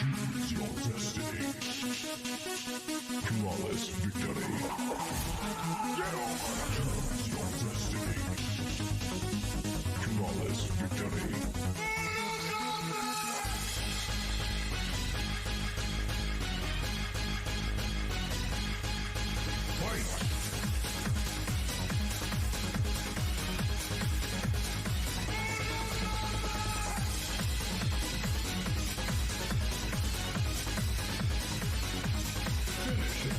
Choose your destiny. Flawless victory. Get over. Choose your destiny. Flawless victory. Fight! Finish him.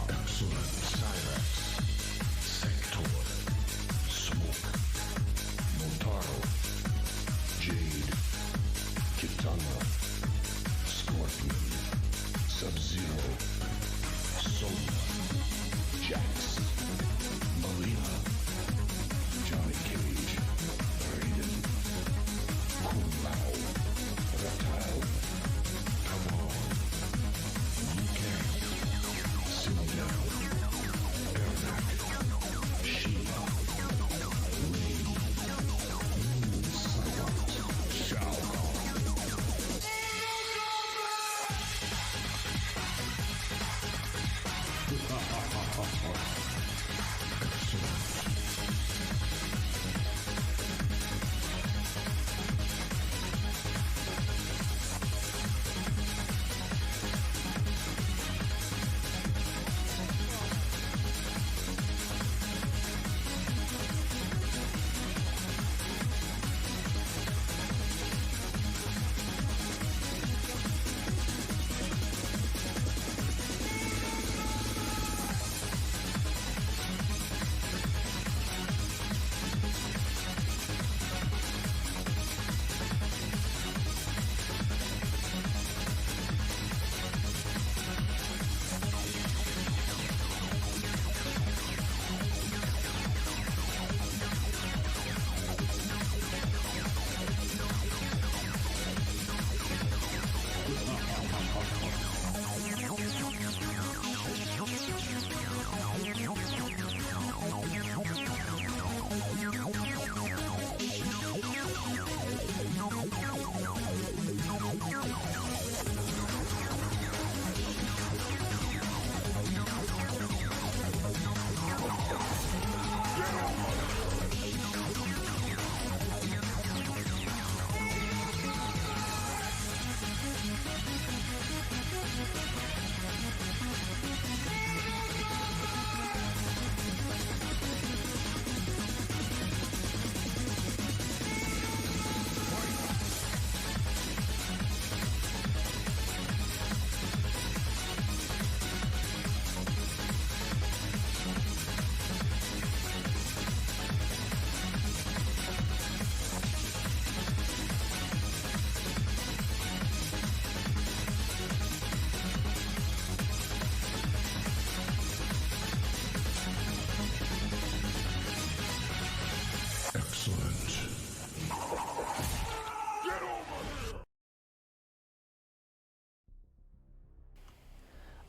Excellent. Cyrax. Sector. Smoke. Motaro. Jade. Kitana. Scorpion. Sub-Zero. Soma. Jax. Marina. Johnny Cage. Raiden. Kung Lao. Reptile. Come on. You can. Simmer down. Ermac. Shiva. Lee. Cyrax. Shao Kahn.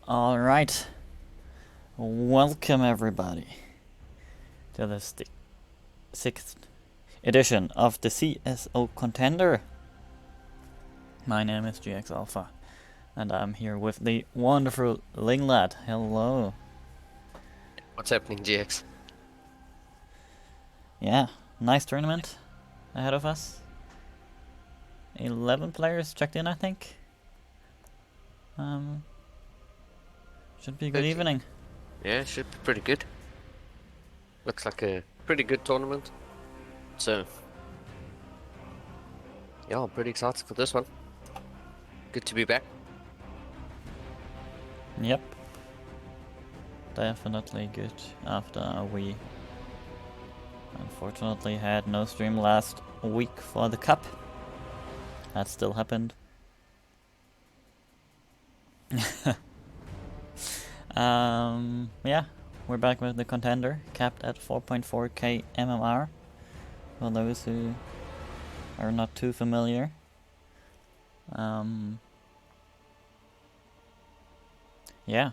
Alright, Welcome everybody to the 6th edition of the CSO Contender. My name is GX Alpha and I'm here with the wonderful Linglad. Hello. What's happening, GX? Yeah, nice tournament ahead of us. 11 players checked in, I think. Should be a good evening. Yeah, should be pretty good. Looks like a pretty good tournament. So, yeah, I'm pretty excited for this one. Good to be back. Yep. Definitely good after we unfortunately had no stream last week for the cup. That still happened. Yeah, we're back with the Contender, capped at 4.4k MMR. For those who are not too familiar. Yeah.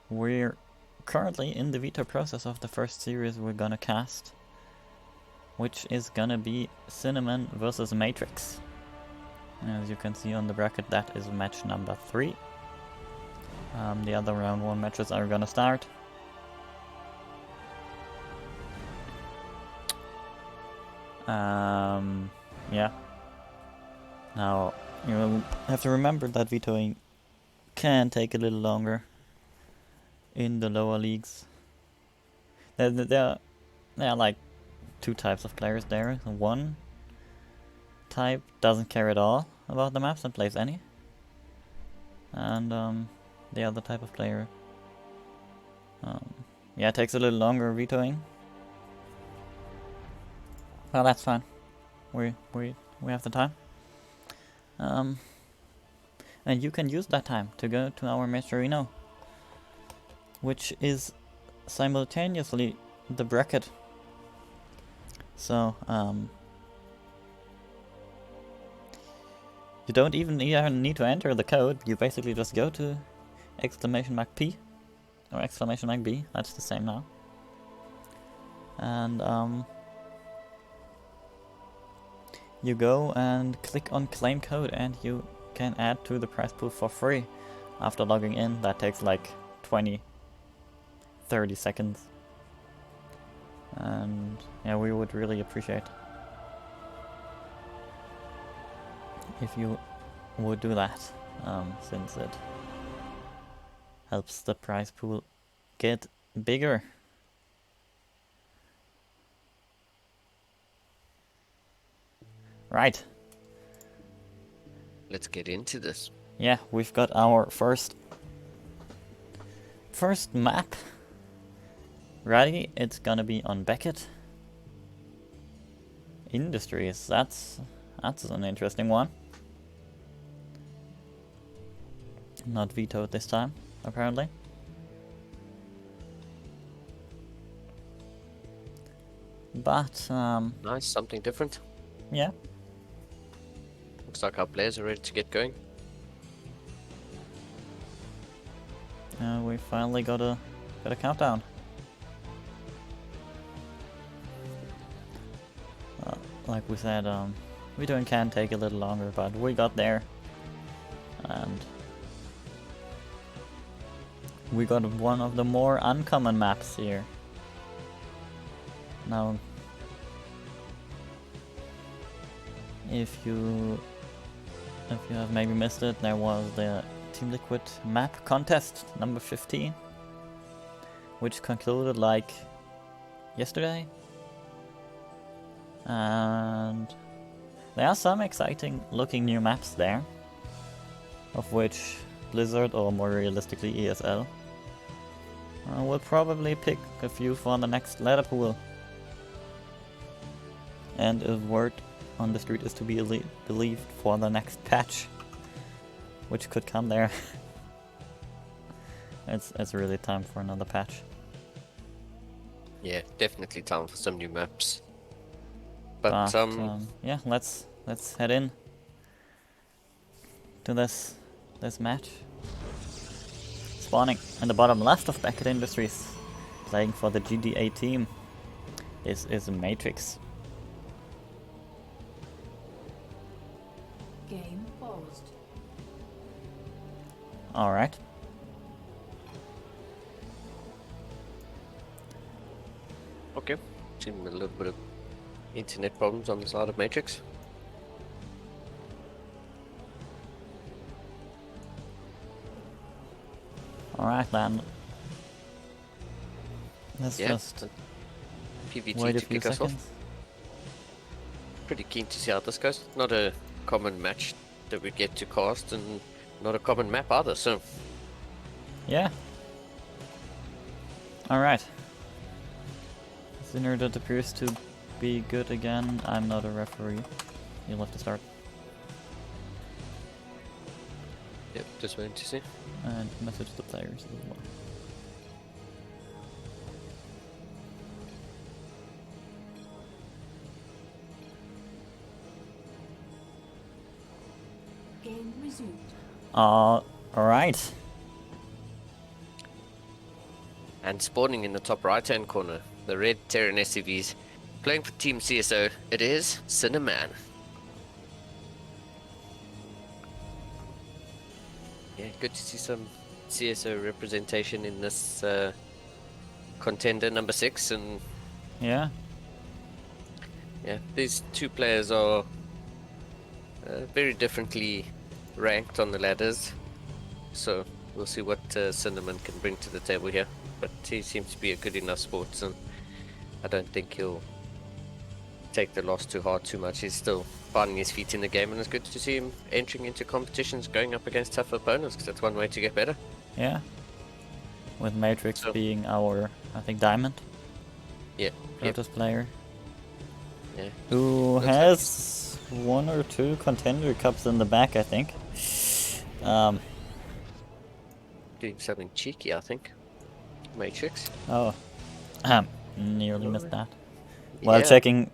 We're currently in the veto process of the first series we're gonna cast, which is gonna be Cinnamon versus Matrix. As you can see on the bracket, that is match number 3. The other round 1 matches are gonna start. Yeah. Now, you have to remember that vetoing can take a little longer in the lower leagues. There are like 2 types of players there. One type doesn't care at all about the maps and plays any. And the other type of player, yeah, it takes a little longer vetoing. Well, that's fine. We have the time. And you can use that time to go to our Metrino, which is simultaneously the bracket. So, you don't even need to enter the code. You basically just go to !P or !B. That's the same now. And you go and click on claim code and you can add to the prize pool for free after logging in. That takes like 20-30 seconds. And yeah, we would really appreciate if you would do that, since it helps the prize pool get bigger. Right. Let's get into this. Yeah, we've got our first map ready. It's gonna be on Beckett Industries. That's an interesting one. Not vetoed this time, apparently. But Nice, something different. yeah. Looks like our players are ready to get going. We finally got a countdown. Like we said, vetoing can take a little longer, but we got there. And we got one of the more uncommon maps here. Now, if you have maybe missed it, there was the Team Liquid map contest number 15, which concluded like yesterday. And there are some exciting looking new maps there, of which Blizzard, or more realistically ESL, will probably pick a few for the next ladder pool. And if word on the street is to be believed, for the next patch, which could come there. It's really time for another patch. Yeah, definitely time for some new maps. But yeah, let's head in to this match. spawning in the bottom left of Beckett Industries, playing for the GDA team. This is Matrix. Game paused. Alright. Okay. Seems a little bit of internet problems on the side of Matrix. Alright then. Let's Yeah, just PVT wait a to few kick us off. seconds. Pretty keen to see how this goes. Not a common match that we get to cast, and not a common map either, so Yeah. Alright. Sinner that appears to be good again. I'm not a referee. You'll have to start. yep, just waiting to see. And message the players as well. Game resumed. Alright. And spawning in the top right hand corner, the red Terran SCVs. Playing for Team CSO, it is Cinnamon. Yeah, good to see some CSO representation in this contender number 6. And Yeah. yeah, these two players are very differently ranked on the ladders. So we'll see what Cinnamon can bring to the table here. But he seems to be a good enough sportsman. I don't think he'll take the loss too hard too much. He's still finding his feet in the game, and it's good to see him entering into competitions, going up against tougher opponents, because that's one way to get better. Yeah. With Matrix So- being our, I think, Diamond Yeah. Protoss player. Yeah. Who Looks like has 1 or 2 contender cups in the back, I think. Doing something cheeky, I think. Matrix. Oh. Nearly missed that. While Yeah. checking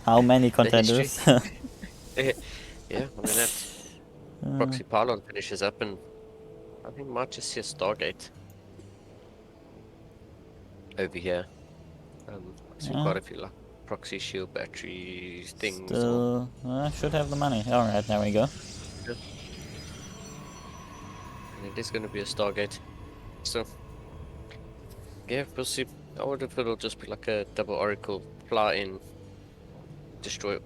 how many history. contenders. Yeah, I mean that proxy pylon finishes up, and I think we might just see a Stargate over here. I see Yeah. quite a few like proxy shield batteries things. Still, should have the money. Alright, there we go. And it is going to be a Stargate. So, yeah, we'll see. I wonder if it'll just be like a double Oracle fly in, destroy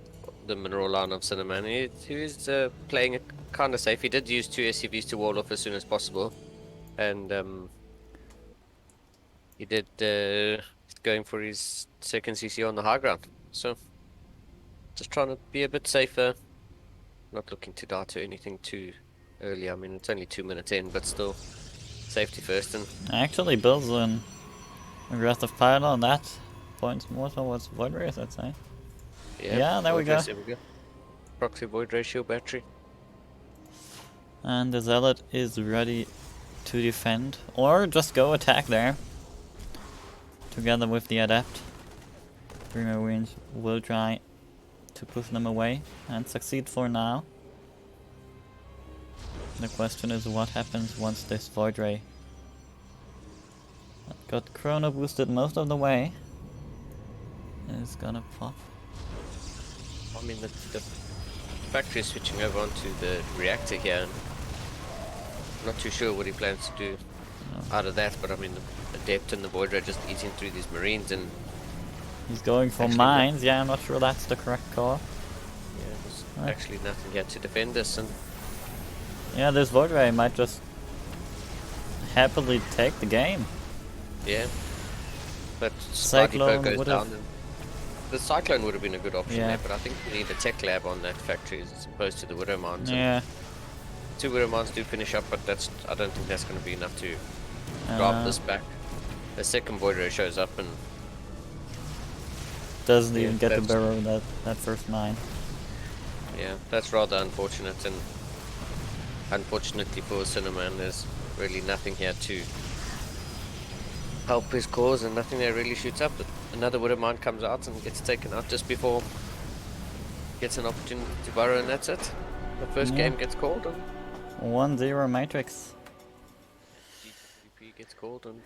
the mineral line of Cinnamon. He is playing it kind of safe. He did use 2 SCVs to wall off as soon as possible. And he did going for his second CC on the high ground. So, just trying to be a bit safer. Not looking to die to anything too early. I mean, it's only 2 minutes in, but still, safety first. And Actually builds an aggressive pylon. That points more towards Void Rays, I'd say. Yeah, there we Void go. Race, there we go. Proxy Void Ratio battery. And the Zealot is ready to defend. Or just go attack there. Together with the Adept. 3 Marines will try to push them away and succeed for now. The question is what happens once this Void Ray got chrono boosted most of the way. Is gonna pop. I mean, the factory is switching over onto the reactor here. And not too sure what he plans to do out of that, but I mean, the Adept and the Void Ray just eating through these Marines, and He's going for Actually, mines. Yeah, I'm not sure that's the correct call. yeah, there's Right. actually nothing here to defend this. And Yeah, this Void Ray might just happily take the game. yeah, but Spidey Cyclone goes would've- down. And the Cyclone would have been a good option Yeah. there, but I think we need a tech lab on that factory as opposed to the Widow Mines. And Yeah. 2 Widow Mines do finish up, but I don't think that's going to be enough to drive this back. The second Void Ray shows up, and Doesn't Yeah, even get to that's- burrow that first mine. yeah, that's rather unfortunate. And unfortunately for Cinnamon, there's really nothing here to help his cause, and nothing that really shoots up. But another Widow Mine comes out and gets taken out just before he gets an opportunity to burrow, and that's it. The first Yeah. game gets called. And 1-0 Matrix. gets called, and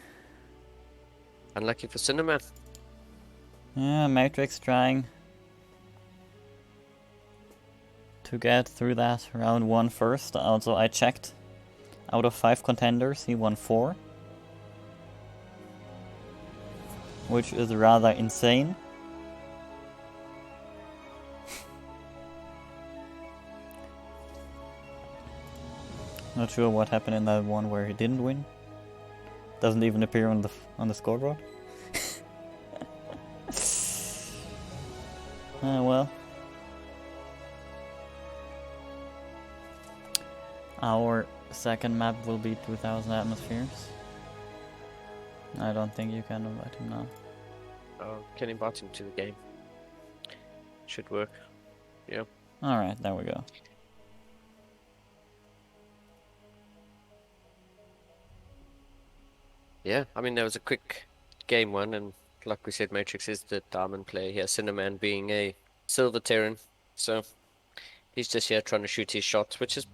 unlucky for Cinnamon. Yeah, Matrix trying to get through that round 1 first. Also, I checked. Out of 5 contenders, he won 4. Which is rather insane. Not sure what happened in that one where he didn't win. Doesn't even appear on the scoreboard. Well. Our second map will be 2000 atmospheres. I don't think you can invite him now. Oh, can invite him to the game. Should work. Yeah. Alright, there we go. Yeah, I mean, there was a quick game one, and like we said, Matrix is the diamond player here. Cinnamon being a silver Terran, so he's just here trying to shoot his shots, which is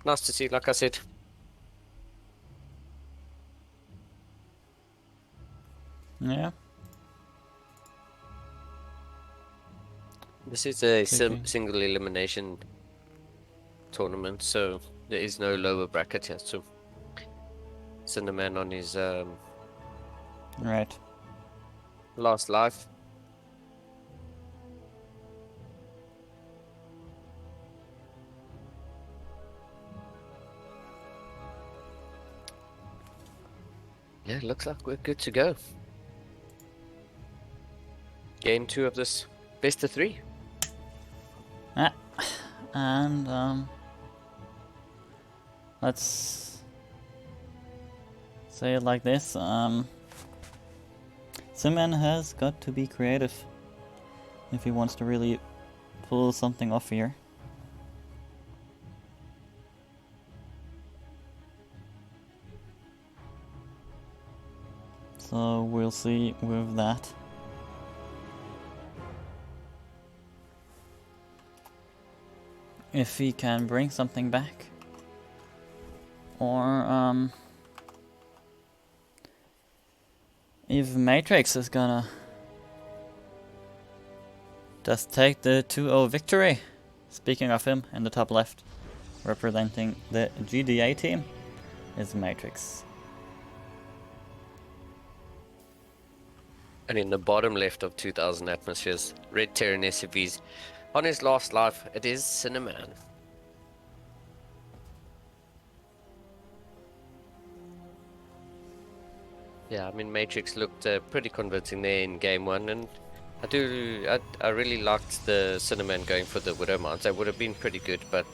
nice to see, like I said. Yeah. This is a Okay. single elimination tournament, so there is no lower bracket here. So Cinnamon on his Right. last life. Yeah, looks like we're good to go. Game 2 of this best of 3. And let's say it like this. Simon has got to be creative if he wants to really pull something off here. So we'll see with that. If he can bring something back. Or if Matrix is gonna just take the 2-0 victory. Speaking of him, in the top left, representing the GDA team, is Matrix. And in the bottom left of 2000 atmospheres, Red Terran SUVs. On his last life, it is Cinnamon. Yeah, I mean, Matrix looked pretty convincing there in game 1, and I really liked the Cinnamon going for the Widow Mounts. They would have been pretty good, but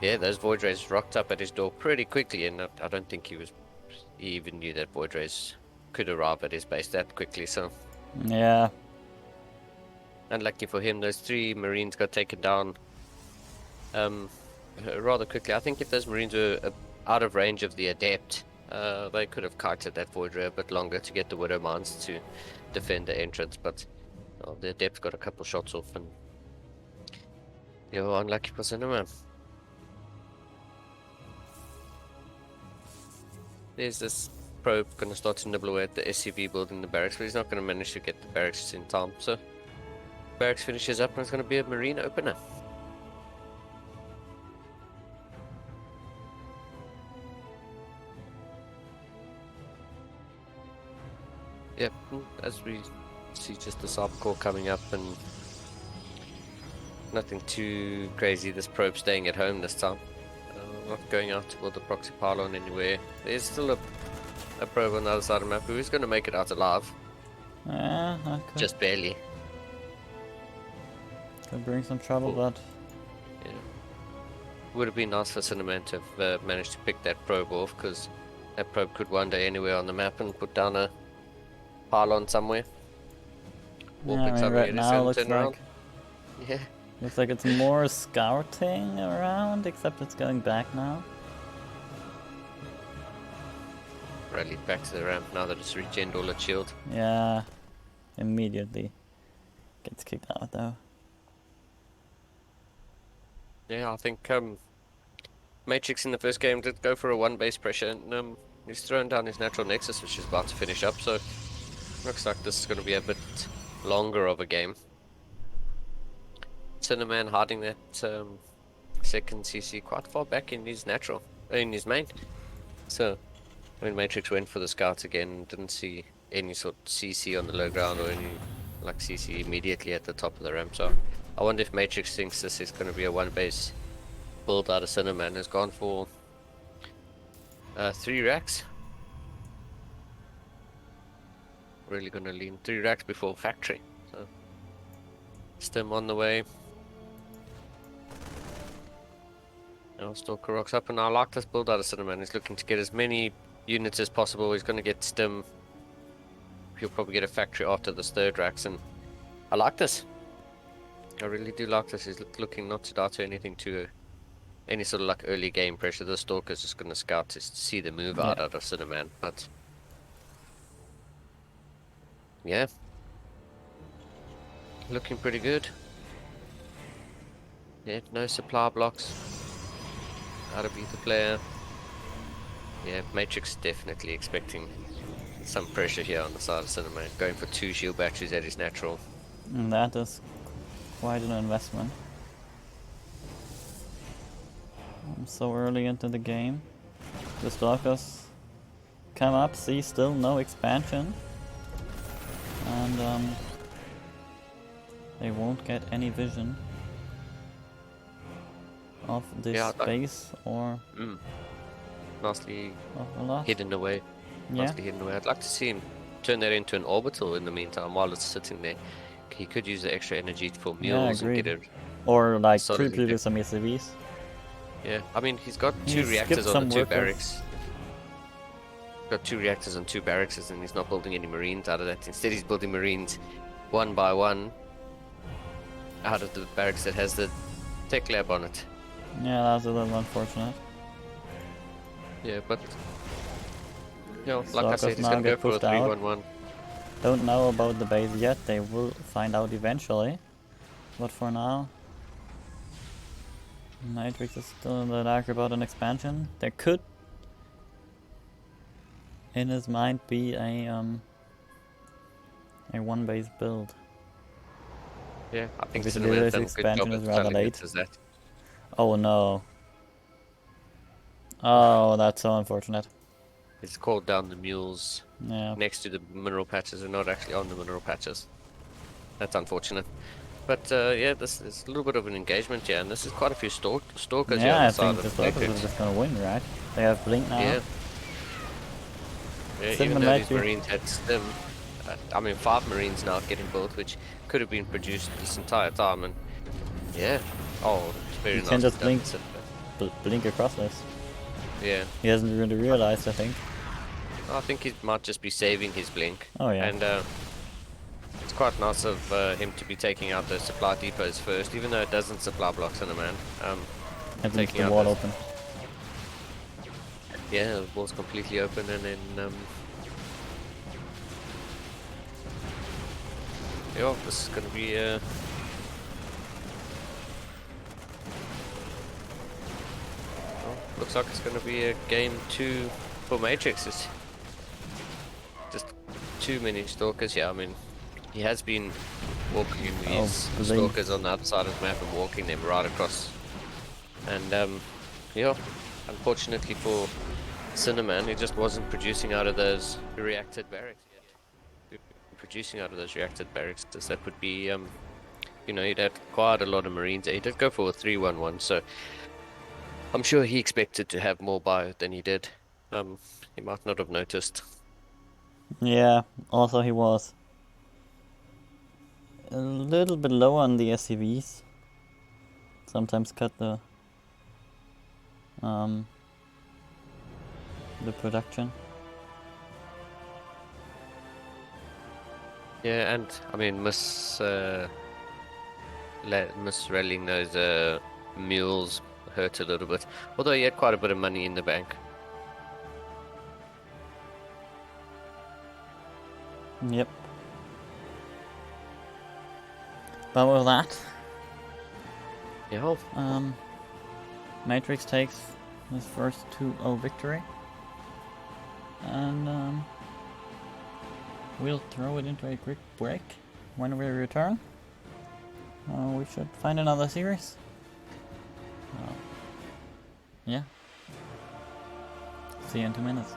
yeah, those Void Rays rocked up at his door pretty quickly, and I don't think he even knew that Void Rays could arrive at his base that quickly, so. Yeah. Unlucky for him, those 3 Marines got taken down rather quickly. I think if those Marines were out of range of the Adept, they could have kited that Void Ray a bit longer to get the Widow Mines to defend the entrance, but the Adept got a couple shots off, and you're unlucky for Cinnamon. There's this probe going to start to nibble away at the SCV building the barracks, but he's not going to manage to get the barracks in time, so barracks finishes up and it's going to be a Marine opener. Yep, as we see just the Cyber Core coming up, and nothing too crazy. This probe staying at home this time. Not going out to build the proxy pylon anywhere. There's still a probe on the other side of the map who is going to make it out alive. Yeah, that Just barely. could bring some trouble, but Yeah. Would have been nice for Cinnamon to have managed to pick that probe off, because that probe could wander anywhere on the map and put down a pylon somewhere. Or yeah, pick I mean, something right at now a looks certain turnaround. like Yeah. looks like it's more scouting around, except it's going back now. Rallied back to the ramp now that it's regened all its shield. Yeah, immediately gets kicked out though. Yeah, I think Matrix in the first game did go for a 1 base pressure, and He's thrown down his natural nexus, which is about to finish up, so looks like this is going to be a bit longer of a game. Cinnamon hiding that second CC quite far back in his natural, in his main. So, I mean, Matrix went for the scouts again, didn't see any sort of CC on the low ground or any like CC immediately at the top of the ramp. So, I wonder if Matrix thinks this is going to be a one base build out of Cinnamon. Has gone for 3 racks. Really going to lean 3 racks before factory. So, Stim on the way. Now Stalker rocks up, and I like this build out of Cinnamon. He's looking to get as many units as possible. He's going to get Stim. He'll probably get a factory after this 3rd racks, and I like this. I really do like this. He's looking not to die to anything too, any sort of like early game pressure. The Stalker's just going to scout to see the move out of Cinnamon, but yeah, looking pretty good. Yeah, no supply blocks. How to beat the player. Yeah, Matrix definitely expecting some pressure here on the side of Cinnamon. Going for 2 shield batteries at his natural. And that is quite an investment. So early into the game. The Stalkers come up, see still no expansion. And they won't get any vision of this space or Nicely of a lot. hidden away. Yeah. Nicely hidden away. I'd like to see him turn that into an orbital in the meantime while it's sitting there. He could use the extra energy for mules and get it. Or like solidly triple with some SCVs. Yeah, I mean he's got 2 He's reactors skipped on the some 2 barracks. Got 2 reactors on 2 barracks, and he's not building any marines out of that. Instead he's building marines one by one out of the barracks that has the tech lab on it. Yeah, that's a little unfortunate. Yeah, but you know, like I said, he's now gonna go get for a pushed out. 3-1-1. Don't know about the base yet, they will find out eventually. But for now, Matrix is still in the dark about an expansion. There could, in his mind, be a one base build. Yeah, I think Obviously Cinnamon this done a good expansion job is of rather telling late. it as that. Oh no. Oh, that's so unfortunate. It's called down the mules Yeah. next to the mineral patches and not actually on the mineral patches. That's unfortunate. But yeah, this is a little bit of an engagement here, and this is quite a few stalkers here on Yeah, the I side think the of Stalkers Matrix. are just gonna win, right? They have Blink now. Yeah. Yeah, even Cinnamon though might these be- marines had Stim, I mean 5 marines now getting built, which could have been produced this entire time, and yeah. Oh, it's very You nice. can just done, blink across this. Yeah. He hasn't really realized, I think. I think he might just be saving his blink. Oh yeah. And it's quite nice of him to be taking out the supply depots first, even though it doesn't supply blocks in a man. And leaves taking the out wall those- open. Yeah, the wall's completely open, and then yeah, this is gonna be well, looks like it's gonna be a game 2 for Matrix. It's just too many stalkers here. I mean, he has been walking these Blink. stalkers on the other side of the map and walking them right across. And yeah, unfortunately for Cinnamon, he just wasn't producing out of those reacted barracks yet. Producing out of those reacted barracks, that would be you know, he'd had quite a lot of marines. He did go for a 3-1-1, so I'm sure he expected to have more bio than he did. He might not have noticed. Yeah, also he was a little bit low on the SCVs. Sometimes cut the production. Yeah, and I mean, Miss rallying those mules hurt a little bit. Although he had quite a bit of money in the bank. Yep. But with that, Yeah. Matrix takes his first 2-0 victory. and we'll throw it into a quick break. When we return, we should find another series. Yeah. See you in 2 minutes.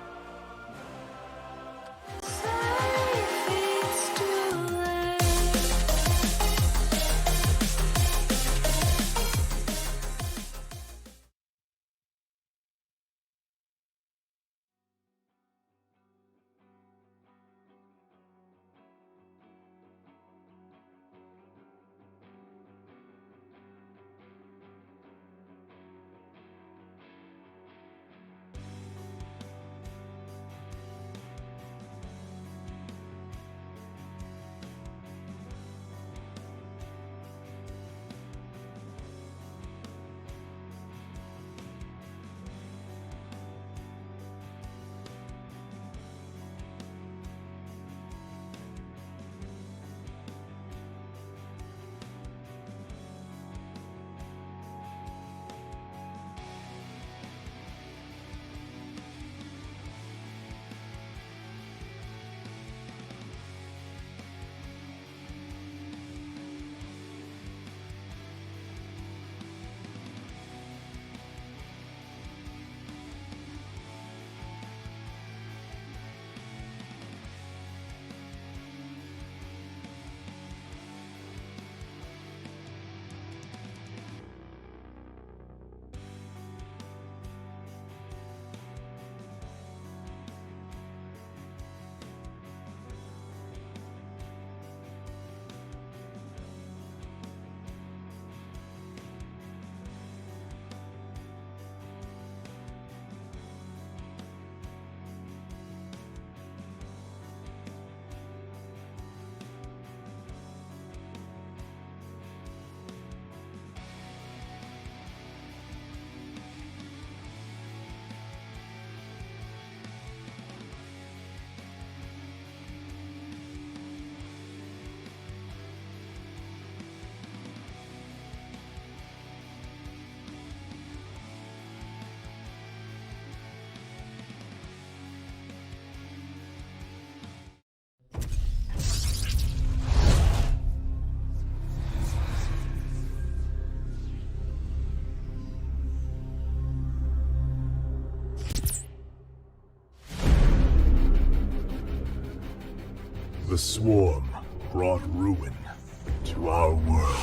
The swarm brought ruin to our world.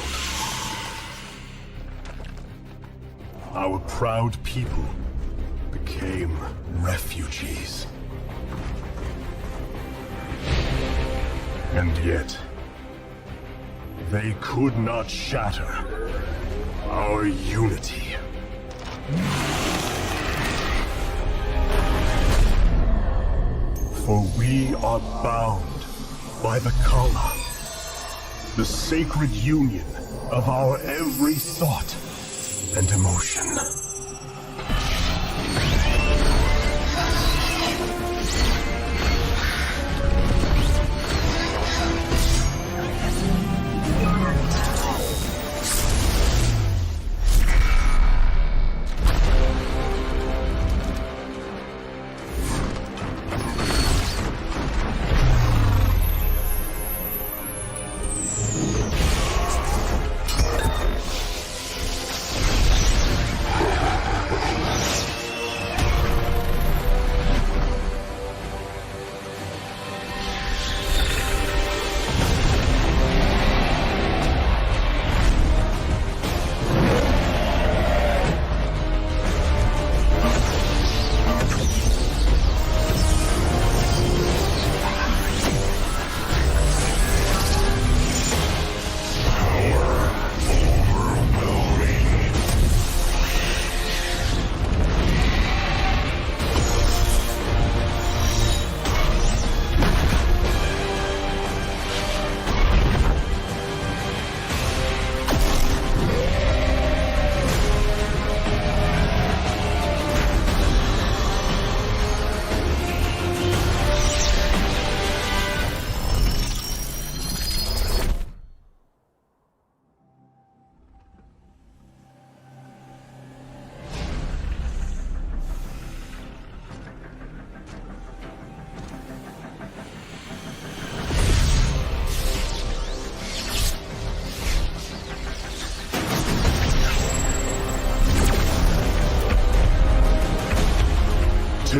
Our proud people became refugees. And yet, they could not shatter our unity. For we are bound by the Kala, the sacred union of our every thought and emotion.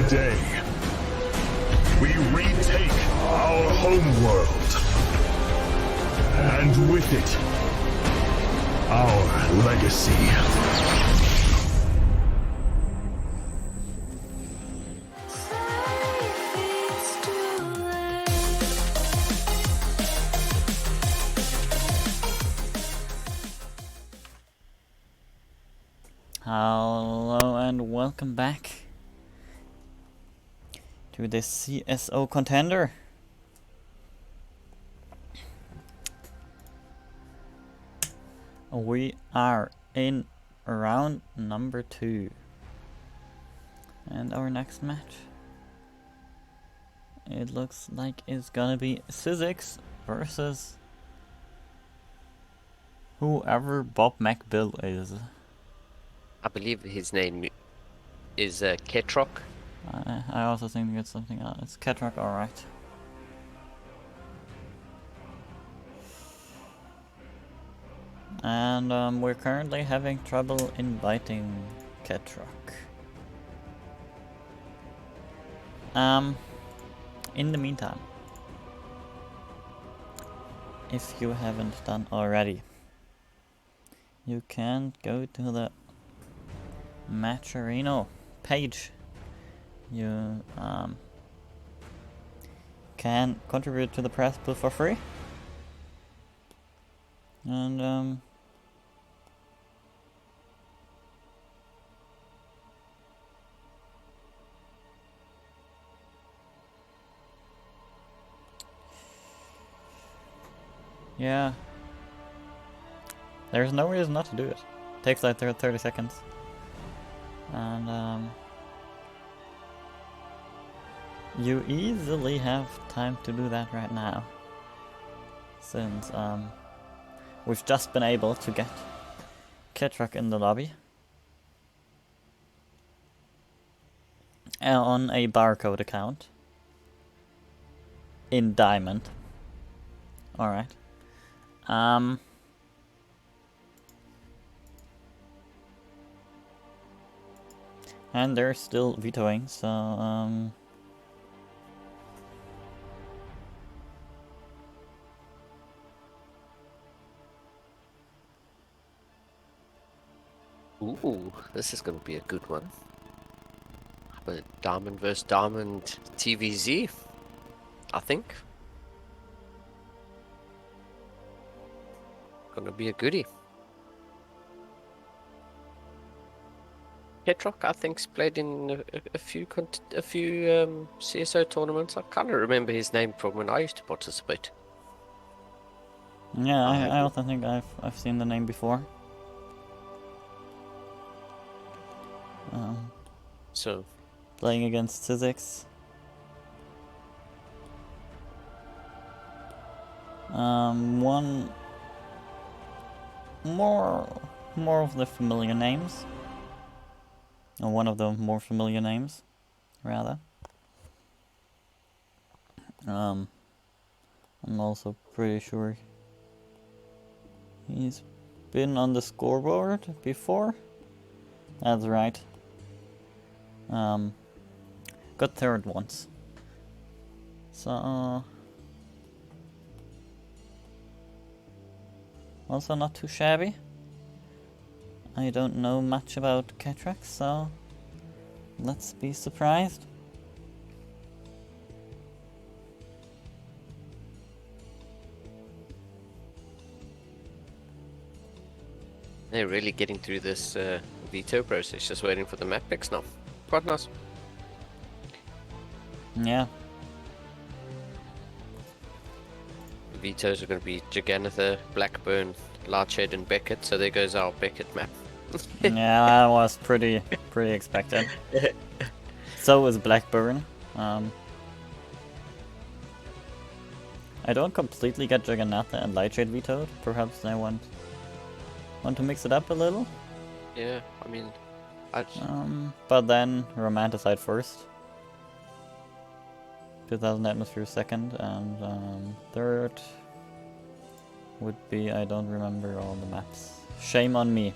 Today, we retake our homeworld. And with it, our legacy. Hello and welcome back to this CSO Contender. We are in round number 2. And our next match, it looks like it's gonna be Physics versus whoever Bob McBill is. I believe his name is Ketroc. I also think it's something else. It's Ketroc, alright. And we're currently having trouble inviting Ketroc. In the meantime, if you haven't done already, you can go to the Matcherino page. You can contribute to the press pool for free, and yeah, there's no reason not to do it. Takes like 30 seconds. And you easily have time to do that right now, since we've just been able to get Ketroc in the lobby on a barcode account in Diamond. Alright. And they're still vetoing, so Ooh, this is going to be a good one. But Diamond vs. Diamond TVZ, I think. Gonna be a goodie. Ketroc, I think's played in a few CSO tournaments. I kind of remember his name from when I used to participate. yeah, I also think I've seen the name before. So Playing against Physics. One more of the familiar names. Or one of the more familiar names, rather. I'm also pretty sure he's been on the scoreboard before. That's right. Got third once. So also not too shabby. I don't know much about Ketroc, so let's be surprised. they're really getting through this veto process, just waiting for the map picks now. Quite nice. Yeah. Vetoes are going to be Giganitha, Blackburn, Larchhead, and Beckett. So there goes our Beckett map. Yeah, that was pretty expected. So was Blackburn. I don't completely get Juggernaut and Lightshade vetoed. Perhaps they want to mix it up a little. Yeah, I mean, but then Romanticide first. 2000 Atmosphere second, and third would be, I don't remember all the maps. Shame on me.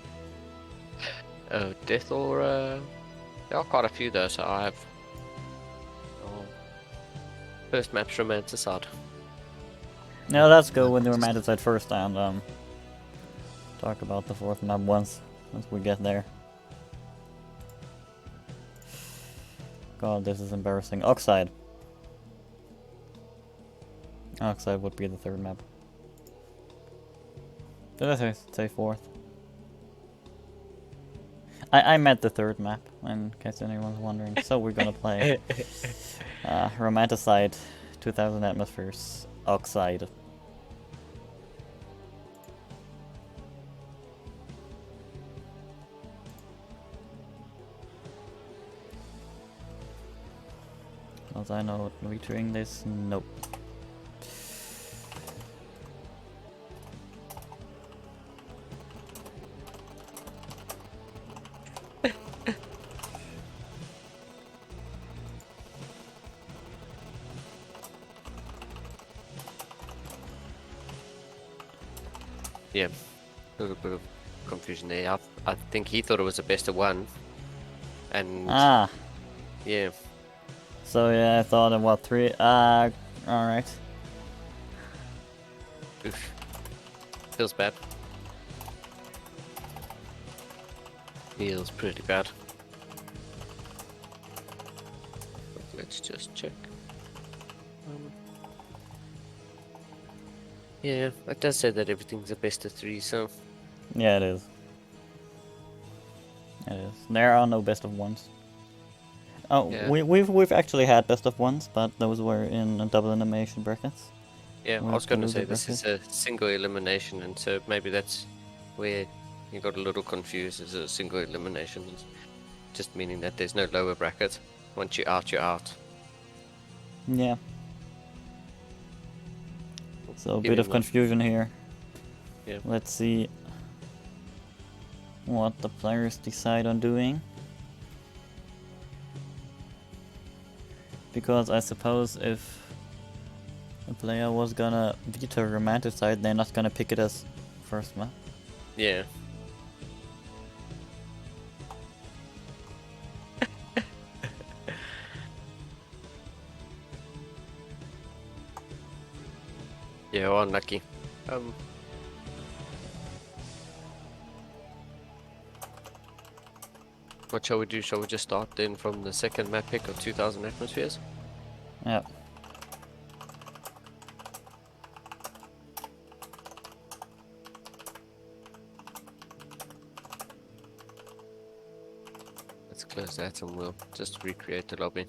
Death or there are quite a few though, so I have First map's romanticide. Now let's go with the romanticide first and talk about the fourth map once we get there. God, this is embarrassing. Oxide. Oxide would be the third map. Did I say fourth? I meant the third map, in case anyone's wondering. So we're gonna play Romanticide, 2000 Atmospheres, Oxide. Was I not retweeting this? Nope. Yeah, a little bit of confusion there. I think he thought it was a best of one, and Ah, yeah, so yeah, I thought of what, 3? Alright. oof, feels bad. Feels pretty bad. But let's just check. Yeah, it does say that everything's a best of 3, so Yeah, it is. It is. There are no best of ones. Oh, yeah. we've actually had best of ones, but those were in double elimination brackets. Yeah, I Or was going to loser say this is bracket. a single elimination, and so maybe that's where you got a little confused. As a single elimination, it's just meaning that there's no lower bracket. Once you're out, you're out. Yeah. So a Give bit of him confusion here. Yeah. Let's see what the players decide on doing. Because I suppose if a player was gonna veto Romanticide, they're not gonna pick it as first map. Yeah. Yeah, well, unlucky. What shall we do? Shall we just start then from the second map pick of 2000 atmospheres? Yeah. Let's close that and we'll just recreate the lobby.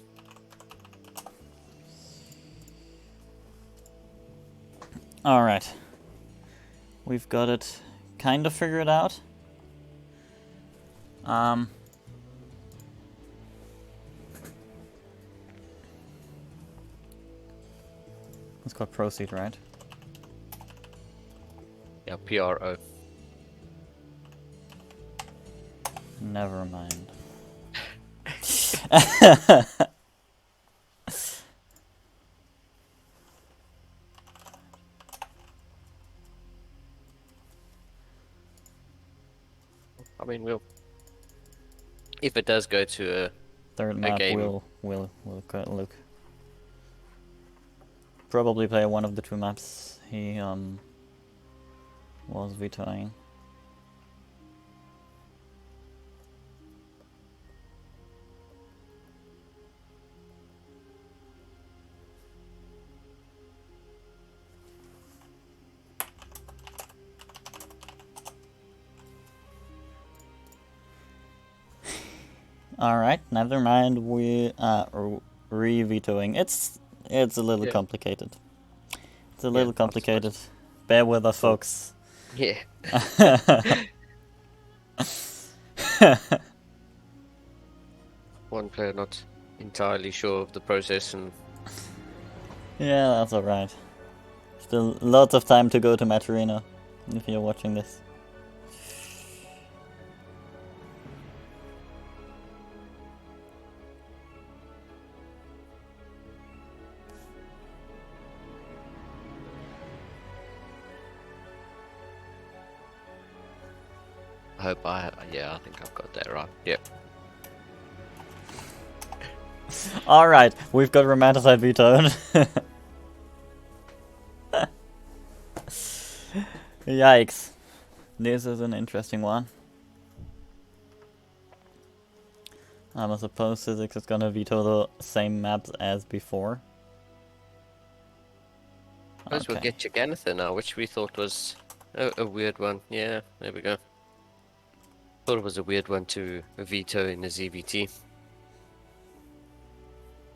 Alright. We've got it kind of figured out. It's called Proceed, right? Yeah, PRO. Never mind. I mean, if it does go to a Third map, game. we'll look. Probably play one of the two maps he was vetoing. Alright, never mind, we re-vetoing. It's a little complicated. It's a little complicated. Bear with us, folks. Yeah. One player not entirely sure of the process, and Yeah, that's alright. Still lots of time to go to Match Arena, if you're watching this. I think I've got that right. Yep. Alright, we've got Romanticide vetoed. Yikes. This is an interesting one. I suppose Physics is gonna veto the same maps as before. Suppose we'll get Jagannatha now, which we thought was a weird one. Yeah, there we go. Thought it was a weird one to veto in the ZVT.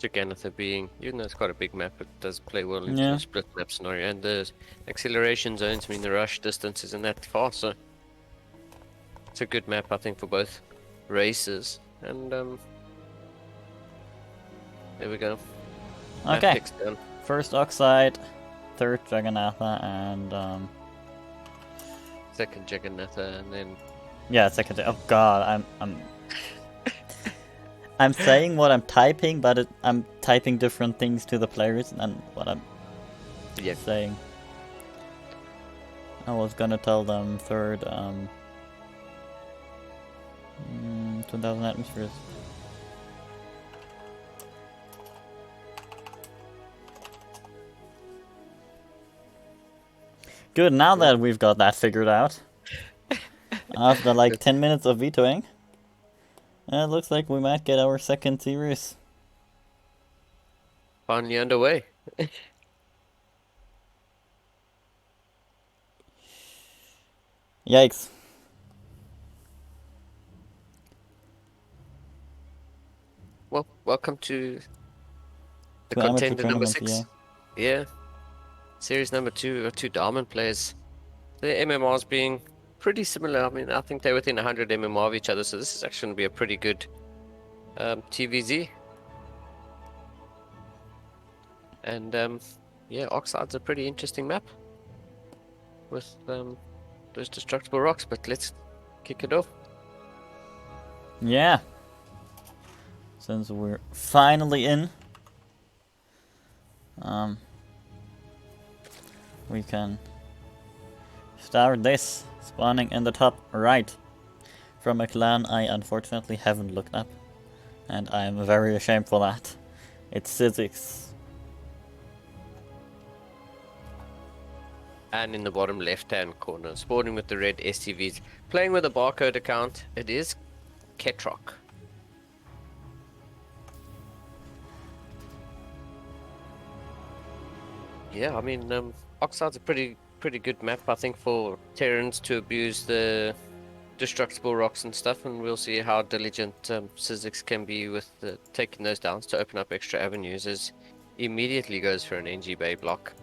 Jagannatha being, even though it's quite a big map, it does play well into Yeah. the split map scenario. And the acceleration zones, I mean the rush distance isn't that far, so it's a good map, I think, for both races. And there we go. Map Okay. picks done. First Oxide, third Jagannatha, and Second Jagannatha, and then yeah, second. Oh god, I'm saying what I'm typing, but I'm typing different things to the players than what I'm yeah. saying. I was gonna tell them third 2000 atmospheres. Good, now that we've got that figured out, after like 10 minutes of vetoing, it looks like we might get our second series. Finally underway. Yikes. Well, welcome to the To amateur contender number tournament, 6. Yeah. Series number 2, we've got 2 Diamond players. The MMRs being pretty similar. I mean, I think they're within 100 MMR of each other, so this is actually going to be a pretty good TVZ. And yeah, Oxide's a pretty interesting map with those destructible rocks, but let's kick it off. Yeah. Since we're finally in, we can start this, spawning in the top right from a clan I unfortunately haven't looked up, and I am very ashamed for that. It's Physics. And in the bottom left-hand corner, spawning with the red STVs, playing with a barcode account, it is Ketrock. Yeah, I mean, Oxide's a pretty good map, I think, for Terrans to abuse the destructible rocks and stuff, and we'll see how diligent Physics can be with taking those downs to open up extra avenues, as he immediately goes for an NG Bay block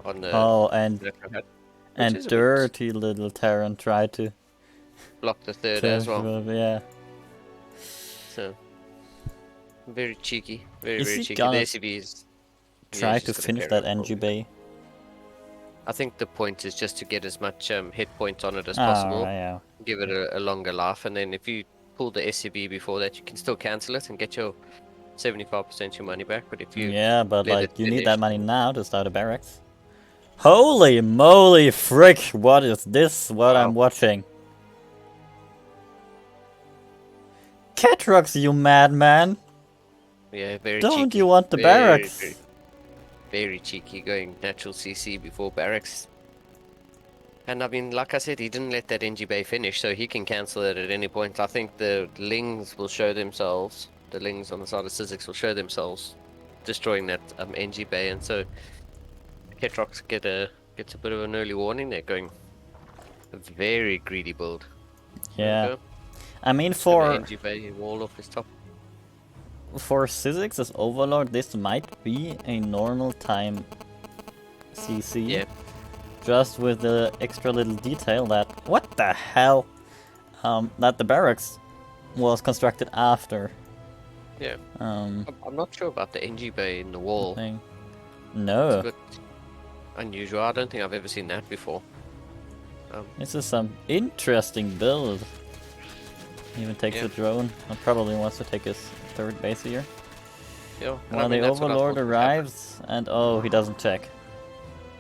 on the Oh, and is a bit- dirty little Terran tried to block the third as well. Yeah. So very cheeky, very Is he cheeky. The gonna SCVs Try he's to just gonna finish carry that on NG forward. Bay. I think the point is just to get as much hit points on it as Oh, possible. yeah. Give it a longer life, and then if you pull the SCV before that, you can still cancel it and get your 75% your money back. But if you Yeah, but let like it you need finish, that money now to start a barracks. Holy moly, frick! What is this? What I'm Wow. watching? Catrox, you madman! yeah, very Don't cheeky. you want the Very, barracks? very cheeky, going natural CC before barracks. And I mean, like I said, he didn't let that NG Bay finish, so he can cancel it at any point. I think the Lings will show themselves. The Lings on the side of Sizzix will show themselves destroying that NG Bay, and so Ketrox gets a bit of an early warning. They're going a very greedy build. There we Yeah. go. I mean, And the for NG Bay wall off his top. Sizzix as Overlord, this might be a normal time CC. Yeah. Just with the extra little detail that what the hell, that the barracks was constructed after. Yeah. Um, I'm not sure about the NG Bay in the wall. thing. It's No, a bit unusual. I don't think I've ever seen that before. this is some interesting build. Even takes Yeah. a drone. Probably wants to take his third base here. Yeah. and I While mean, the that's what I Overlord thought would happen. arrives, and oh, he doesn't check.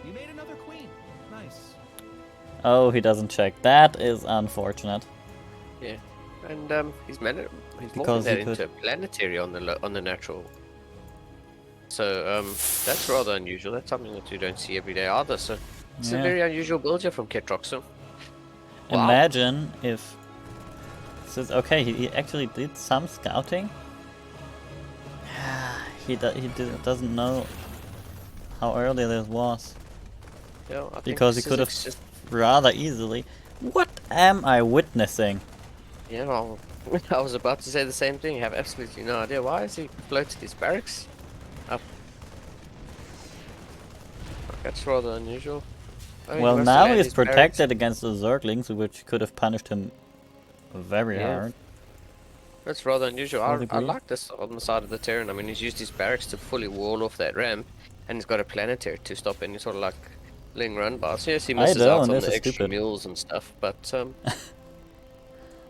You made another queen. Nice. Oh, he doesn't check. That is unfortunate. Yeah, and he's morphing Because that he could- into a planetary on the natural So that's rather unusual. That's something that you don't see every day either. So it's a Yeah. very unusual build here from Ketrox. So wow. Imagine if... Okay, he actually did some scouting. he doesn't know how early this was. Yeah, I think Because he this could have is just rather easily... What am I witnessing? yeah. Well, I was about to say the same thing. I have absolutely no idea why is he floated his barracks up. That's rather unusual. I mean, he Well, must have now had he's his barracks. protected against the Zerglings, which could have punished him very Yeah. hard. That's rather unusual. Full I degree. like this on the side of the Terran. I mean, he's used his barracks to fully wall off that ramp, and he's got a planetary to stop any sort of like ling run bars. Yes, he I misses out don't, on this the is extra stupid. mules and stuff, but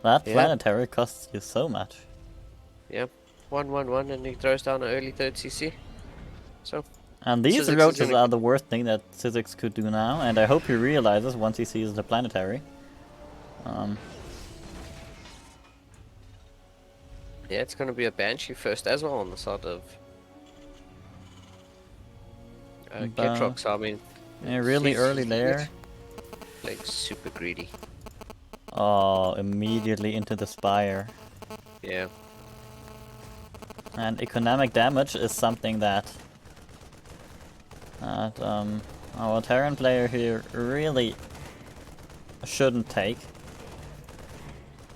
That yeah, planetary costs you so much. yeah, 1-1-1, and he throws down an early third CC. So And these Syzyx is roaches in a are the worst thing that Syzyx could do now, and I hope he realizes once he sees the planetary. yeah, it's going to be a Banshee first as well on the side of Ketrox. I mean, Yeah, really he's early there. like super greedy. Oh, immediately into the spire. Yeah, And economic damage is something that our Terran player here really shouldn't take,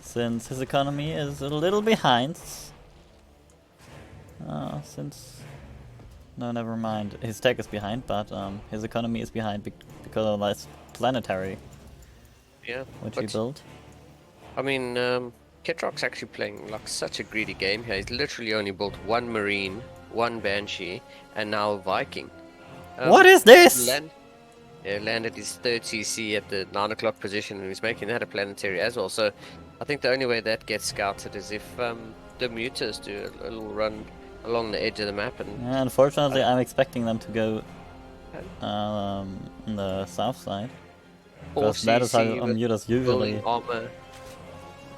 since his economy is a little behind. No, never mind. His tech is behind, but his economy is behind because of this planetary yeah. which But he built. I mean, Ketrock's actually playing like such a greedy game here. He's literally only built one Marine, one Banshee, and now a Viking. What is this? Landed his third CC at the 9 o'clock position, and he's making that a planetary as well. So I think the only way that gets scouted is if the Mutas do a little run along the edge of the map. And Yeah, unfortunately, I'm expecting them to go on the south side. Because that is how Mutas usually... building armor.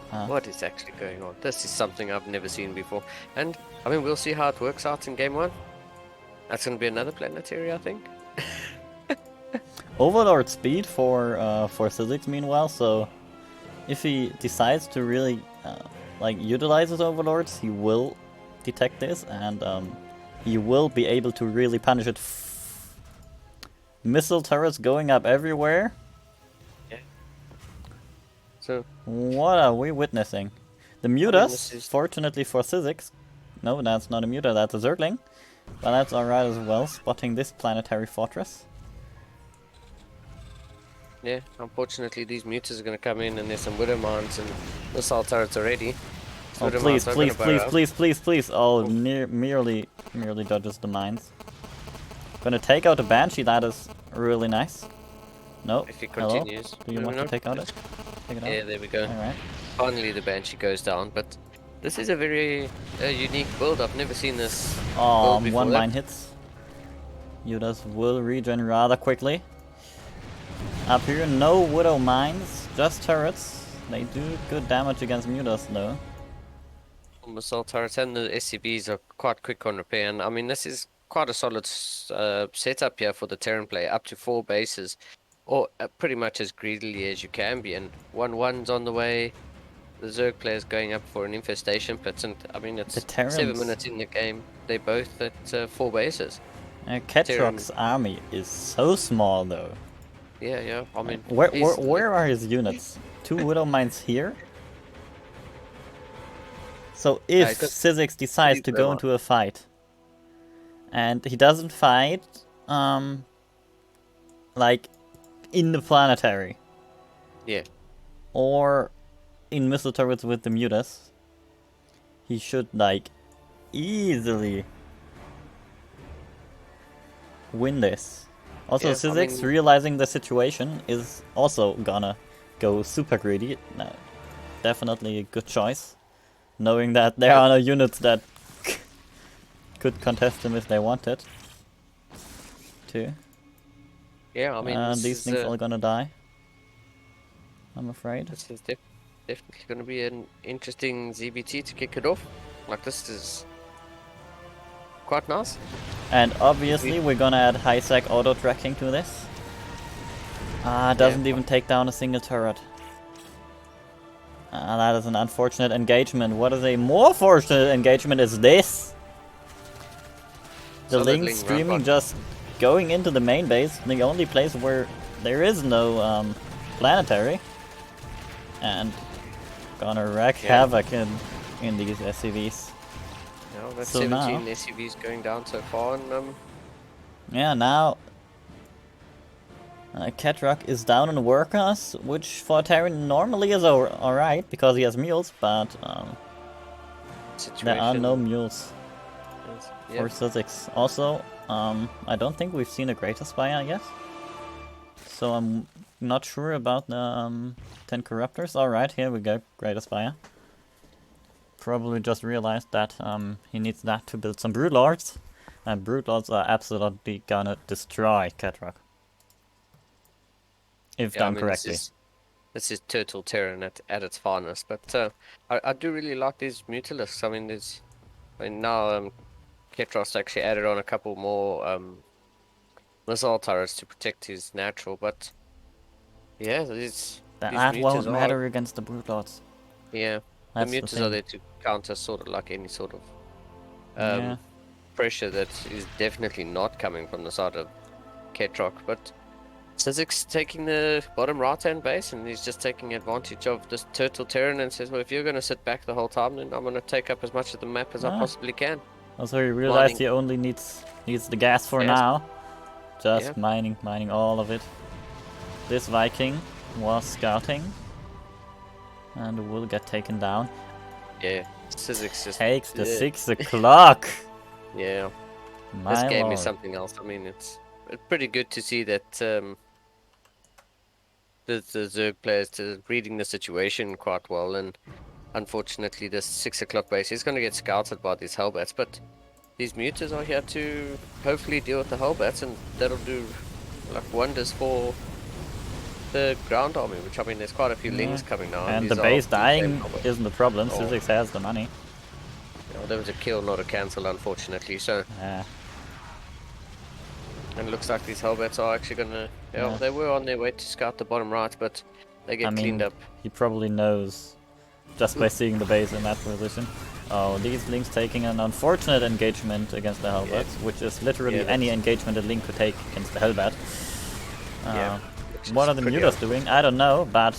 Huh? What is actually going on? This is something I've never seen before. And I mean, we'll see how it works out in game 1. That's going to be another planetary, I think. Overlord speed for Syzyx meanwhile, so if he decides to really like utilize his overlords, he will detect this, and he will be able to really punish it. Missile turrets going up everywhere. Yeah. So what are we witnessing? The Mutas, fortunately for Syzyx, no, that's not a Muta, that's a Zergling, but that's alright as well, spotting this planetary fortress. yeah, unfortunately these Mutas are going to come in, and there's some Widow Mines and missile turrets already. Oh, please, please, please, please, please, please. Oh, merely dodges the mines. Gonna take out the Banshee, that is really nice. No, if he hello? continues. Do you want to take out it? Take it out? Yeah, there we go. Alright. Finally the Banshee goes down, but this is a very unique build. I've never seen this build before. One mine hits. Mutas will regen rather quickly. Up here, no Widow Mines, just turrets. They do good damage against Mutas though. Missile turrets and the SCBs are quite quick on repair, and I mean this is quite a solid setup here for the Terran player, up to 4 bases, or pretty much as greedily as you can be, and 1-1's on the way. The Zerg player's going up for an infestation pit, and I mean it's 7 minutes in the game, they both at 4 bases. Ketrock's army is so small though. Yeah, I mean... Where are his units? 2 Widow Mines here? So if Syzyx decides to go into a fight, and he doesn't fight, like, in the planetary. Yeah. Or in missile turrets with the Mutas, he should, like, easily win this. Also, yeah, Syzyx, realizing the situation, is also gonna go super greedy. No, definitely a good choice. Knowing that there are no units that could contest him if they wanted to. Yeah, I mean, these things are gonna die, I'm afraid. This is definitely gonna be an interesting ZBT to kick it off. Like, this is quite nice. And obviously we're gonna add high-sec auto-tracking to this. Doesn't even take down a single turret. That is an unfortunate engagement. What is a more fortunate engagement is this? The Solid Link Ling streaming rampart. just going into the main base, the only place where there is no planetary. And gonna wreak havoc in these SCVs. Yeah, that's So 17 now- SCVs going down so far, and Yeah, now Ketrock is down in workers, which for Terran normally is alright because he has mules, but situation. there are no mules Yeah. for Sizzix. Also, I don't think we've seen a Greater Spire yet, so I'm not sure about the 10 Corruptors. Alright, here we go, Greater Spire. Probably just realized that he needs that to build some Broodlords, and Broodlords are absolutely gonna destroy Ketrock. If done correctly. This is Turtle Terran at its finest, but I do really like these Mutalisks. I mean now Ketrock's actually added on a couple more missile turrets to protect his natural, but yeah, these That mutas won't are, matter against the Broodlords. yeah, That's the the mutas are thing. there to counter sort of like any sort of Yeah. pressure that is definitely not coming from the side of Ketrock, but Sizzix taking the bottom right hand base, and he's just taking advantage of this Turtle Terran and says, well, if you're going to sit back the whole time, then I'm going to take up as much of the map as I possibly can. Also, he realized Mining. he only needs the gas for Gas. now. Just Yeah. mining all of it. This Viking was scouting and will get taken down. Yeah, Sizzix just Takes the yeah. 6 o'clock. Yeah, My this game lord. is something else. I mean, it's pretty good to see that the Zerg players reading the situation quite well, and unfortunately this 6 o'clock base is going to get scouted by these Hellbats, but these mutas are here to hopefully deal with the Hellbats, and that'll do like wonders for the ground army, which I mean there's quite a few Lings coming now. And these the are base the same dying Hellbats. isn't the problem. Oh. Sizzix has the money. You know, there was a kill, not a cancel, unfortunately, so Yeah. and it looks like these Hellbats are actually gonna Yeah. they were on their way to scout the bottom right, but they get I mean, cleaned up. he probably knows just by seeing the base in that position. Oh, these Links taking an unfortunate engagement against the Hellbats, which is literally Yeah, any that's- engagement a Link could take against the Hellbat. Yeah, which What is are the pretty mutas doing? I don't know, but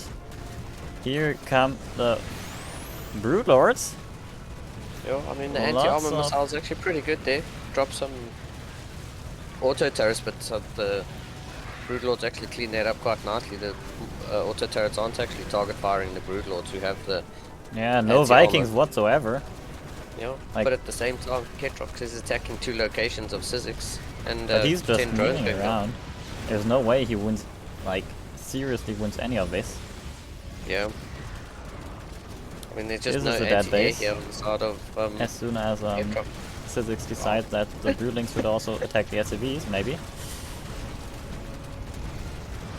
here come the Broodlords. Yeah, I mean the Lots anti-armor of- missile is actually pretty good there. Drop some auto turrets, but the Broodlords actually clean that up quite nicely. The auto turrets aren't actually target firing the Broodlords who have the Yeah, no Anti-armor. Vikings whatsoever. Like- but at the same time Ketrox is attacking 2 locations of Sizzix, and But he's just 10 drones milling going down. around. There's no way he wins, like, seriously wins any of this. Yeah. I mean, there's just This no is a dead anti-air base. here on the side of As soon as Ketrox. Sizzix decides that the Broodlings would also attack the SCVs, maybe.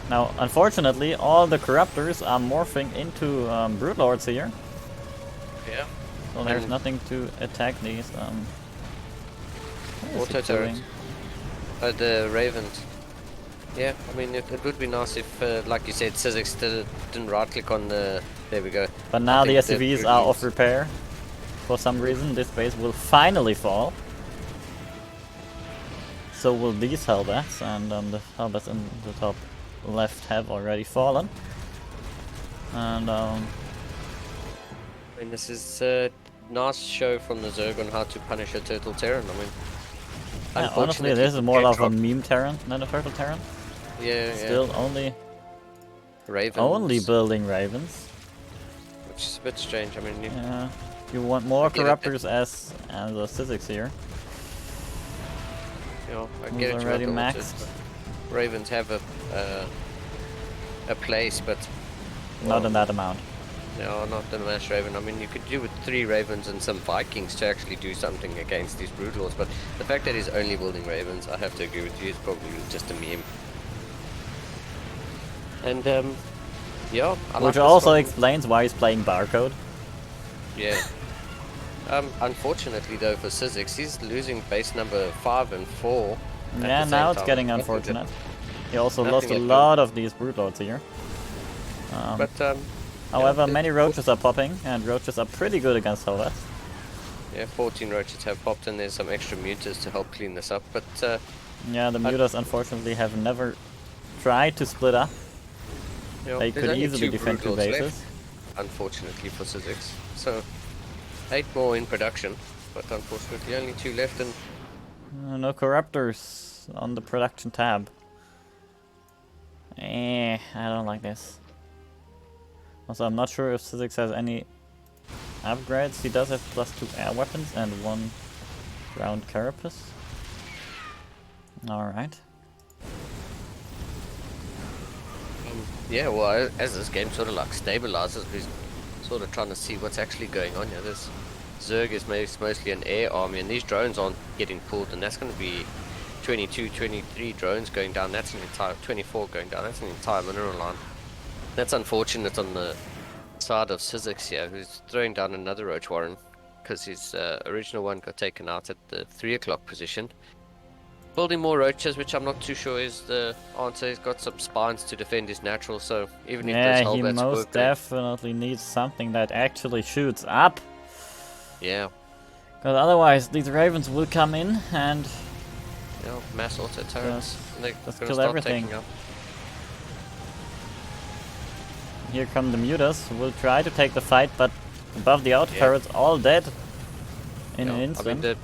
Now, unfortunately, all the Corruptors are morphing into Broodlords here, Yeah. so there's And- nothing to attack these. What is he Auto turrets. doing? The Ravens. Yeah, I mean, it would be nice if, like you said, Sizzix didn't right-click on the... There we go. But now the think the SCVs are off Broodlings- repair. For some reason, this base will finally fall. So will these Hellbats, and the Hellbats in the top left have already fallen. And I mean, this is a nice show from the Zerg on how to punish a Turtle Terran. I mean, yeah, honestly, unfortunately this is for more of a Ketrock- meme Terran than a Turtle Terran. yeah, Still only Ravens, building Ravens. which is a bit strange. I mean, Yeah, you want more get it. Corruptors as the Sizzix here. you know, I Who's get it. you already want the maxed. autos, but Ravens have a place, but Not in that amount. no, not the mass Raven. I mean, you could do with 3 Ravens and some Vikings to actually do something against these Broodlords, but the fact that he's only building Ravens, I have to agree with you, is probably just a meme. And yeah, I like Which this also one. explains why he's playing Barcode. Yeah. Unfortunately though for Sizzix, he's losing base number 5 and 4 at Yeah, the now same it's time. getting Nothing unfortunate. He also nothing lost a left lot of these Broodlords here. But However, yeah, many Roaches are popping, and Roaches are pretty good against Helvest. yeah, 14 roaches have popped, and there's some extra mutas to help clean this up. But Yeah, the Mutas unfortunately have never tried to split up. They there's could only easily 2 defend 2 broodlords bases. left, unfortunately for Sizzix. So 8 more in production, but unfortunately only 2 left, and No Corruptors on the production tab. I don't like this. Also, I'm not sure if Sizzix has any upgrades. He does have +2 air weapons and 1 ground carapace. Alright. yeah, well, as this game sort of like stabilizes, we're sort of trying to see what's actually going on here. This Zerg is mostly an air army, and these drones aren't getting pulled, and that's going to be 22, 23 drones going down. That's an entire 24 going down. That's an entire mineral line. That's unfortunate on the side of Sizzix here, who's throwing down another Roach Warren because his original one got taken out at the 3 o'clock position. Building more roaches, which I'm not too sure is the answer. He's got some spines to defend his natural, so even if those Yeah, he Hellbats most work, definitely needs something that actually shoots up. yeah, Because otherwise these Ravens will come in and mass auto turrets. And they're just gonna kill start everything. taking up. here come the Mutas. Will try to take the fight, but above the outer turrets all dead in an I mean, instant. the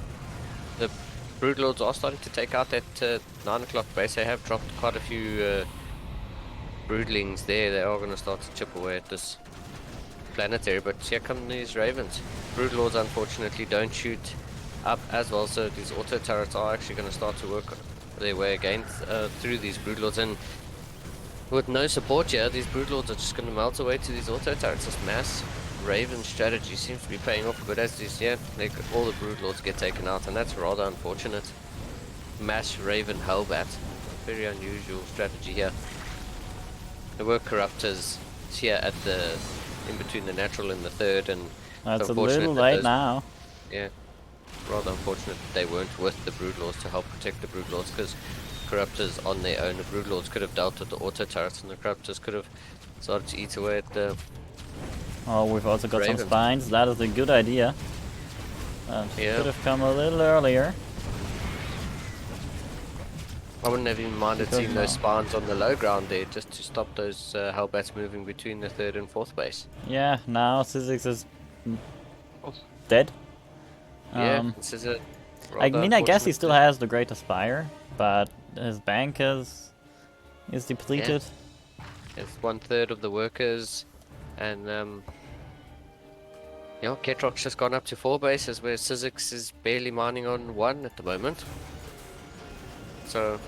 Broodlords are starting to take out that 9 o'clock base. They have dropped quite a few broodlings there. They are going to start to chip away at this planetary, but here come these Ravens. Broodlords unfortunately don't shoot up as well, so these auto turrets are actually going to start to work their way again through these Broodlords, and with no support here, these Broodlords are just going to melt away to these auto turrets. This mass Raven strategy seems to be paying off, but as these, all the Broodlords get taken out, and that's rather unfortunate. Mass Raven Hellbat, very unusual strategy here. There were Corruptors here at the in between the natural and the third, and That's a unfortunate little that late those- now. Yeah, rather unfortunate that they weren't with the Broodlords to help protect the Broodlords, because Corruptors on their own, the Broodlords could have dealt with the auto turrets, and the Corruptors could have started to eat away at the Oh, we've also got some Ravens. spines. That is a good idea. Yeah. Could have come a little earlier. I wouldn't have even minded Because seeing those now- spawns on the low ground there, just to stop those Hellbats moving between the 3rd and 4th base. Yeah, now Sizzix is dead. Yeah, this is a I rather mean, I guess he unfortunate still has the Great Aspire, but his bank is depleted. It's 1/3 of the workers, and Ketrock's just gone up to 4 bases, where Sizzix is barely mining on 1 at the moment. So,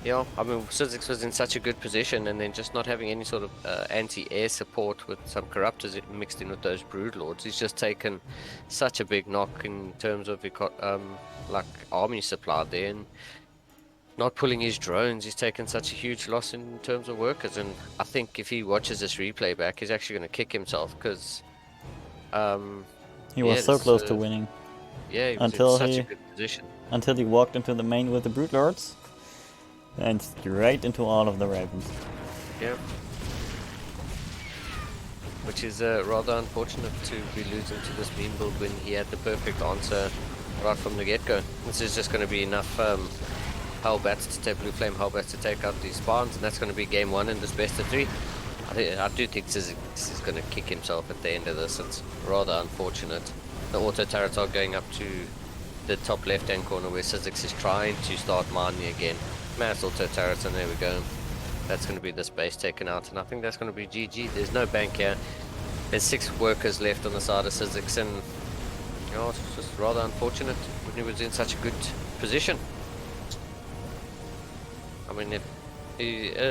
I mean, Sizzix was in such a good position, and then just not having any sort of anti-air support with some Corruptors mixed in with those Broodlords, he's just taken such a big knock in terms of like army supply there, and not pulling his drones, he's taken such a huge loss in terms of workers. And I think if he watches this replay back, he's actually going to kick himself, because He was so close to winning yeah, he was Until in such he- a good position. until he walked into the main with the Broodlords and straight into all of the Ravens. Yeah. Which is rather unfortunate to be losing to this meme build when he had the perfect answer right from the get-go. This is just going to be enough Hellbats Blue Flame Hellbats to take out these spawns, and that's going to be game 1 in this best of 3. I do think Sizzix is going to kick himself at the end of this. It's rather unfortunate. The auto turrets are going up to the top left-hand corner where Sizzix is trying to start mining again. Mass auto turrets, and there we go. That's going to be this base taken out, and I think that's going to be GG. There's no bank here. There's 6 workers left on the side of Sizzix, and it's just rather unfortunate when he was in such a good position. I mean,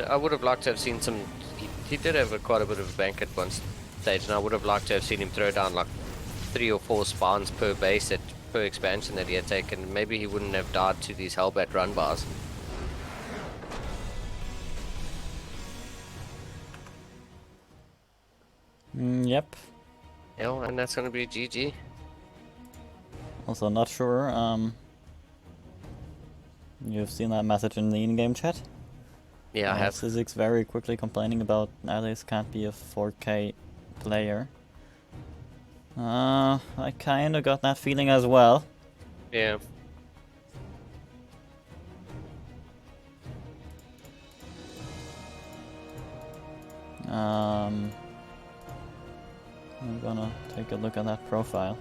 I would have liked to have seen some. He did have quite a bit of a bank at one stage, and I would have liked to have seen him throw down like 3 or 4 spawns per base per expansion that he had taken. Maybe he wouldn't have died to these Hellbat run bars. Yep. And that's going to be GG. Also, not sure. You've seen that message in the in-game chat? Yeah, I have. Syzyx very quickly complaining about Alice can't be a 4K player. I kinda got that feeling as well. Yeah. I'm gonna take a look at that profile.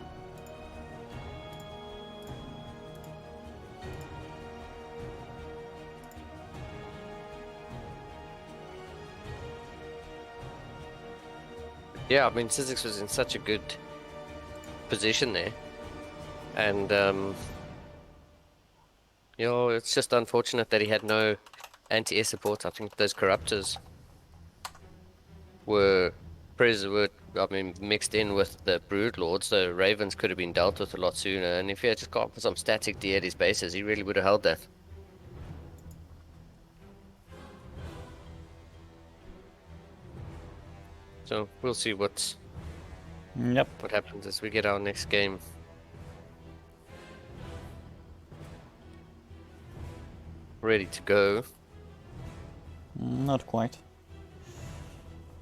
Yeah, I mean, Syzyx was in such a good position there. And, you know, it's just unfortunate that he had no anti-air support. I think those corruptors were I mean, mixed in with the Brood Lords. The Ravens could have been dealt with a lot sooner. And if he had just gone for some static D at his bases, he really would have held that. So we'll see what Yep. happens as we get our next game. Ready to go. Not quite.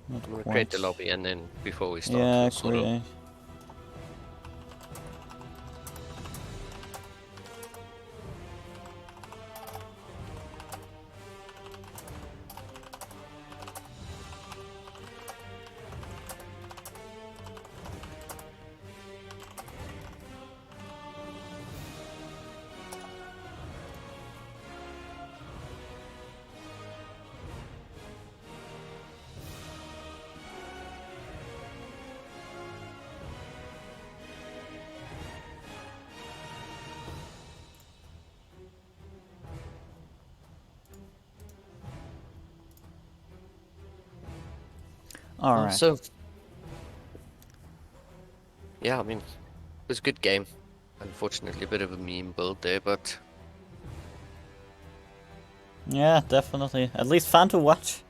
Not I'm gonna quite. create the lobby and then before we start, Yeah, we'll sort of. create. Alright. So, yeah, I mean, it was a good game. Unfortunately, a bit of a meme build there, but Yeah, definitely. At least fun to watch.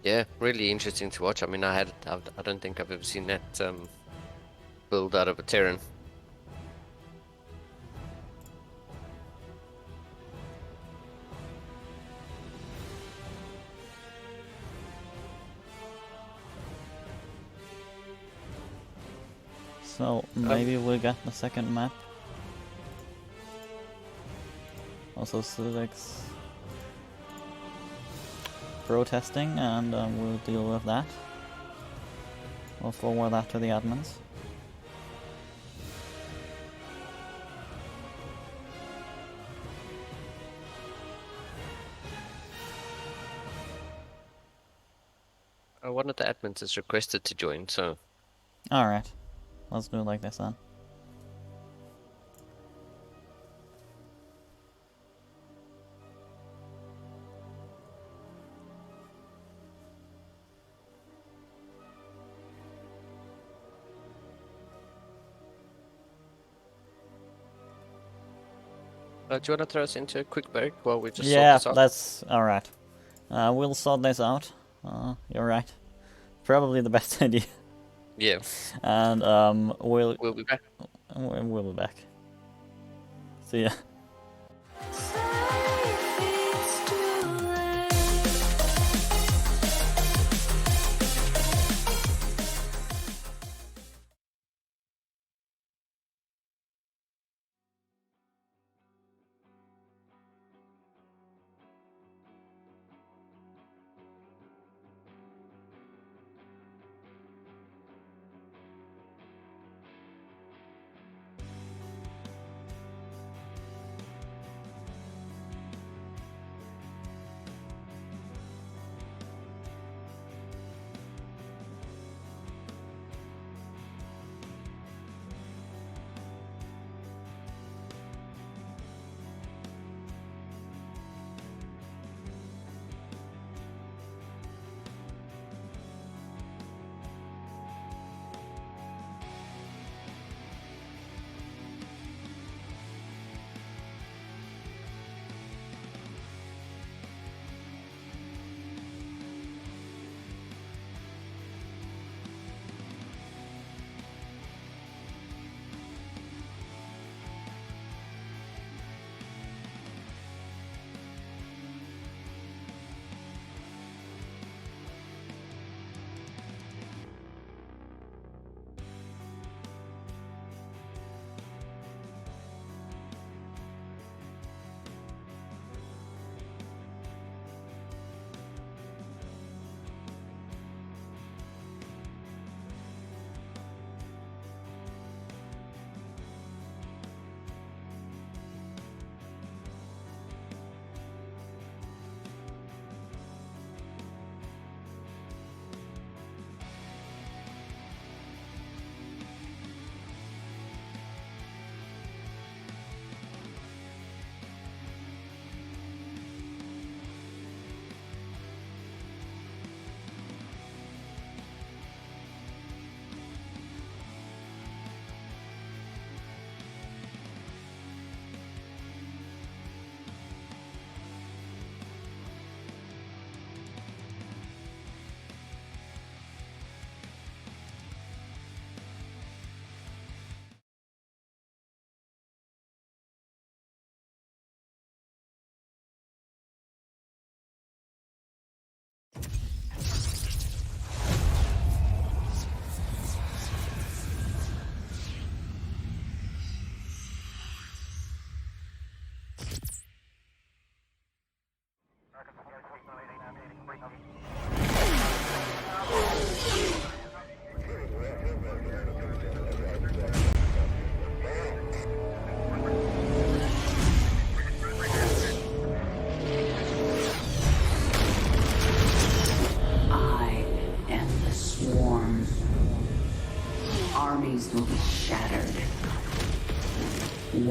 yeah, really interesting to watch. I mean, I don't think I've ever seen that build out of a Terran. So maybe we'll get the second map. Also Syzyx protesting, and we'll deal with that. We'll forward that to the admins. One of the admins has requested to join, so Alright. Let's do it like this then. do you want to throw us into a quick break while we just Yeah, sort this out? that's alright. We'll sort this out. You're right. Probably the best idea. Yeah, And we'll we'll be back. be back. See ya.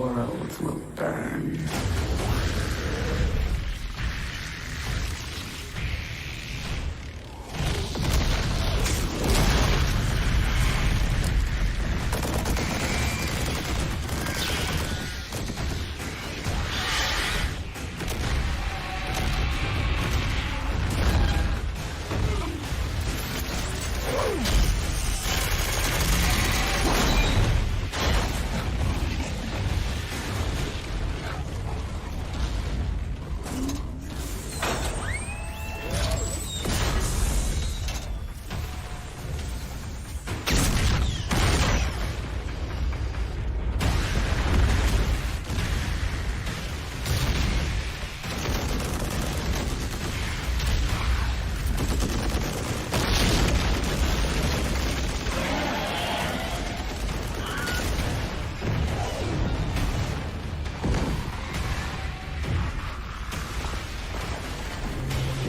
world will burn.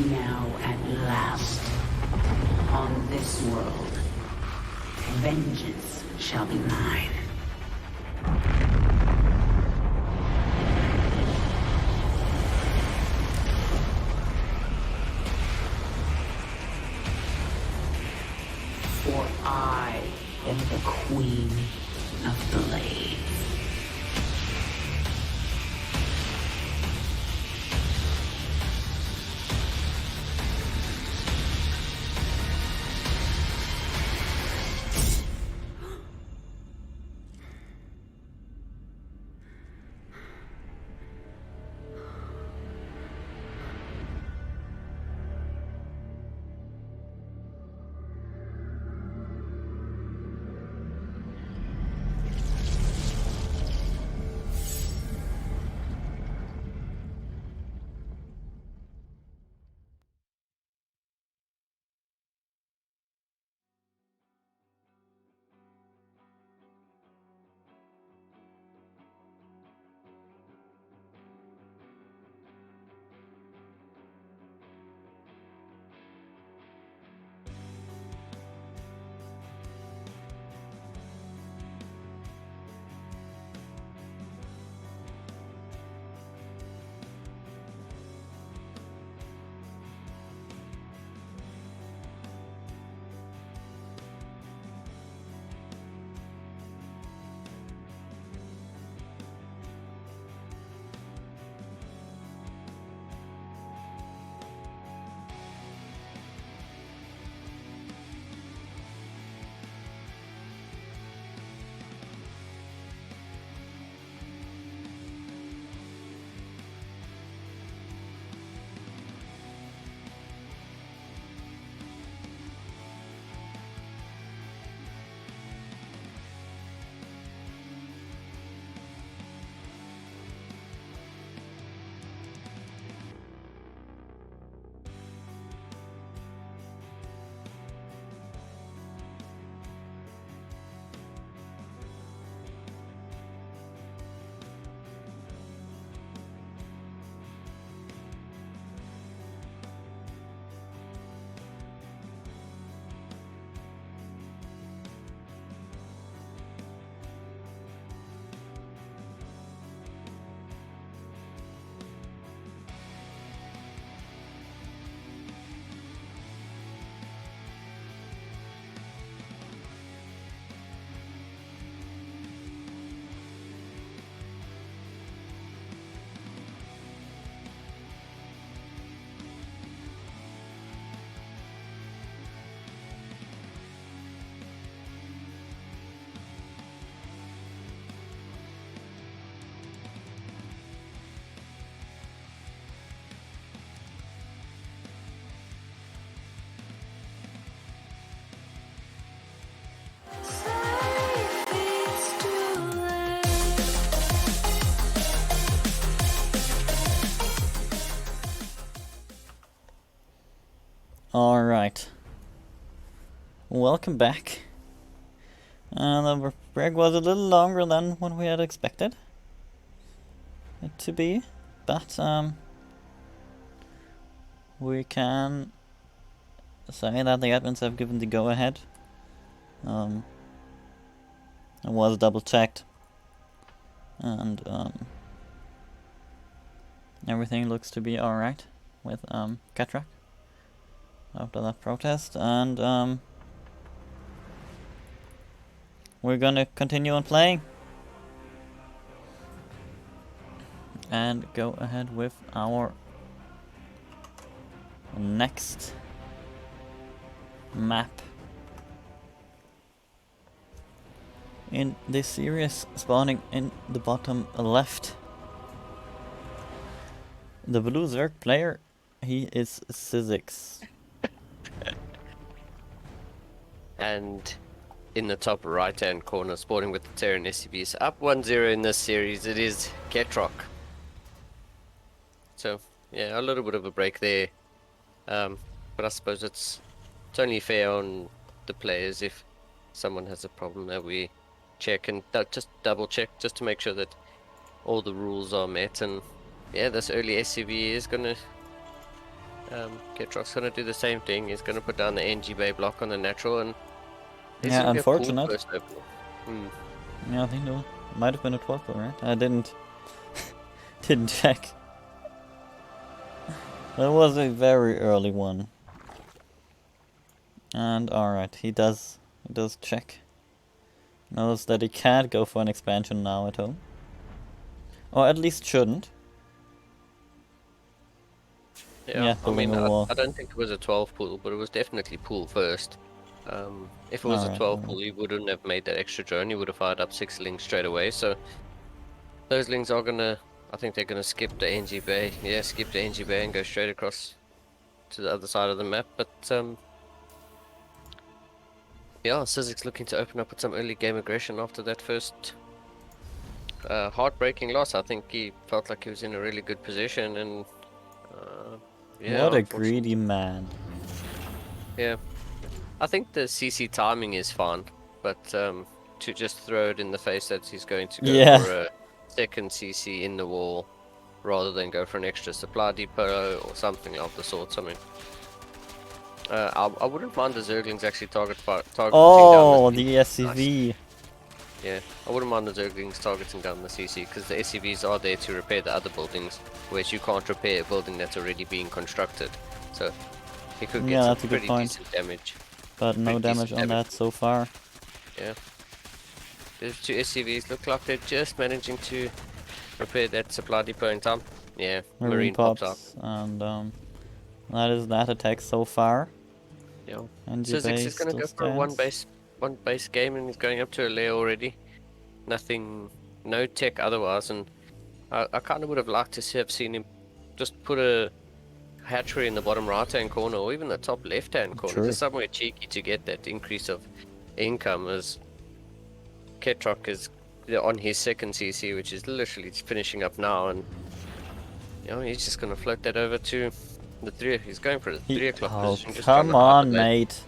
Now at last, on this world, vengeance shall be mine. For I am the Queen of Blades. Alright. Welcome back. The break was a little longer than what we had expected it to be, but we can say that the admins have given the go-ahead. It was double checked. And everything looks to be alright with Catrak after that protest, and we're gonna continue on playing and go ahead with our next map in this series, spawning in the bottom left. The blue Zerg player, he is Sizzix. And in the top right hand corner, sporting with the Terran SCVs, up 1-0 in this series, it is Ketrock. So, yeah, a little bit of a break there. But I suppose it's only fair on the players if someone has a problem that we check and just double check just to make sure that all the rules are met. And yeah, this early SCV is gonna Ketrock's gonna do the same thing. He's gonna put down the NG Bay block on the natural, and Yeah, unfortunate. Hmm. Yeah, I think there might have been a 12 pull, right? I didn't check. That was a very early one. And alright, he does check. Knows that he can't go for an expansion now at home. Or at least shouldn't. Yeah, I mean, building a wall. I don't think it was a 12 pull, but it was definitely pull first. If it was a 12 pull, he wouldn't have made that extra drone. He would have fired up 6 links straight away. So those links are gonna, I think they're gonna skip the NG Bay. Yeah, skip the NG Bay and go straight across to the other side of the map. But yeah, Sizzix looking to open up with some early game aggression after that first heartbreaking loss. I think he felt like he was in a really good position, and yeah, What a greedy man. Yeah, I think the CC timing is fine, but to just throw it in the face that he's going to go for a second CC in the wall rather than go for an extra supply depot or something of the sorts. I mean, I wouldn't mind the Zerglings actually targeting down the SCV. Nice. Yeah, I wouldn't mind the Zerglings targeting down the CC, because the SCVs are there to repair the other buildings, whereas you can't repair a building that's already being constructed. So he could get some pretty decent damage. But no damage on that so far. Yeah. Those two SCVs look like they're just managing to repair that supply depot in time. Yeah, Marine pops up. And that is that attack so far. Yeah. And Sizzix is gonna go for a one base game, and he's going up to a lair already. Nothing, no tech otherwise, and I kind of would have liked to have seen him just put a hatchery in the bottom right hand corner, or even the top left hand corner, just somewhere cheeky to get that increase of income, as Ketrock is on his second CC, which is literally finishing up now, and you know, he's just gonna float that over to the 3. He's going for the 3 o'clock position. Just come on, mate.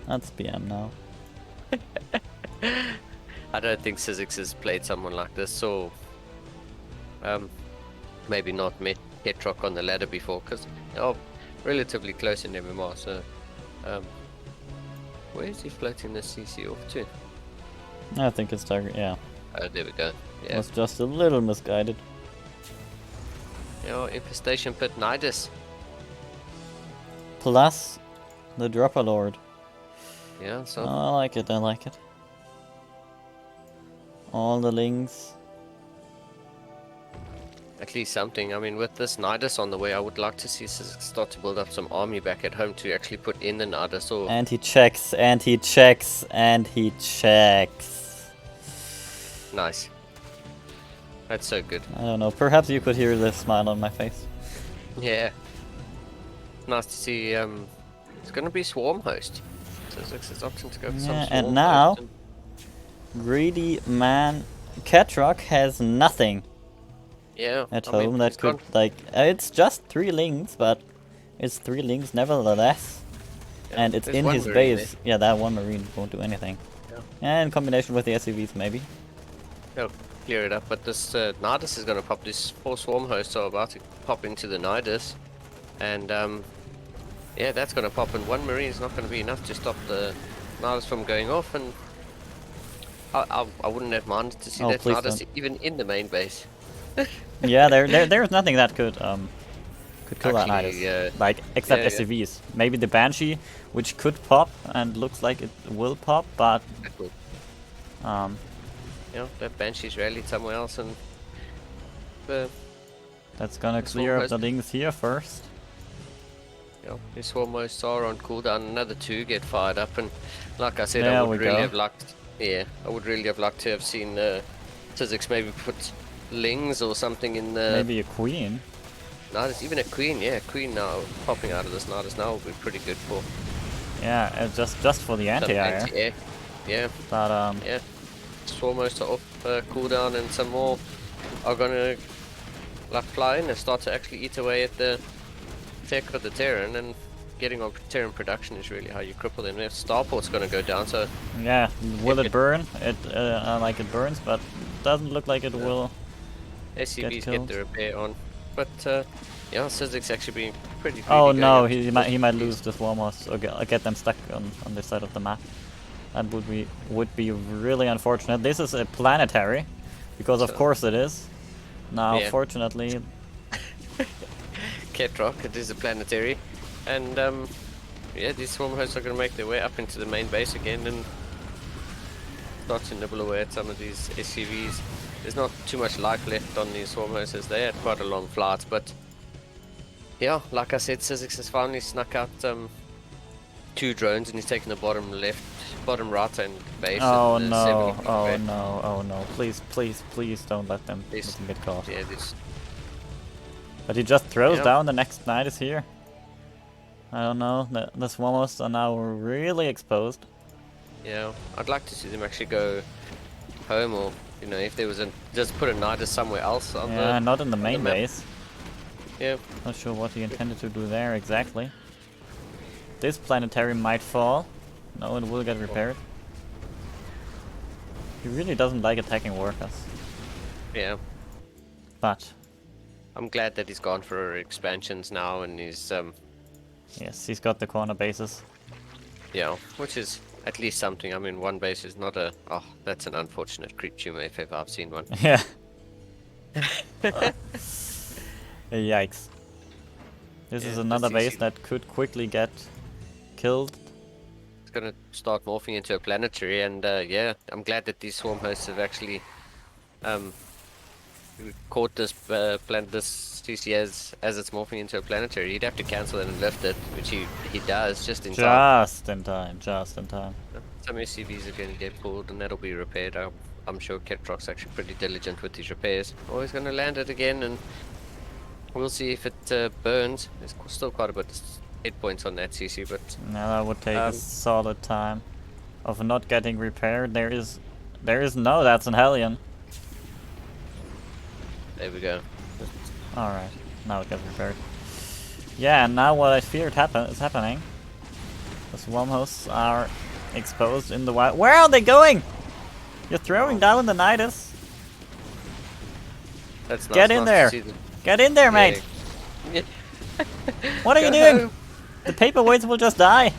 That's PM now. I don't think Sizzix has played someone like this, so maybe not met Ketrock on the ladder before, because they're relatively close in MMR. So where is he floating the CC off to? I think it's target. Yeah. Oh, there we go. Yeah. Was just a little misguided. Yeah, infestation pit Nidus. Plus the Dropper Lord. Yeah, so I like it. I like it. All the links. at least something. I mean, with this Nidus on the way, I would like to see Sizzix start to build up some army back at home to actually put in the Nidus. Or And he checks, and he checks, and he checks. nice. That's so good. I don't know. Perhaps you could hear the smile on my face. Yeah. Nice to see. It's gonna be Swarm Host. Sizzix's option to go for some Swarm and now Host. greedy man Ketrock has nothing Yeah. at I home mean, that he's could, gone- like, it's just 3 links, but it's 3 links nevertheless. Yeah, And it's there's in one his Marine base. Yeah, that one Marine won't do anything. Yeah. And in combination with the SUVs, maybe. They'll clear it up, but this Nidus is gonna pop. These 4 Swarm Hosts are about to pop into the Nidus, and yeah, that's gonna pop. And 1 Marine is not gonna be enough to stop the Nidus from going off. And I wouldn't have minded to see Oh, that please Nidus don't. even in the main base. Yeah, there's nothing that could kill that Actually, Nidus. Like, except yeah. SCVs. Maybe the Banshee, which could pop and looks like it will pop, but That will, um, that Banshee's rallied somewhere else, and that's gonna The clear swarm up the has- lings here first. the Swarmos are on cooldown. Another 2 get fired up, and like I said, There I we would really go. have liked. Yeah, I would really have liked to have seen Physics maybe put Lings or something in the. Maybe a Queen. Nidus, even a Queen, yeah, Queen now popping out of this Nidus now would be pretty good for Yeah, just for the some anti-air. anti-air. Yeah, But yeah. Swarmos are off cooldown, and some more are gonna like fly in and start to actually eat away at the tech of the Terran, and getting on Terran production is really how you cripple them. Their starport's gonna go down, so yeah, will If it it- burn? Like it burns, but doesn't look like it will. SCVs get killed. the repair on. But yeah, Sizik's actually been pretty greedy Oh going no, up to he might 40s. lose the Swarmos or get them stuck on this side of the map. That would be really unfortunate. This is a planetary, because of So- course it is. Now, Yeah. fortunately, Ketrock, it is a planetary. And yeah, these swarm hosts are gonna make their way up into the main base again and start to nibble away at some of these SCVs. There's not too much life left on these swarm hosts as they had quite a long flight, but yeah, like I said, Sizix has finally snuck out 2 drones and he's taken the bottom left, bottom right hand base. oh and, no, 7 oh back. no, oh no! Please, please, please don't let them This- get caught. Yeah, this. But he just throws Yeah. down the next knight is here. I don't know. The Swarmos are now really exposed. Yeah, I'd like to see them actually go home, or if there was just put a Nidus somewhere else on Yeah, not in the main map. base. Yeah, Not sure what he intended to do there exactly. This planetary might fall. No, it will get repaired. He really doesn't like attacking workers. yeah. But I'm glad that he's gone for expansions now, and he's yes, he's got the corner bases. which is at least something. I mean, one base is not a. Oh, that's an unfortunate creep tumor if ever I've seen one. Yeah. Yikes. This Yeah, is that's another base easy. that could quickly get killed. It's gonna start morphing into a planetary, and yeah, I'm glad that these swarm hosts have actually caught this this CC as it's morphing into a planetary. He'd have to cancel it and lift it, which he does just in time. Just in time, just in time. Some SCVs are going to get pulled, and that'll be repaired. I'm sure Ketrock's actually pretty diligent with these repairs. Oh, he's going to land it again, and we'll see if it burns. There's still quite a bit of hit points on that CC, but Now that would take a Um, solid time of not getting repaired. There is no, that's an Hellion. there we go. Alright, now it gets repaired. Yeah, and now what I feared is happening. The swarm hosts are exposed in the wild. Where are they going? You're throwing down the Nidus. That's Get in there. Get in there, mate. Yeah. What are you Go doing? home. The paperweights will just die.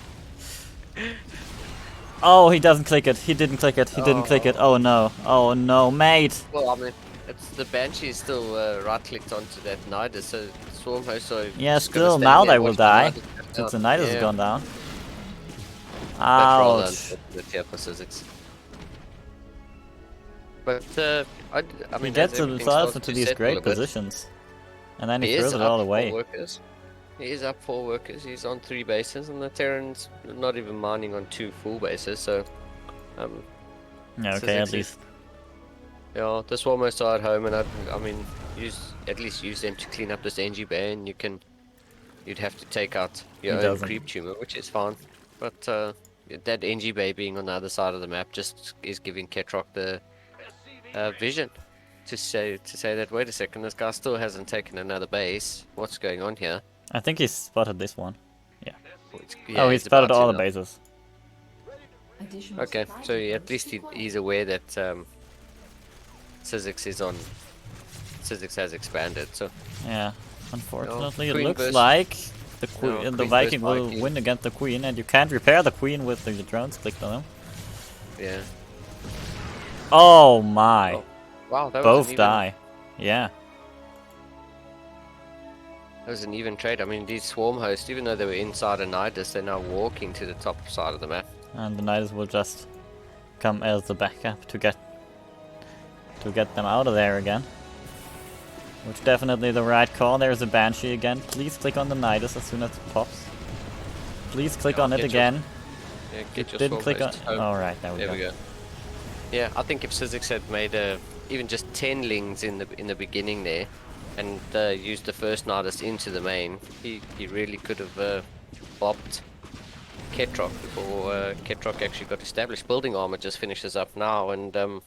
Oh, he doesn't click it. He didn't click it. He didn't click it. Oh no. Oh no, mate. Well, I mean, it's the Banshee is still right-clicked onto that Nidus, so swarm hosts are. Yeah, just gonna still stand now there they and will watch the die. Nidus go Since the down. Nidus Yeah, has gone down. That's rather Ouch. unfortunate here for Sizix. But I He mean, gets as everything himself starts into to these settle great a bit, positions. And then he He throws is it up all 4 away. workers. He is up 4 workers. He's on 3 bases, and the Terran's not even mining on 2 full bases. So, Yeah, okay, at Sizix least. yeah, the Swarmos are at home, and I mean, at least use them to clean up this NG bay, and you'd have to take out your He own doesn't. creep tumor, which is fine. But that NG bay being on the other side of the map just is giving Ketrock the vision to say that, wait a second, this guy still hasn't taken another base. What's going on here? I think he spotted this one. Yeah, Oh, he he's spotted about to all the now. bases. Additional Okay, supply so at depots least required. he's aware that Sizix is on. Sizix has expanded, so Yeah. Unfortunately, it Queen looks versus- like the No, the Queen Viking versus will Viking. win against the Queen, and you can't repair the Queen with the drones clicked on him. yeah. Oh my. Oh, wow, that was Both an even, die. Yeah. that was an even trade. I mean, these swarm hosts, even though they were inside a Nidus, they're now walking to the top side of the map. And the Nidus will just come as the backup to get them out of there again. Which definitely the right call. There's a Banshee again. Please click on the Nidus as soon as it pops. Please click Yeah, on it get your- again. Yeah, get your Didn't swarm click on. host home. Alright, there we There go. we go. Yeah, I think if Sizzix had made even just 10 lings in the beginning there, and used the first Nidus into the main, he really could have bopped Ketrock before Ketrock actually got established. Building armor just finishes up now, and yeah,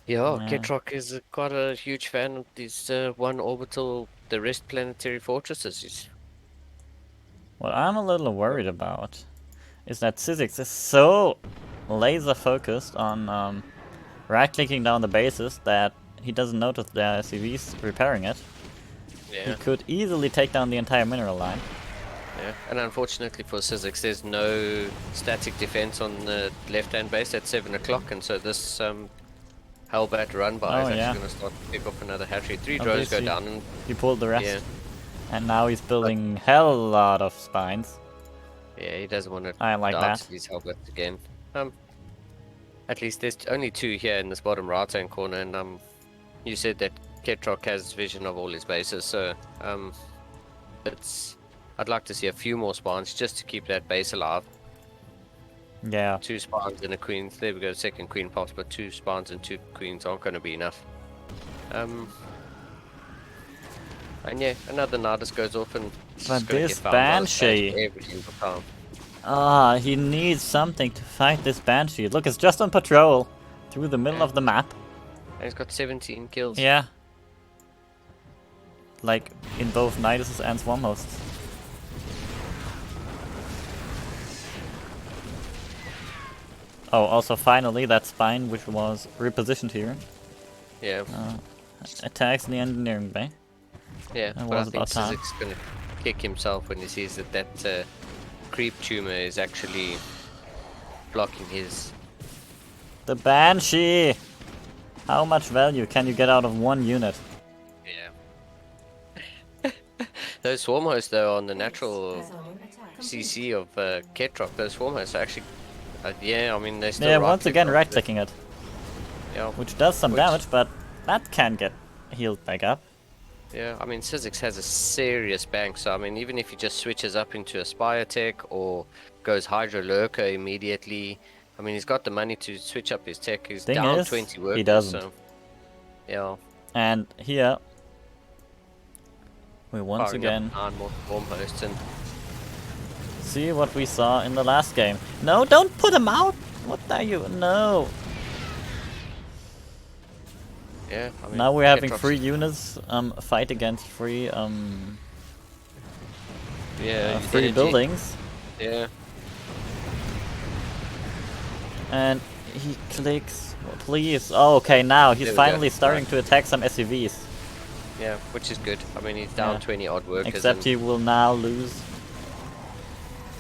Yeah. Ketrock is quite a huge fan of these one orbital, the rest planetary fortresses. What I'm a little worried about is that Sizzix is so laser focused on right-clicking down the bases that he doesn't notice the SCVs repairing it. He Yeah, could easily take down the entire mineral line. yeah. And unfortunately for Sizzix, there's no static defense on the left-hand base at 7 o'clock, and so this Hellbat run by Oh, is actually yeah. going to start to pick off another hatchery. 3 Oh, drones go basically. down, and He pulled the rest. yeah, And now he's building hell lot of spines. yeah, he doesn't want to I like dart that. these Hellbats again. At least there's only 2 here in this bottom right-hand corner, and you said that Ketrock has vision of all his bases, so I'd like to see a few more spawns just to keep that base alive. Yeah. 2 spawns and a queen. There we go. Second queen pops, but 2 spawns and 2 queens aren't going to be enough. And yeah, another Nidus goes off, and it's But just gonna this get found by the Banshee- Banshee every single time. Ah, he needs something to fight this Banshee. Look, it's just on patrol through the middle Yeah. of the map. And he's got 17 kills. Yeah. Like in both Niduses and Swarm Hosts. Oh, also finally that spine which was repositioned here Yeah, attacks the engineering bay. yeah. That But I was think about time. Sizzix is going to kick himself when he sees that creep tumor is actually blocking his. The Banshee! How much value can you get out of one unit? Yeah. Those swarm hosts, though, on the natural Is under attack. CC of Ketrock, those swarm hosts are actually. Yeah, I mean, they're still Yeah, once again right right-clicking it, Yeah, which does some Which- damage, but that can get healed back up. yeah. I mean, Sizzix has a serious bank, so I mean, even if he just switches up into a Spire tech or goes Hydro Lurker immediately, I mean, he's got the money to switch up his tech. He's Thing down is, 20 he workers, doesn't. so yeah. And here, we once Firing again up 9 more swarm hosts, and see what we saw in the last game. No, don't put him out! What are you? No! yeah. I mean, Now we're having Ketrock's- 3 units fight against 3 yeah, 3 energy. buildings. Yeah, And he clicks. Oh, please. Oh, okay, now he's There we go. finally starting Right. to attack some SCVs. yeah, which is good. I mean, he's down Yeah. 20 odd workers. Except and, he will now lose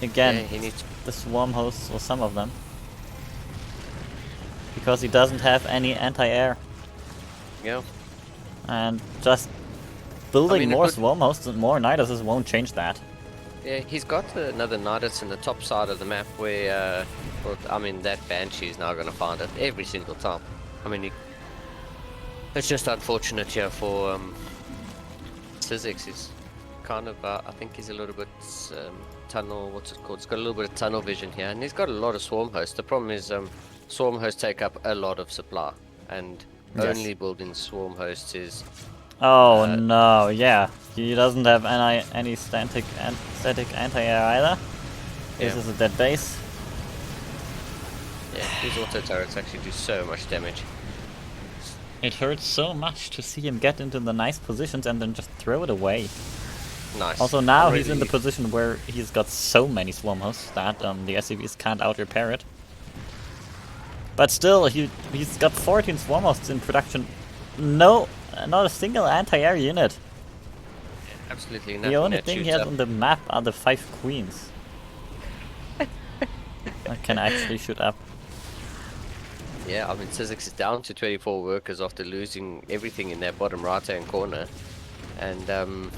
again yeah, he needs. the swarm hosts, or some of them. Because he doesn't have any anti-air. Yeah, And just building mean, it more would- swarm hosts and more Niduses won't change that. yeah. He's got another Nidus in the top side of the map where, well, I mean, that Banshee is now going to find it every single time. I mean, it's just unfortunate here for Sizzix. He's kind of, I think he's a little bit tunnel. What's it called? He's got a little bit of tunnel vision here, and he's got a lot of swarm hosts. The problem is, swarm hosts take up a lot of supply, and Yes. only building swarm hosts is. Oh no, yeah. He doesn't have any static anti-air either. This Yeah. is a dead base. Yeah, these auto turrets actually do so much damage. It hurts so much to see him get into the nice positions and then just throw it away. Nice. Also now I he's in the really- position where he's got so many swarm hosts that the SCVs can't out-repair it. But still, he's got 14 swarm hosts in production. No, not a single anti-air unit. Absolutely The nothing only that thing he shoots has up. on the map are the 5 queens. That can actually shoot up. Yeah, I mean, Sizzix is down to 24 workers after losing everything in that bottom right-hand corner. And,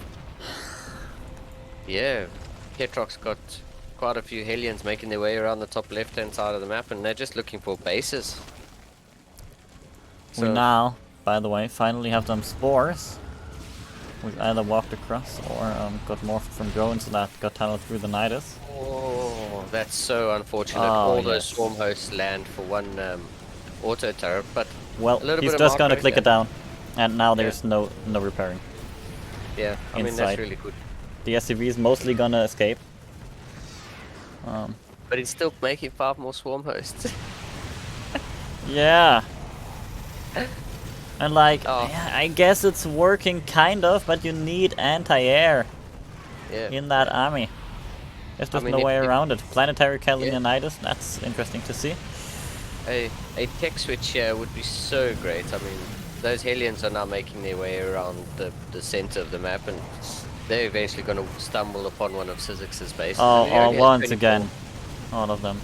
yeah, Ketrock's got quite a few Hellions making their way around the top left-hand side of the map, and they're just looking for bases. We So, now, by the way, finally have them spores. We've either walked across or got morphed from drones that got tunneled through the Nidus. oh, that's so unfortunate. Oh, All those yes. swarm hosts land for one auto turret, but Well, a little he's bit of just gonna macro click here. it down. And now Yeah. there's no repairing. Yeah, I mean, Inside. that's really good. The SCV is mostly gonna escape. But he's still making 5 more swarm hosts. Yeah. And like, Oh. yeah, I guess it's working kind of, but you need anti-air Yeah. in that army. There's just mean, no if- way if- around it. Planetary Yeah. Kalinianitis, that's interesting to see. A tech switch here would be so great. I mean, those Hellions are now making their way around the center of the map, and they're eventually going to stumble upon one of Sizzix's bases. Oh, and he only has once 24. again, all of them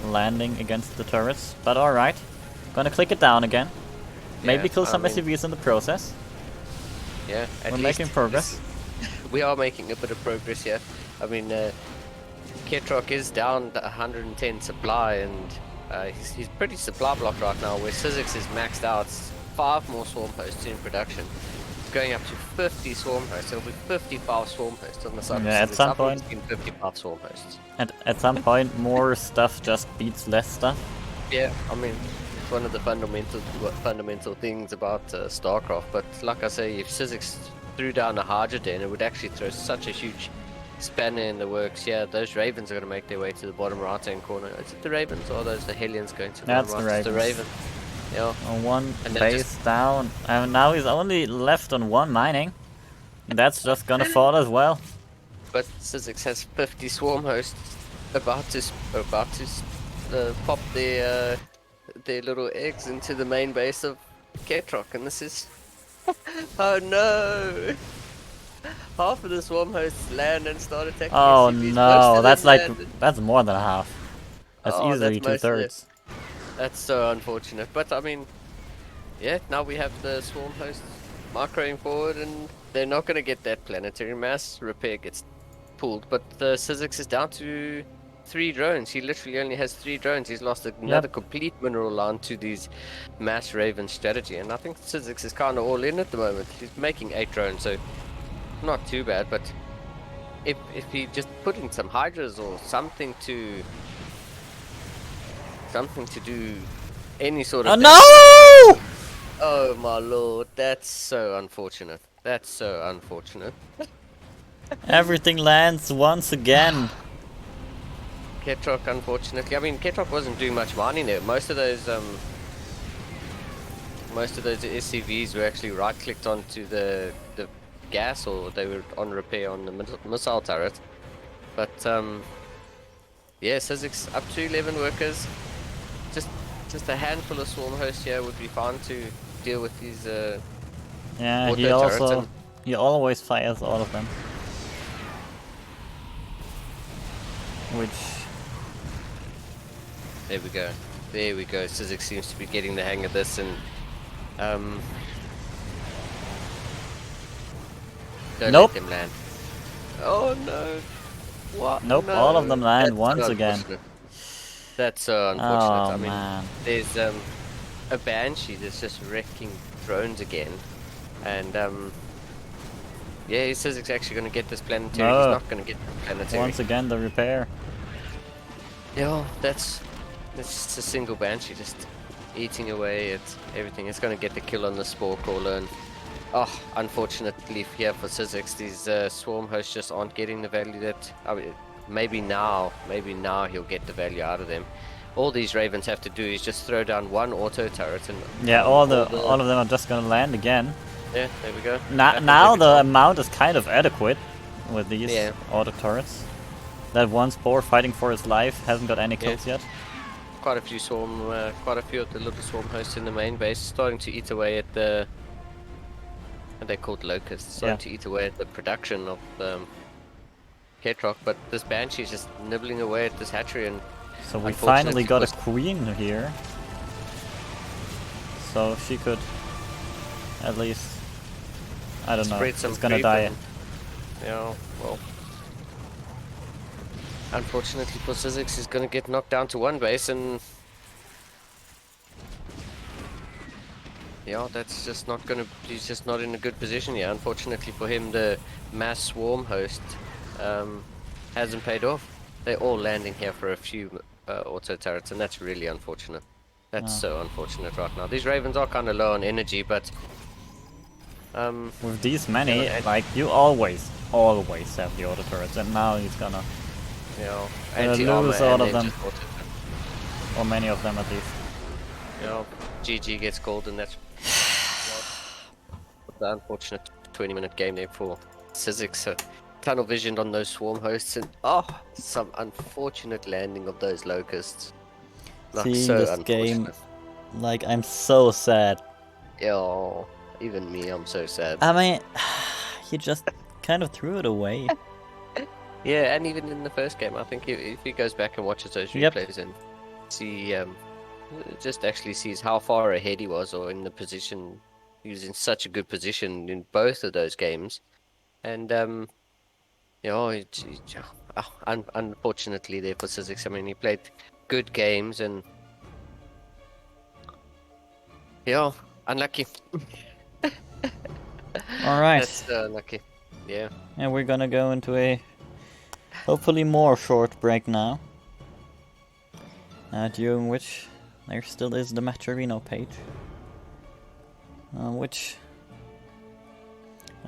landing against the turrets. But alright, gonna click it down again. Maybe Yeah, kill I some mean, SCVs in the process. Yeah, at We're least making progress. we are making a bit of progress here. I mean, Ketrock is down to 110 supply, and he's pretty supply blocked right now, where Sizzix is maxed out. 5 more swarm hosts in production. It's going up to 50 swarm hosts. There'll be 55 swarm hosts on the side Yeah, of at Sizzix. some I've always point- seen 55 swarm hosts. At some point, more stuff just beats less stuff. Yeah, I mean, it's one of the fundamental things about StarCraft. But like I say, if Sizzix threw down a Hydra Den, it would actually throw such a huge spanner in the works. Yeah, those Ravens are going to make their way to the bottom right-hand corner. Is it the Ravens or are those the Hellions going to the That's bottom the right? It's the Ravens. Raven. Yeah. One And then base just- down. And now he's only left on one mining. That's just gonna fall as well. But Sizzix has 50 swarm hosts about to pop their little eggs into the main base of Ketrock, and this is oh no! Half of the swarm hosts land and start attacking Oh SCVs. Most no, of that's them like landed. that's more than half. That's Oh, easily that's most of it. 2/3. That's so unfortunate. But I mean, yeah, now we have the swarm hosts macroing forward, and they're not going to get that planetary mass. Repair gets pulled, but the Sizzix is down to 3 drones. He literally only has 3 drones. He's lost another complete mineral line to these mass Raven strategy, and I think Sizzix is kind of all in at the moment. He's making 8 drones, so not too bad. But if he just put in some Hydras or something to do any sort of Oh damage- no! Oh my lord, that's so unfortunate. That's so unfortunate. Everything lands once again. Ketrock, unfortunately. I mean, Ketrock wasn't doing much mining there. Most of those SCVs were actually right-clicked onto the gas, or they were on repair on the missile turret. But yeah, Sizzix up to 11 workers. Just a handful of swarm hosts here would be fine to deal with these. Yeah, Auto he turrets also and- he always fires all of them. Which There we go. There we go. Sizzix seems to be getting the hang of this, and don't Nope. let them land. Oh no! What? Nope, No. all of them land That's once so again. unfortunate. That's so unfortunate. Oh I mean, man. there's a Banshee that's just wrecking drones again, and yeah, he says he's actually going to get this planetary. No. He's not going to get the planetary. Once again the repair. Yeah, that's just a single Banshee just eating away at everything. It's going to get the kill on the Spore Crawler, and oh, unfortunately here for Sizzix, these swarm hosts just aren't getting the value that. I mean, maybe now he'll get the value out of them. All these Ravens have to do is just throw down one auto turret, and Yeah, all of them are just gonna land again. yeah, there we go. Now Happens now every the time. amount is kind of adequate with these Yeah. auto turrets. That one Spore fighting for his life hasn't got any kills yet. quite a few of the little swarm hosts in the main base starting to eat away at the. And they're called locusts. Starting to eat away at the production of Ketrock, but this Banshee is just nibbling away at this hatchery, and So we unfortunately finally got a was- queen here. so she could at least, I don't know, Spread some it's gonna creep die. and, yeah, well. Unfortunately for Sizzix, he's gonna get knocked down to one base, and yeah, that's just not gonna. He's just not in a good position here. Unfortunately for him, the mass swarm host hasn't paid off. They're all landing here for a few auto turrets, and that's really unfortunate. That's so unfortunate right now. These Ravens are kind of low on energy, but With these many, yeah, like, you always have the auto turrets, and now he's gonna, you know, gonna anti-armor lose all and of then them. just auto turret. or many of them at least. You know, GG gets called, and that's the unfortunate 20-minute game there for Sizzix. So tunnel visioned on those swarm hosts, and some unfortunate landing of those locusts. Like, Seeing so this game, unfortunate. like, I'm so sad. Oh, even me, I'm so sad. I mean, you just kind of threw it away. Yeah, and even in the first game, I think if he goes back and watches those Yep. replays and see, just actually sees how far ahead he was, or in the position, he was in such a good position in both of those games, and you know, unfortunately there for Sizzix. I mean, he played good games, and yeah, unlucky. Alright, That's unlucky. Yeah. and we're gonna go into a hopefully more short break now. During which there still is the Match Arena page. Which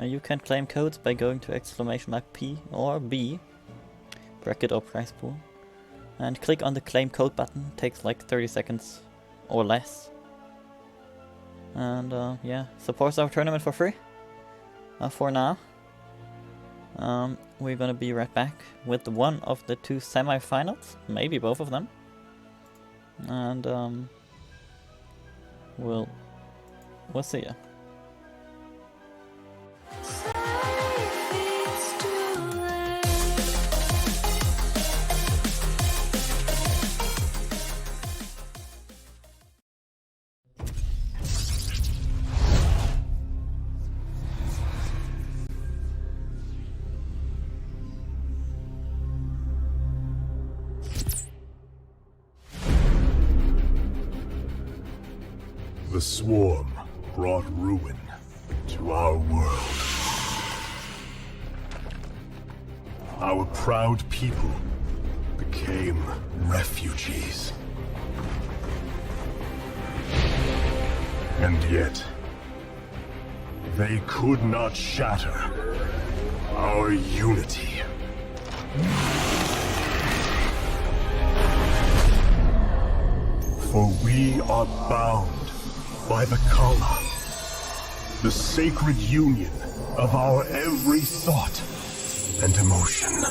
you can claim codes by going to !P or B, bracket or price pool, and click on the claim code button. Takes like 30 seconds or less. And yeah, supports our tournament for free. For now. We're gonna be right back with one of the two semi-finals, maybe both of them. And we'll see ya. The swarm brought ruin to our world. Our proud people became refugees. And yet, they could not shatter our unity. For we are bound by the Kala, the sacred union of our every thought and emotion.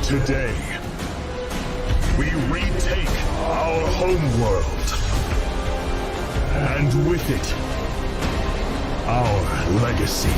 Today, we retake our homeworld. And with it, our legacy.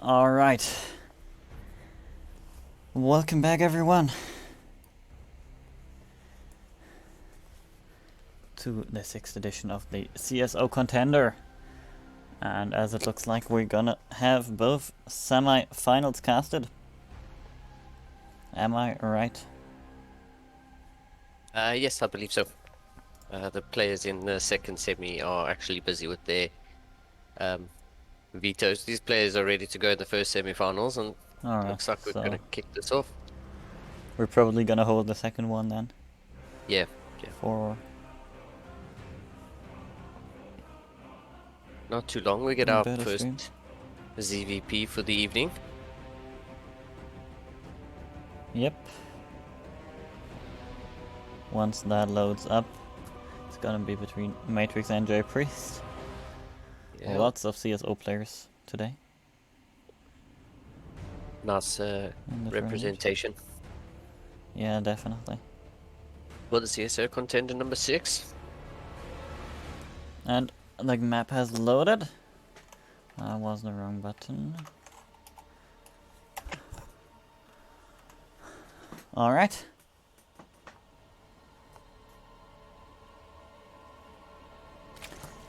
Alright. Welcome back, everyone, to the 6th edition of the CSO Contender. And as it looks like we're gonna have both semi-finals casted. Am I right? Yes, I believe so. The players in the second semi are actually busy with their vetoes. These players are ready to go in the first semi-finals, and Alright, looks like we're so gonna kick this off. we're probably gonna hold the second one then. Yeah. For Not too long, we get a our bit of first stream. ZVP for the evening. Yep. Once that loads up, it's gonna be between Matrix and J Priest. Yeah. Lots of CSO players today. Nice in the tournament. representation Yeah, definitely. for the CSO Contender number 6. And the map has loaded. That was the wrong button. Alright.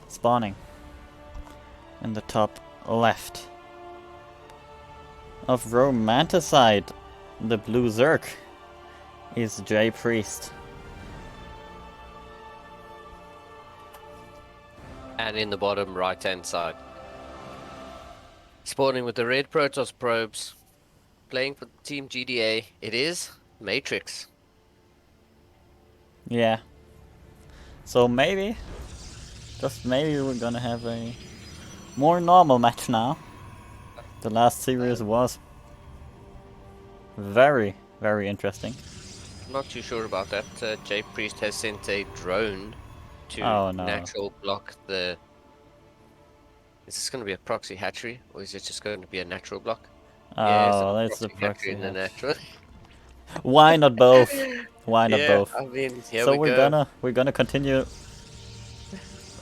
Spawning in the top left of Romanticide, the blue Zerk, is J Priest. And in the bottom right hand side, spawning with the red Protoss probes, playing for Team GDA, it is Matrix. Yeah. So maybe, just maybe, we're gonna have a more normal match now. The last series was very, very interesting. Not too sure about that. J Priest has sent a drone to Oh, no. natural block the... Is this going to be a proxy hatchery, or is it just going to be a natural block? Yes, Oh, a that's the proxy hatchery in the hatch. natural. Why not both? Why not Yeah, both? I mean, here So we we're go. gonna continue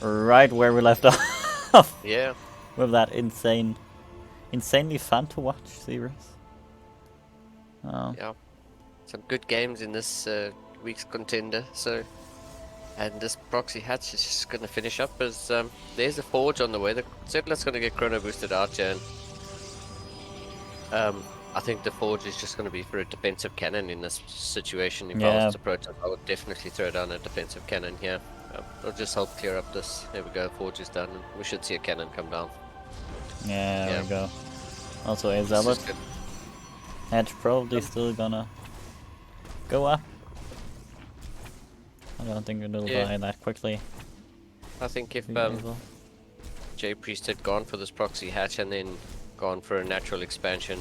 right where we left off Yeah, with that insanely fun to watch series. Oh, yeah. Some good games in this week's contender. So, and this proxy hatch is just going to finish up as there's a forge on the way. The Zetler's going to get chrono boosted out here. And, I think the forge is just going to be for a defensive cannon in this situation. If I yeah. was to Proton, I would definitely throw down a defensive cannon here. It'll just help clear up this. There we go, forge is done, and we should see a cannon come down. Yeah, there Yeah. we go. Also a This is zealot. good. Hedge probably still gonna go up. I don't think it'll Yeah. die that quickly. I think if Be able. J Priest had gone for this proxy hatch and then gone for a natural expansion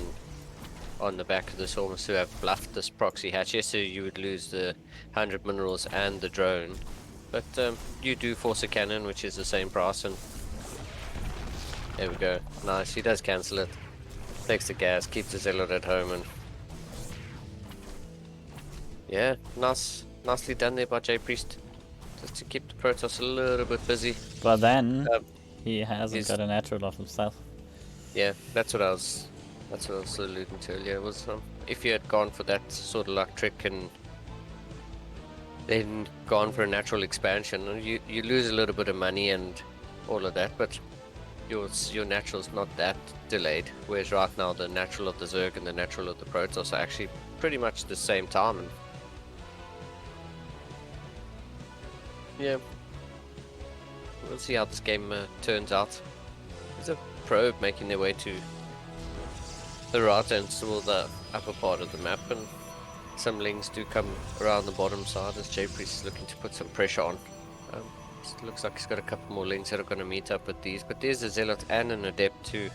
on the back of this, almost to have bluffed this proxy hatch, yes, so you would lose the 100 minerals and the drone. But you do force a cannon, which is the same price, and there we go. Nice, he does cancel it. Takes the gas, keeps the zealot at home, and yeah, nicely done there by J Priest. Just to keep the Protoss a little bit busy. But then Um, he hasn't he's- got a natural of himself. Yeah, that's what I was alluding to earlier. Was if you had gone for that sort of luck trick and then gone for a natural expansion, you lose a little bit of money and all of that, but your natural's not that delayed. Whereas right now the natural of the Zerg and the natural of the Protoss are actually pretty much the same time. And yeah, we'll see how this game turns out. There's a probe making their way to the right and toward the upper part of the map, and some lings do come around the bottom side as J Priest is looking to put some pressure on. It looks like he's got a couple more lings that are going to meet up with these, but there's a zealot and an adept to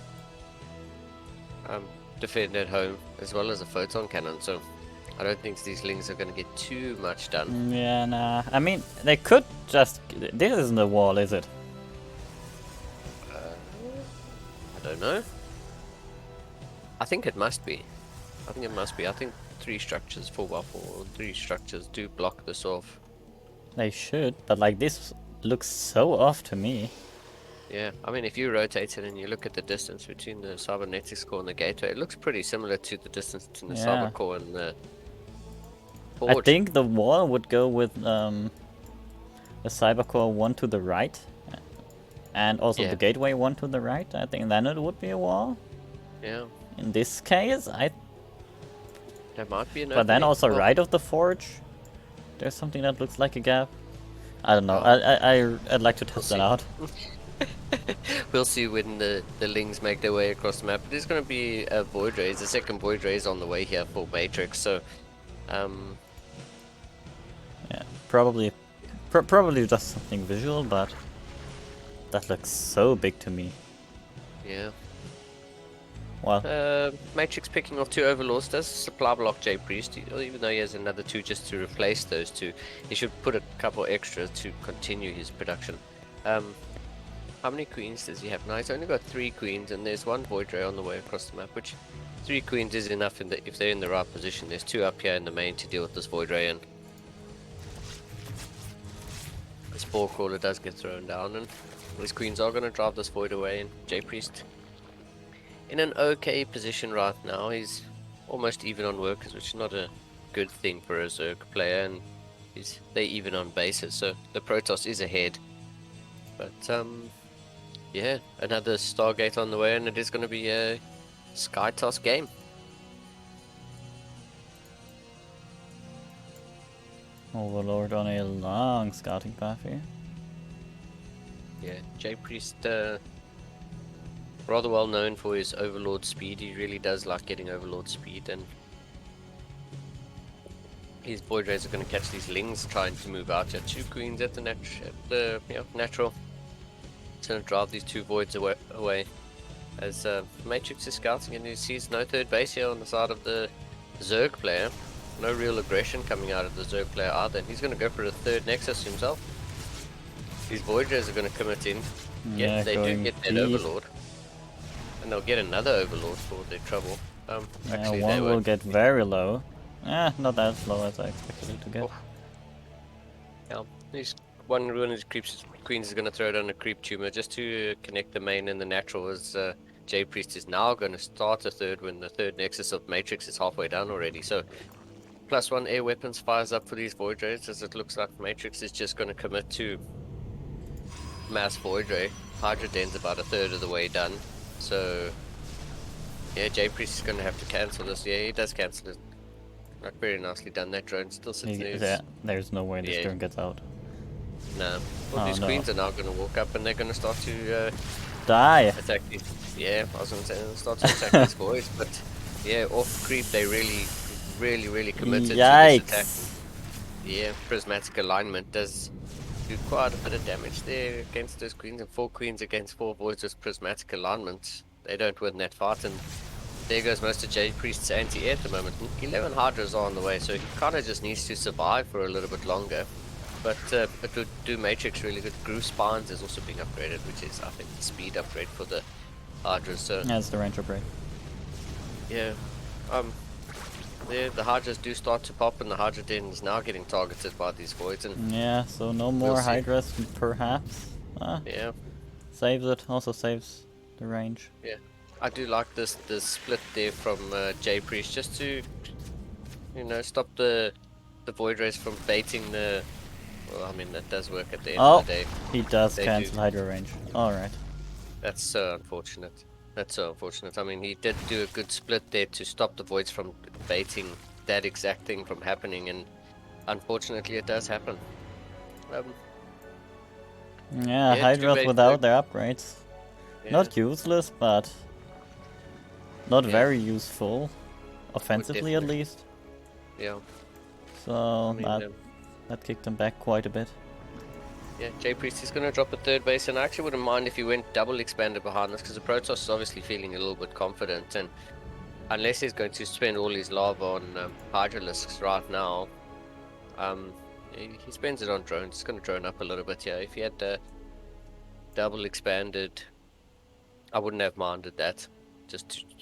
defend at home, as well as a photon cannon, so I don't think these lings are going to get too much done. Yeah, nah. I mean, they could just. This isn't a wall, is it? I don't know. I think it must be. I think 3 structures, 4x4, 3 structures do block this off. They should, but like this looks so off to me. Yeah, I mean, if you rotate it and you look at the distance between the cybernetics core and the gateway, it looks pretty similar to the distance between the Yeah. cyber core and the I forge. think the wall would go with the cybercore one to the right, and also Yeah. the gateway one to the right. I think then it would be a wall. Yeah, In this case, there might be an but then opening. also Well, right of the forge, there's something that looks like a gap. I don't know. Oh. I'd like to test that see. out. We'll see when the lings make their way across the map. There's going to be a void raise. The second void raise on the way here for Matrix. So, Yeah, probably just something visual, but that looks so big to me. yeah. Well, Matrix picking off 2 overlords does supply block J Priest, even though he has another 2 just to replace those 2. He should put a couple extra to continue his production. How many queens does he have now? He's only got 3 queens, and there's 1 void ray on the way across the map, which 3 queens is enough if they're in the right position. There's 2 up here in the main to deal with this void ray, and the spore crawler does get thrown down, and these queens are going to drive this void away, and J Priest in an okay position right now. He's almost even on workers, which is not a good thing for a Zerg player, and they even on bases, so the Protoss is ahead. But yeah, another Stargate on the way, and it is going to be a Sky Toss game. Overlord on a long scouting path here. Yeah, J Priest rather well known for his Overlord speed. He really does like getting Overlord speed, and his void rays are going to catch these lings trying to move out. Yeah, 2 queens at the natural. It's going to drive these 2 voids away. As Matrix is scouting, and he sees no third base here on the side of the Zerg player. No real aggression coming out of the Zerg player either. He's going to go for a 3rd Nexus himself. These Voyagers are going to commit in. Yeah, Yet they do going get that deep. Overlord. And they'll get another Overlord for their trouble. Yeah, Actually, they one will won't. get very low. Not as low as I expected it to get. Oh. Yeah, one of his queens is going to throw down a creep tumor just to connect the main and the natural. As J Priest is now going to start a third when the third Nexus of Matrix is halfway down already. So +1 air weapons fires up for these Void Rays, as it looks like Matrix is just going to commit to mass Void Ray. Hydra Den's about a third of the way done. So yeah, J Priest is going to have to cancel this. Yeah, he does cancel it. Not very nicely done. That drone still sits there. There's no way this Yeah. drone gets out. No. Well, these no. queens are now going to walk up and they're going to start to Die! attack these. Yeah, I was going to say, they'll start to attack these boys. But yeah, off creep, they really committed to this attack. Yeah, prismatic alignment does do quite a bit of damage there against those queens, and 4 queens against 4 voids with prismatic alignment. They don't win that fight, and there goes most of J Priest's anti-air at the moment. 11 Hydras are on the way, so he kind of just needs to survive for a little bit longer. But it would do Matrix really good. Groove Spines is also being upgraded, which is, I think, the speed upgrade for the Hydras. So Yeah, it's the range upgrade. yeah, the Hydras do start to pop, and the Hydra Den is now getting targeted by these voids. And Yeah, so no more We'll see. Hydras, perhaps. yeah, Saves it, also saves the range. yeah, I do like this split there from J Priest, just to stop the Void Rays from baiting the. Well, I mean that does work at the end of the day. He does They cancel do. Hydra range. Alright. That's so unfortunate. That's so unfortunate. I mean, he did do a good split there to stop the voids from baiting that exact thing from happening, and unfortunately, it does happen. Yeah, Yeah, Hydras two-way without flip. their upgrades. Yeah, Not useless, but not Yeah. very useful. Offensively, at definitely. least. yeah. So I mean, that kicked him back quite a bit. yeah. J Priest is going to drop a third base, and I actually wouldn't mind if he went double expanded behind this, because the Protoss is obviously feeling a little bit confident, and unless he's going to spend all his lava on Hydralisks right now, he spends it on drones. It's going to drone up a little bit here. If he had double expanded, I wouldn't have minded that.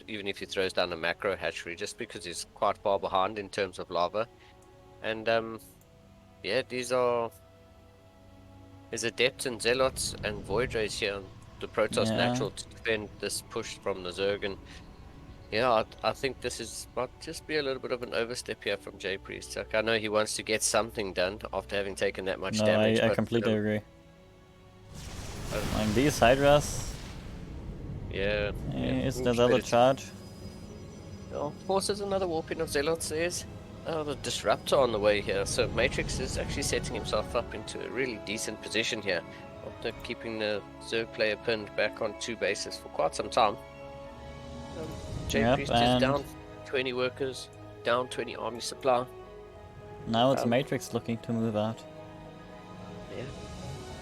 Even if he throws down a macro hatchery, just because he's quite far behind in terms of lava. And yeah, there's Adepts and Zealots and Void Rays here on the Protoss Yeah. natural to defend this push from the Zerg. And yeah, I think this might just be a little bit of an overstep here from J Priest. Like, I know he wants to get something done after having taken that much No, damage. I but, completely agree. uh, Like these Hydras, yeah. is much there another better to- charge? Oh, of course, there's another warping of Zealots. There's the Disruptor on the way here. So Matrix is actually setting himself up into a really decent position here, after keeping the Zerg player pinned back on 2 bases for quite some time. J Yep, Priest is and- down 20 workers, down 20 army supply. Now it's Um, Matrix looking to move out. Yeah.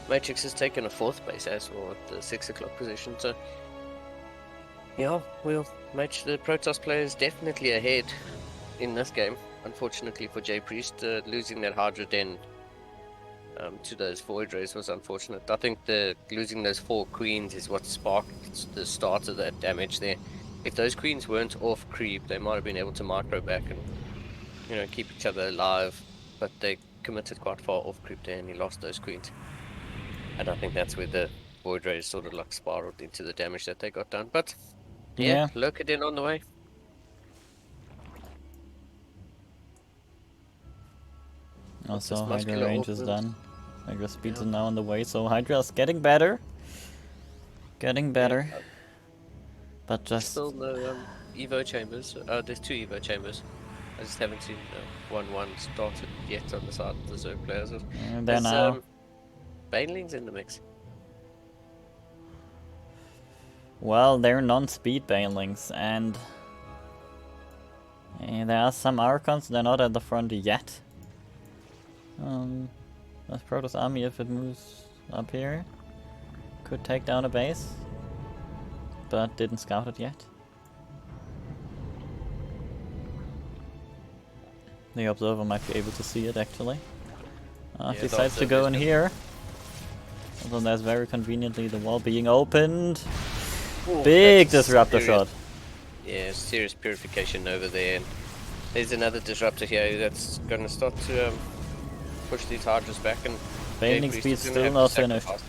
Matrix has taken a 4th base as well at the 6 o'clock position. So yeah, well, the Protoss player is definitely ahead in this game. Unfortunately for J Priest, losing that Hydra Den to those Void Rays was unfortunate. I think losing those 4 queens is what sparked the start of that damage there. If those queens weren't off creep, they might have been able to micro back and keep each other alive. But they committed quite far off creep there, and he lost those queens. And I think that's where the Void Rays sort of like spiraled into the damage that they got done. But yeah, Lurker Den on the way. Also, this Hydra muscular range is orpiment? done. Hydra speeds Yeah. is now on the way, so Hydra's getting better. Getting better. But just... Still no Evo chambers. There's 2 Evo chambers. I just haven't seen 1-1 started yet on the side of the Zerg players. there There's now. Banelings in the mix. Well, they're non-speed banelings, and there are some Archons, they're not at the front yet. That's Protoss army, if it moves up here, could take down a base, but didn't scout it yet. The observer might be able to see it actually. Yeah, If the he decides to go in observer's here. So there's very conveniently the wall being opened. Ooh, Big that's disruptor serious. shot. Yeah, serious purification over there. And there's another disruptor here that's gonna start to push these Hydras back, and Bailing Priest speed is gonna still have not to finished. sacrifice.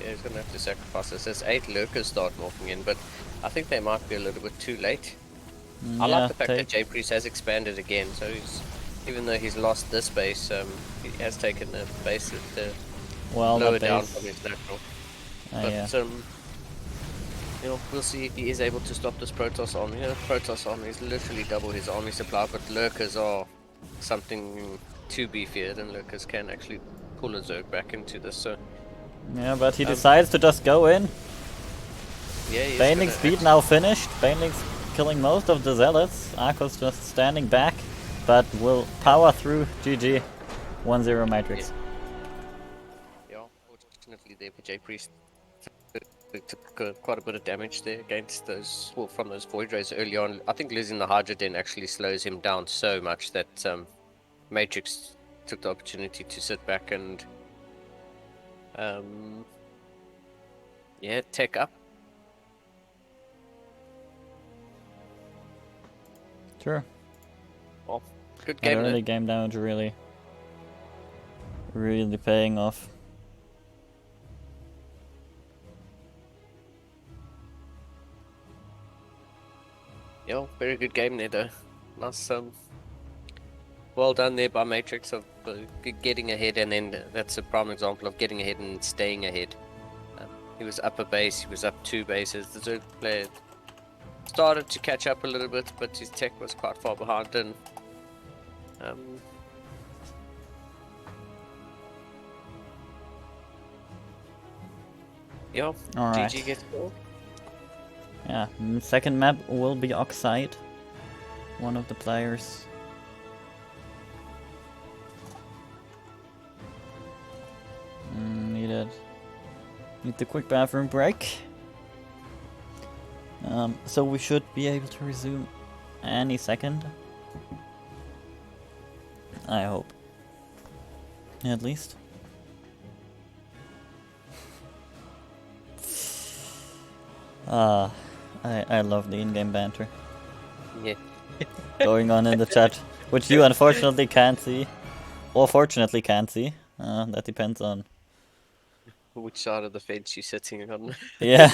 Yeah, he's gonna have to sacrifice this. There's 8 lurkers start walking in, but I think they might be a little bit too late. I like the fact that J Priest has expanded again, so he's, even though he's lost this base, he has taken a base that well, lower that down base. from his natural. Yeah. But you know, we'll see if he is able to stop this Protoss army. You know, Protoss army is literally double his army supply, but lurkers are something to be feared, and lurkers can actually pull a Zerg back into this. So Yeah, but he decides to just go in. yeah, he is Bailing gonna speed actually- now finished. Bailing's killing most of the zealots. Arco's just standing back, but will power through. GG. 1-0 Matrix. Yeah, fortunately there for J Priest took quite a bit of damage there against those, well, from those Void Rays early on. I think losing the Hydra Den actually slows him down so much that Matrix took the opportunity to sit back and yeah, tech up. Sure. Well, good And game early there. game damage really paying off. Yeah, very good game there though. Nice, well done there by Matrix of getting ahead, and then that's a prime example of getting ahead and staying ahead. He was up a base, he was up 2 bases. The Zerg player started to catch up a little bit, but his tech was quite far behind, and yeah, Alright. GG gets goal. Yeah, second map will be Oxide. One of the players. Need the quick bathroom break. So we should be able to resume any second. I hope. At least. I love the in-game banter Yeah. going on in the chat, which you unfortunately can't see, or fortunately can't see. That depends on. Which side of the fence you're sitting on? Yeah.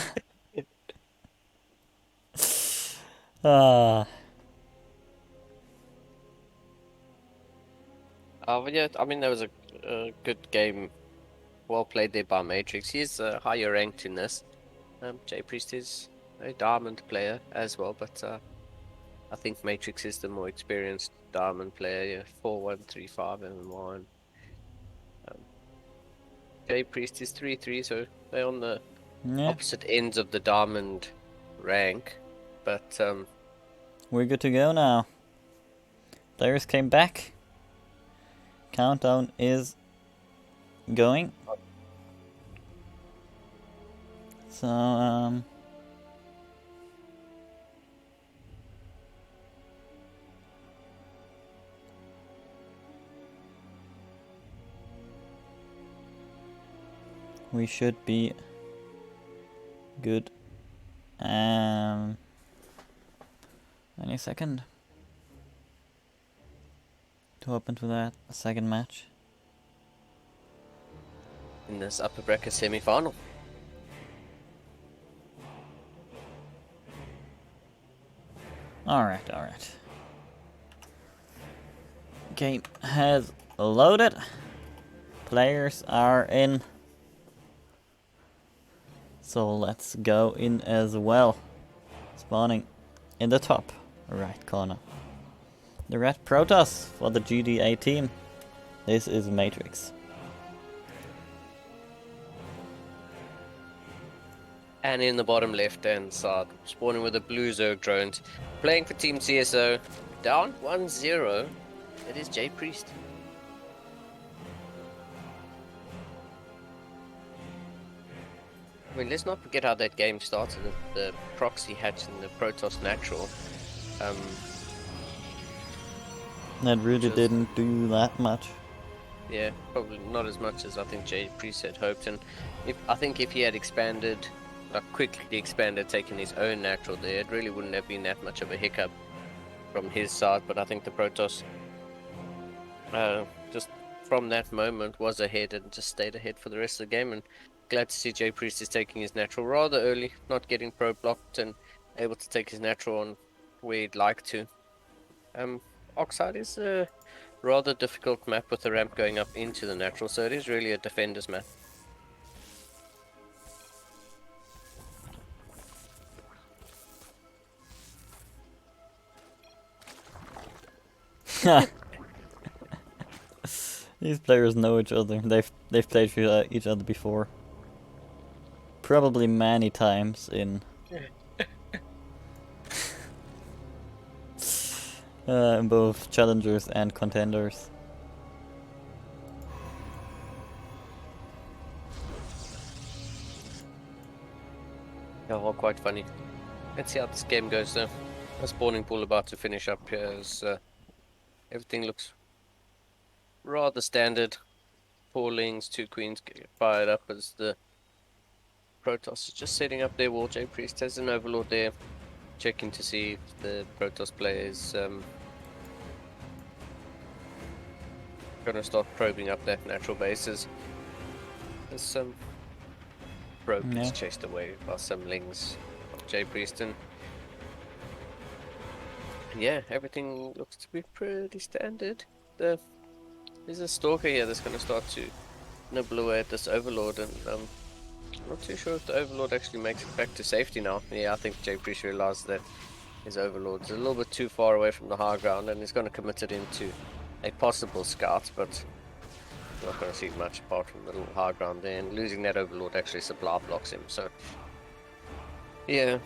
Ah. But yeah, I mean, that was a good game. Well played there by Matrix. He's higher ranked in this. J Priest is a diamond player as well, but I think Matrix is the more experienced diamond player. Yeah, 4-1-3-5 MMR. J Priest is 3-3, so they're on the Yeah. opposite ends of the diamond rank. But We're good to go now. Players came back. Countdown is going. So, we should be good. Any second to open to that second match. in this upper bracket semi-final. Alright. Game has loaded. Players are in. So let's go in as well. Spawning in the top right corner. The red Protoss for the GDA team. This is Matrix. And in the bottom left-hand side, spawning with the blue Zerg drones, playing for Team CSO, down 1-0. It is J Priest. I mean, let's not forget how that game started. The proxy hatch and the Protoss natural. That really Just- didn't do that much. Yeah, probably not as much as I think Jay Priest had hoped. And I think if he had expanded, like quickly expanded, taking his own natural there, it really wouldn't have been that much of a hiccup from his side. But I think the Protoss, just from that moment, was ahead and just stayed ahead for the rest of the game. And glad to see Jay Priest is taking his natural rather early, not getting pro blocked and able to take his natural on where he'd like to. Oxide is a rather difficult map with the ramp going up into the natural, so it is really a defender's map. These players know each other. They've played with each other before. Probably many times in both challengers and contenders. Yeah, all quite funny. Let's see how this game goes though. A spawning pool about to finish up here as everything looks rather standard. 4 lings, 2 queens get fired up as the Protoss is just setting up their wall. J Priest has an overlord there, checking to see if the Protoss players gonna start probing up that natural bases. There's some probe gets chased away by some lings of J Priest, and yeah, everything looks to be pretty standard. There's a stalker here that's gonna start to nibble away at this overlord, and I'm not too sure if the overlord actually makes it back to safety now. Yeah, I think Jay Priest realized that his overlord's a little bit too far away from the high ground, and he's going to commit it into a possible scout, but not going to see much apart from the little high ground there, and losing that overlord actually supply blocks him, so yeah.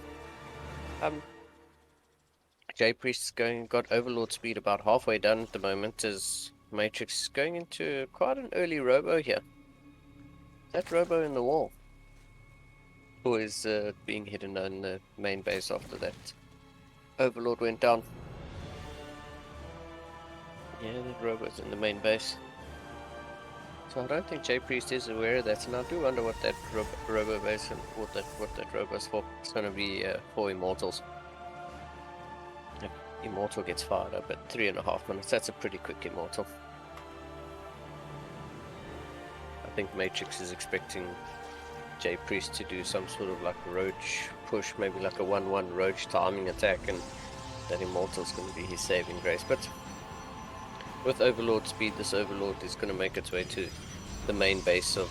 Jay Priest's got overlord speed about halfway done at the moment, as Matrix is going into quite an early robo here. That robo in the wall, or is being hidden in the main base after that overlord went down. Yeah, that robo's in the main base. So I don't think Jay Priest is aware of that, and I do wonder what that robo base and what that robo's for. It's going to be 4 immortals. If immortal gets fired up at 3.5 minutes, that's a pretty quick immortal. I think Matrix is expecting Jay Priest to do some sort of like roach push, maybe like a 1-1 roach timing attack, and that immortal's going to be his saving grace. But with overlord speed, this overlord is going to make its way to the main base of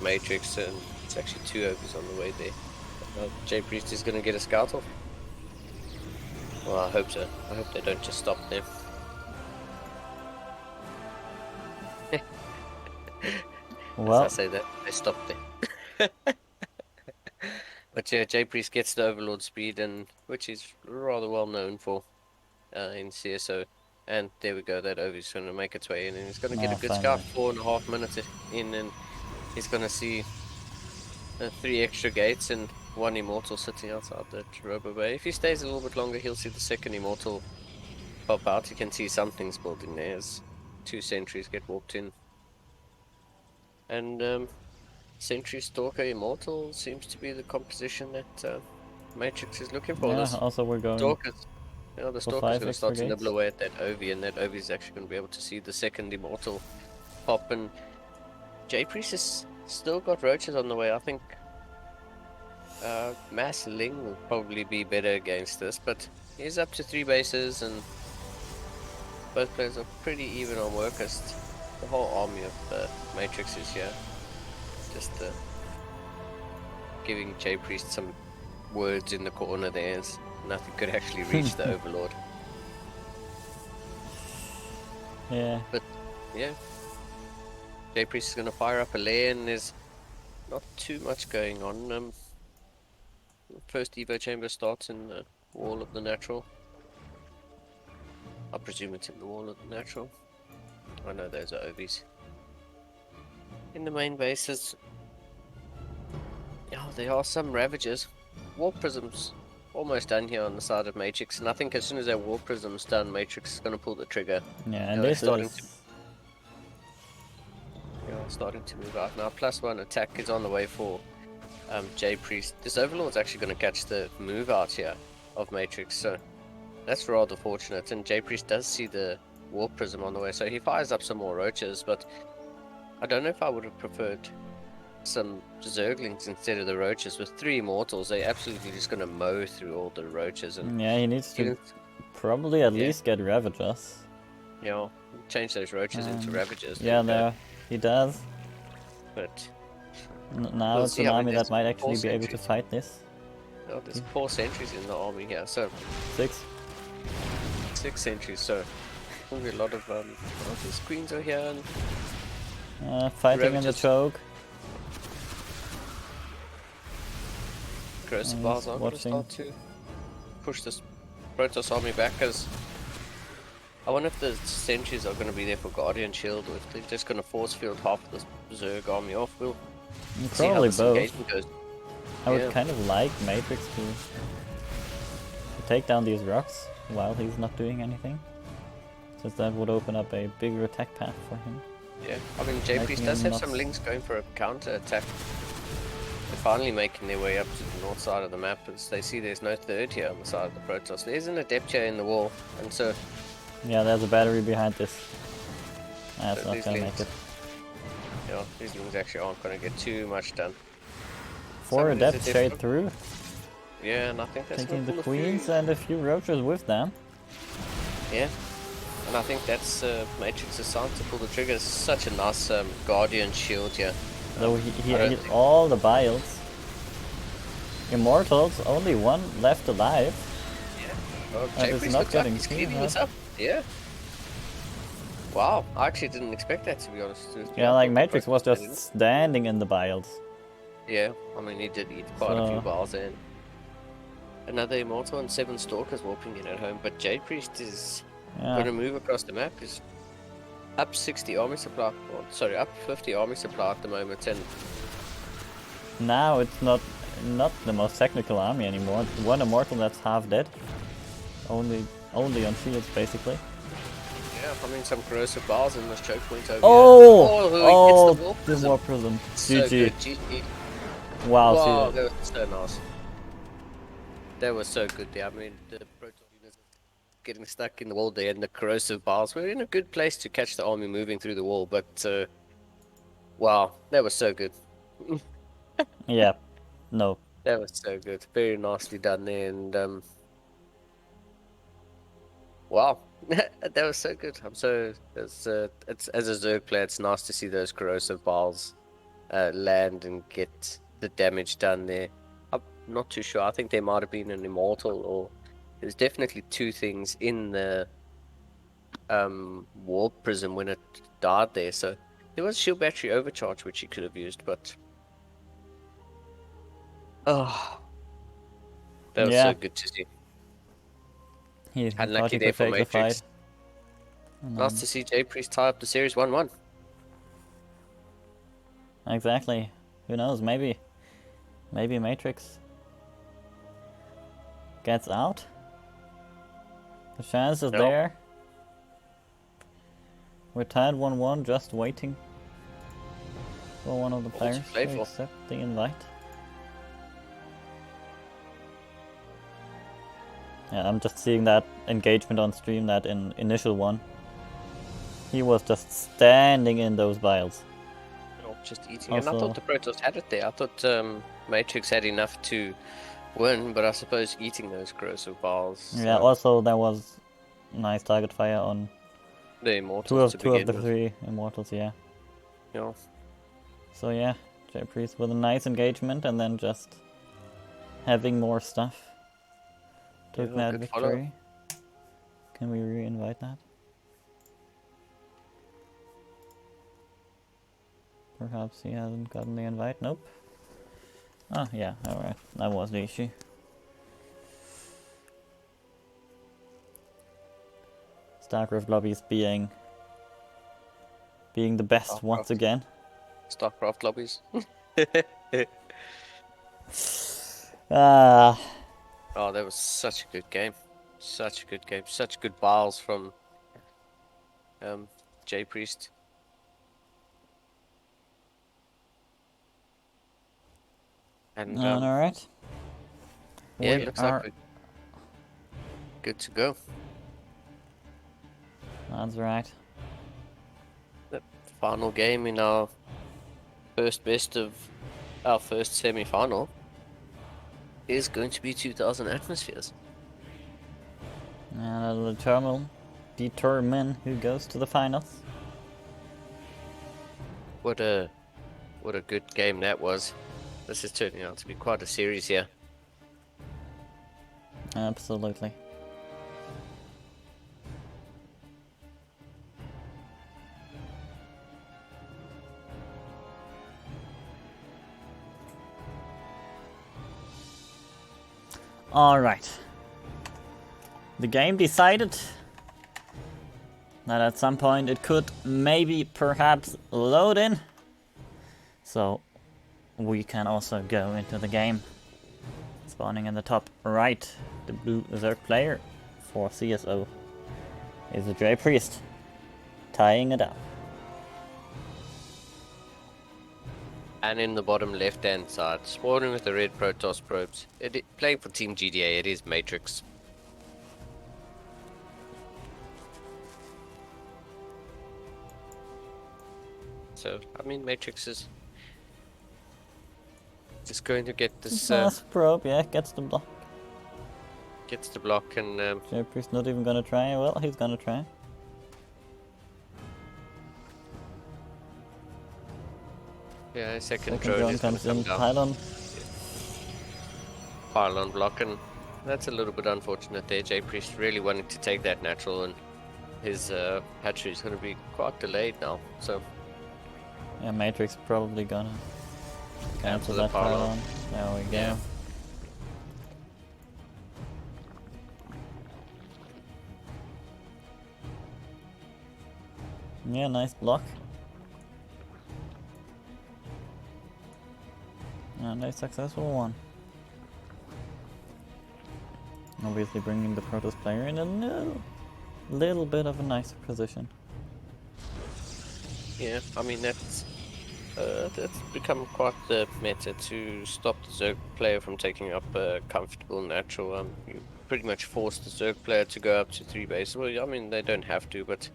Matrix, and it's actually 2 overs on the way there. Jay Priest is going to get a scout off. Well, I hope so. I hope they don't just stop there. Well, as I say that, they stopped there. But yeah, Jay Priest gets the overlord speed, and which is rather well known for in CSO. And there we go, that over's going to make its way in, and he's going to get a good scout. 4.5 minutes in, and he's going to see 3 extra gates and 1 immortal sitting outside that robo bay. If he stays a little bit longer, he'll see the 2nd immortal pop out. You can see something's building there as 2 sentries get walked in. And Sentry Stalker Immortal seems to be the composition that Matrix is looking for. yeah, This also we're going Stalker's, the Stalker's going to start to gates. nibble away at that Ovi, and that Ovi is actually going to be able to see the 2nd Immortal pop. And Jay Priest has still got roaches on the way. I think Mass Ling will probably be better against this, but he's up to 3 bases, and both players are pretty even on workers. The whole army of Matrix is here. Just giving Jay Priest some words in the corner there, as nothing could actually reach the Overlord. Yeah. But yeah, Jay Priest is going to fire up a lair, and there's not too much going on. First Evo chamber starts in the wall of the natural. I presume it's in the wall of the natural. I know those are Ovies. In the main bases, oh, there are some Ravagers. Warp Prism's almost done here on the side of Matrix, and I think as soon as that Warp Prism's done, Matrix is going to pull the trigger. Yeah, and this is... starting to move out now. +1 attack is on the way for J Priest. This Overlord's actually going to catch the move out here of Matrix, so that's rather fortunate. And J Priest does see the Warp Prism on the way, so he fires up some more roaches. But I don't know if I would have preferred some Zerglings instead of the roaches. With 3 Immortals, they're absolutely just going to mow through all the roaches. And Yeah, he needs to probably at least get Ravagers. you know, change those roaches into Ravagers. Yeah, and, there he does. But now we'll it's see. an I mean, army there's that might actually 4 be able to sentries. fight this. Oh, there's 4 sentries in the army here, so 6. 6 sentries. So there'll be a lot of these queens are here. And Fighting in the Ravagers. choke. Corrosive he's Bars are going to watching. start to push this Protoss army back, because I wonder if the sentries are going to be there for Guardian Shield, or if they're just going to force field half of the Zerg army off. We'll see how Probably this both. engagement goes. I would Yeah. kind of like Matrix to take down these rocks while he's not doing anything. Since that would open up a bigger attack path for him. Yeah, I mean, J Priest Making does him have some not- links going for a counter attack. They're finally making their way up to the north side of the map, as they see there's no third here on the side of the Protoss. There's an adept here in the wall, and so Yeah, there's a battery behind this. That's So not these gonna links- make it. you know, these links actually aren't going to get too much done. 4 Somebody's adepts adept straight up. through, Yeah, and I think that's taking gonna the pull a few- queens and a few roaches with them. Yeah, and I think that's Matrix's sign to pull the trigger. It's such a nice Guardian Shield here. Though he I don't ate think- all the biles. Immortals, only 1 left alive. Oh, That J is Priest not looks like getting he's too cleaning this hard. up. Yeah. Wow, I actually didn't expect that, to be honest. Yeah, I like thought the Matrix was Protoss did just standing in the biles. it. Yeah, I mean, he did eat quite a few So- bars in. Another Immortal and 7 Stalkers walking in at home, but J Priest is going to Yeah, move across the map. Is up 60 army supply, or, sorry, up 50 army supply at the moment, and now it's not the most technical army anymore. 1 immortal that's half dead. Only on shields basically. yeah, I mean, some corrosive bars in this choke point over Oh! here. Oh, He gets the Warp the Prism. Warp Prism. So GG. good, GG. Wow, Wow, see, that was so nice. That was so good there. I mean, the Proton units getting stuck in the wall there, and the corrosive bars were in a good place to catch the army moving through the wall, but wow, that was so good. yeah. No. That was so good. Very nicely done there, and wow, that was so good. I'm so it's as a Zerg player, it's nice to see those corrosive bars land and get the damage done there. I'm not too sure. I think there might have been an immortal, or there's definitely 2 things in the warp prism when it died there. So there was shield battery overcharge which he could have used, but oh, that was Yeah. so good to see. He thought Unlucky he there could for take the Matrix. fight. And Nice then- to see J Priest tie up the series 1-1. Exactly. Who knows? Maybe Matrix gets out. The chance is No. there. We're tied 1-1, just waiting for one of the to players play to for. accept the invite. Yeah, I'm just seeing that engagement on stream, that initial one. He was just standing in those vials. Just eating. And I Also- thought the Protoss had it there. I thought Matrix had enough to win, but I suppose eating those corrosive bars. Yeah, also there was nice target fire on the two Immortals of to begin the with. 3 immortals, yeah. You know, So yeah, J Priest with a nice engagement and then just having more stuff. Took Yeah, that good follow. victory. Can we re-invite that? Perhaps he hasn't gotten the invite. Nope. Oh yeah, alright. That was the issue. StarCraft lobbies being the best once StarCraft. again. StarCraft lobbies. Ah, Oh, that was such a good game. Such a good game. Such good biles from J Priest. And Alright. yeah, it We looks are... like we're good to go. That's right. The final game in our first best of our first semi-final is going to be 2,000 atmospheres. And it'll determine who goes to the finals. What a good game that was. This is turning out to be quite a series here. Absolutely. Alright. The game decided that at some point it could maybe perhaps load in. So we can also go into the game. Spawning in the top right, the blue Zerg player for CSO is a J Priest, tying it up. And in the bottom left-hand side, spawning with the red Protoss probes. Playing for Team GDA, it is Matrix. So, I mean, Matrix is just going to get this, Fast probe, yeah, gets the block. gets the block and, J Priest not even gonna try. Well, he's gonna try. yeah, second Second drone drone is going comes to come in, down. pylon. Pylon block, and that's a little bit unfortunate there. J Priest really wanting to take that natural, and his hatchery is going to be quite delayed now. So Yeah, Matrix probably gonna cancel the that pylon. pylon. There we go. Yeah. Yeah, nice block. And a successful one. Obviously bringing the Protoss player in a little bit of a nicer position. yeah, I mean that's become quite the meta to stop the Zerg player from taking up a comfortable natural. You pretty much force the Zerg player to go up to 3 bases. Well, I mean they don't have to, but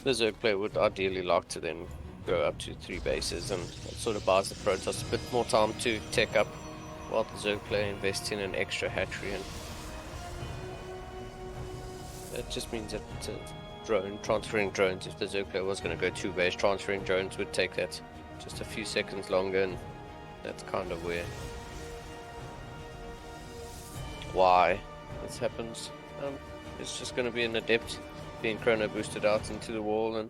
the Zerg player would ideally like to then go up to 3 bases, and it sort of buys the Protoss a bit more time to tech up, while the Zerg player invests in an extra hatchery, and it just means that transferring drones, if the Zerg player was going to go 2 base, transferring drones would take that just a few seconds longer, and that's kind of why this happens. It's just going to be an adept being chrono boosted out into the wall, and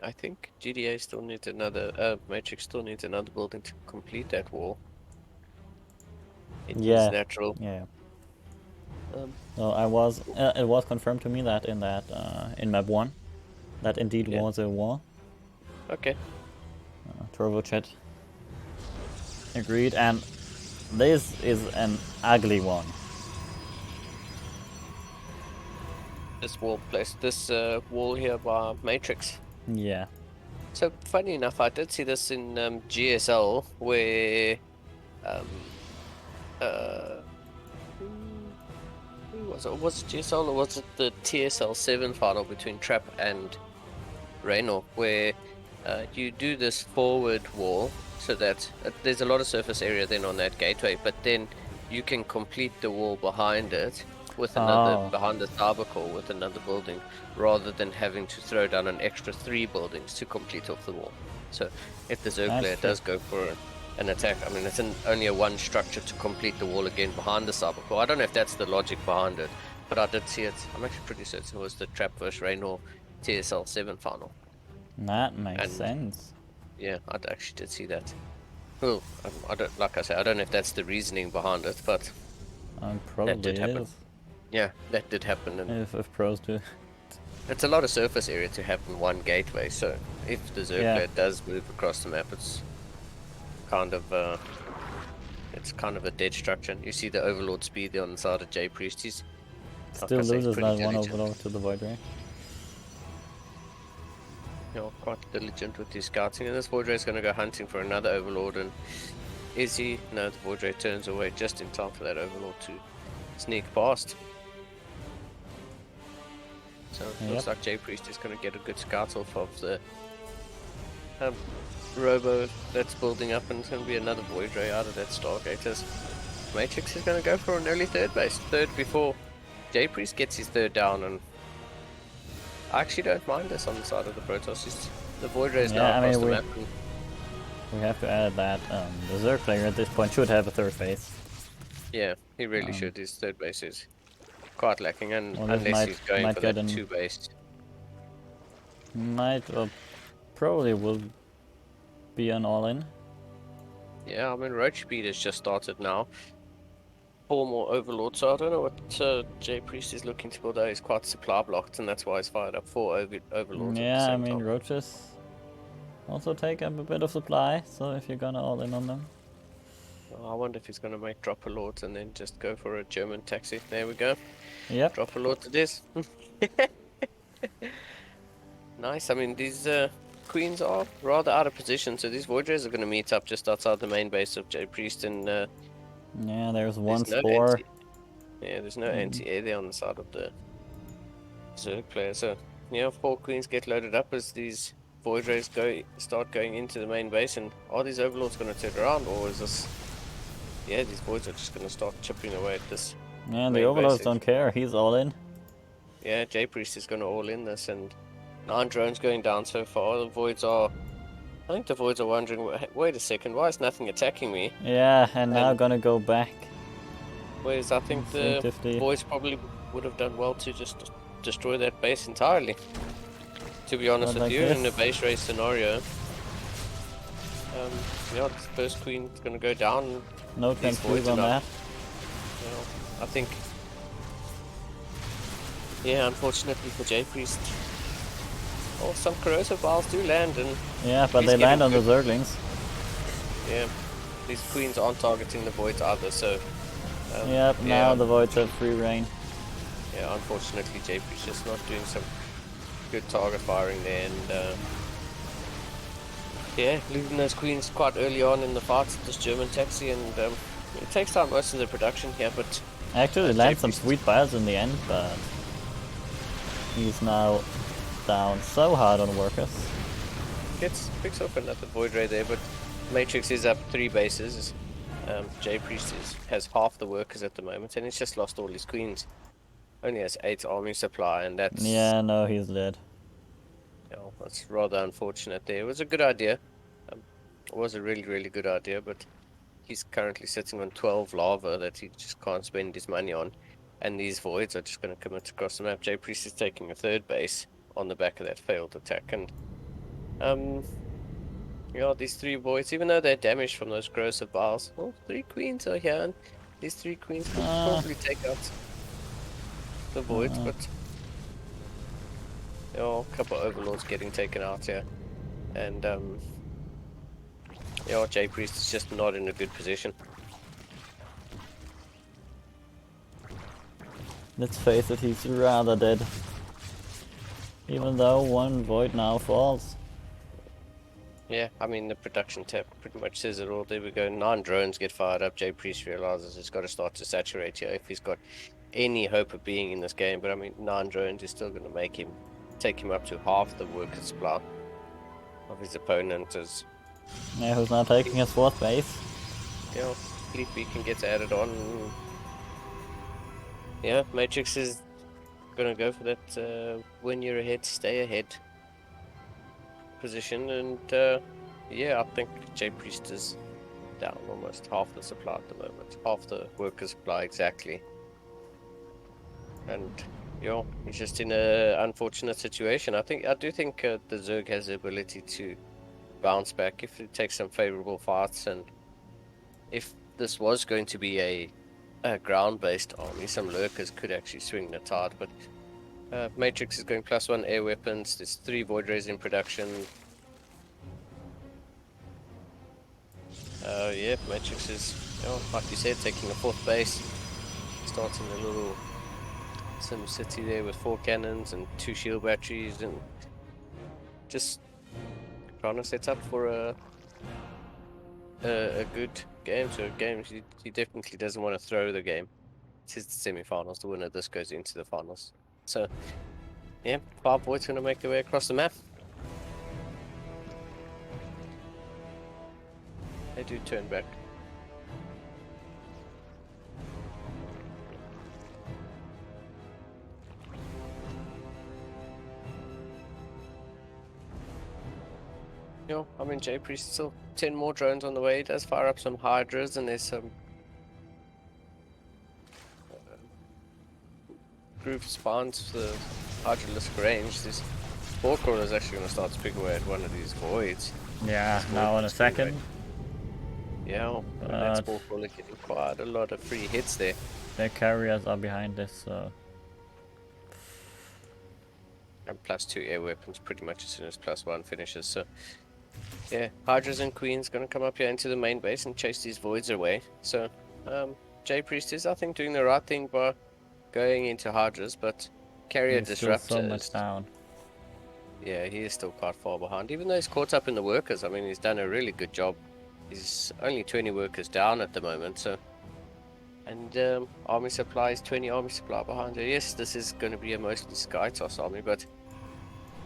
I think GDA still needs another, Matrix still needs another building to complete that wall. It is natural. Yeah. So I was, it was confirmed to me that in map 1, that indeed Yeah. was a wall. Okay. TurboChat agreed, and this is an ugly one. This wall here by Matrix. Yeah. So funny enough, I did see this in GSL where who was it? Was it GSL or was it the TSL 7 final between Trap and Raynor, where you do this forward wall so that there's a lot of surface area then on that gateway, but then you can complete the wall behind it with another behind the Cyber core with another building, rather than having to throw down an extra 3 buildings to complete off the wall. So if the Zerg player does go for an attack, I mean it's only a 1 structure to complete the wall again behind the Cyber core. I don't know if that's the logic behind it, but I did see it. I'm actually pretty certain it was the Trap vs Raynor TSL 7 final. That makes sense. Yeah, I actually did see that. Well, I don't, like I said, I don't know if that's the reasoning behind it, but Probably that did happen. is. Yeah, that did happen. And If pros do. it's a lot of surface area to have in one gateway, so if the Zerg player does move across the map, it's kind of a dead structure. You see the Overlord speed there on the side of J Priest. He's Still loses pretty that one diligent. Overlord to the Void Ray. quite diligent with his scouting. And this Void Ray is going to go hunting for another Overlord. And is he? No, the Void Ray turns away just in time for that Overlord to sneak past. So it looks like J Priest is going to get a good scout off of the Robo that's building up, and it's going to be another Void Ray out of that Stargators. Matrix is going to go for an early third base. Third before J Priest gets his third down, and I actually don't mind this on the side of the Protoss. The Void Ray is now across the map. We have to add that the Zerg player at this point should have a third base. Yeah, he really should. His third base is quite lacking, and Well, unless he's going for that two base. Might or probably will be an all-in. Yeah, I mean Roach Speed has just started now. 4 more Overlords, so I don't know what J Priest is looking to build out. He's quite supply blocked, and that's why he's fired up 4 Overlords. Yeah, I mean Roaches also take up a bit of supply, so if you're gonna all in on them. Oh, I wonder if he's gonna make Dropper Lords and then just go for a German taxi. There we go. Yep. Dropper Lords it is. Nice. I mean, these queens are rather out of position, so these Void Rays are gonna meet up just outside the main base of J Priest, and yeah, there's one no spore. there's no anti-air there on the side of the Zerg player. So, 4 queens get loaded up as these Void Rays start going into the main base. And are these Overlords going to turn around, or is this... Yeah, these Voids are just going to start chipping away at this. Yeah, the Overlords don't care, he's all in. Yeah, J Priest is going to all in this, and 9 drones going down so far. The Voids are... I think the Voids are wondering, wait a second, why is nothing attacking me? Yeah, and now gonna go back. Whereas I think the Voids probably would have done well to just destroy that base entirely. To be honest with you, in a base race scenario. The first queen is going to go down. No transfuse on that. I think... Yeah, unfortunately for J Priest. Oh, some corrosive vials do land, and... Yeah, but they land on the Zerglings. Yeah, these queens aren't targeting the Voids either, so... Yep, now the Voids have free reign. Yeah, unfortunately J Priest just not doing some good target firing there, and yeah, losing those queens quite early on in the fight with this German taxi, and it takes out most of the production here, but... Actually lands some sweet biles in the end, but he's now down so hard on workers. Picks up another Void Ray there, but Matrix is up 3 bases. J Priest has half the workers at the moment, and he's just lost all his queens. Only has 8 army supply, and that's... Yeah, no, he's dead. That's rather unfortunate there. It was a good idea. It was a really, really good idea, but he's currently sitting on 12 lava that he just can't spend his money on. And these Voids are just going to commit across the map. J Priest is taking a 3rd base on the back of that failed attack. And, these 3 Voids, even though they're damaged from those corrosive vials, well, 3 queens are here, and these 3 queens can probably take out the Voids, but a couple of Overlords getting taken out here, and J Priest is just not in a good position. Let's face it, he's rather dead. Even though 1 Void now falls. Yeah, I mean the production tab pretty much says it all. There we go, 9 drones get fired up. J Priest realizes he's got to start to saturate here if he's got any hope of being in this game, but I mean 9 drones is still going to take him up to half the worker supply of his opponent. As who's now taking his 4th base. Fleet Beacon gets added on. Yeah, Matrix is gonna go for that when you're ahead, stay ahead position, and I think J Priest is down almost half the supply at the moment, half the worker supply exactly, and he's just in a unfortunate situation. I do think the Zerg has the ability to bounce back if it takes some favorable fights, and if this was going to be a ground-based army, some lurkers could actually swing the tide. But Matrix is going +1 air weapons. There's 3 Void Rays in production. Matrix is, like you said, taking a 4th base, starting a little Sim City there with 4 cannons and 2 shield batteries, and just trying to set up for a good game. So he definitely doesn't want to throw the game. This is the semi-finals. The winner of this goes into the finals. So yeah, 5 boys gonna make their way across the map. They do turn back. You know, I mean, J Priest still 10 more drones on the way. He does fire up some Hydras, and there's some groove spawns for the Hydralisk range. This ball crawler is actually going to start to pick away at one of these voids. Yeah, now in a second. Yeah, and that's ball crawler getting quite a lot of free hits there. Their carriers are behind this, so... And +2 air weapons pretty much as soon as +1 finishes, so... Yeah, Hydras and Queens gonna come up here into the main base and chase these voids away. So, J Priest is, I think, doing the right thing by going into Hydras, but Carrier he's Disruptor still so much down. Yeah, he is still quite far behind, even though he's caught up in the workers. I mean, he's done a really good job. He's only 20 workers down at the moment, so... And army supply is 20 army supply behind her. Yes, this is going to be a mostly Skytoss army, but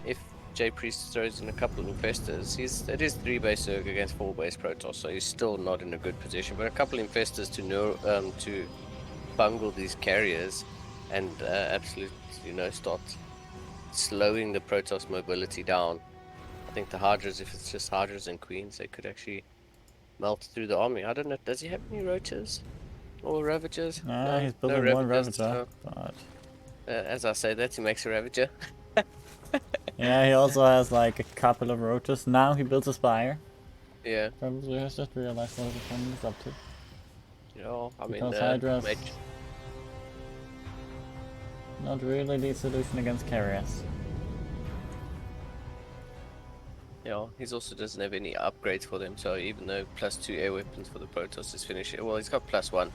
if J Priest throws in a couple of infestors, it is 3 base Zerg against 4 base Protoss, so he's still not in a good position. But a couple of infestors to bungle these carriers and absolutely, start slowing the Protoss mobility down. I think the Hydras, if it's just Hydras and Queens, they could actually melt through the army. I don't know, does he have any rotors? Or Ravagers? No, he's building no one Ravagers, Ravager, but... as I say that, he makes a Ravager. Yeah, he also has like a couple of rotors. Now he builds a Spire. Yeah. Probably has just realized what his opponent is up to. I mean, Because Hydra's not really the solution against carriers. He's also doesn't have any upgrades for them, so even though +2 air weapons for the Protoss is finished, well, he's got +1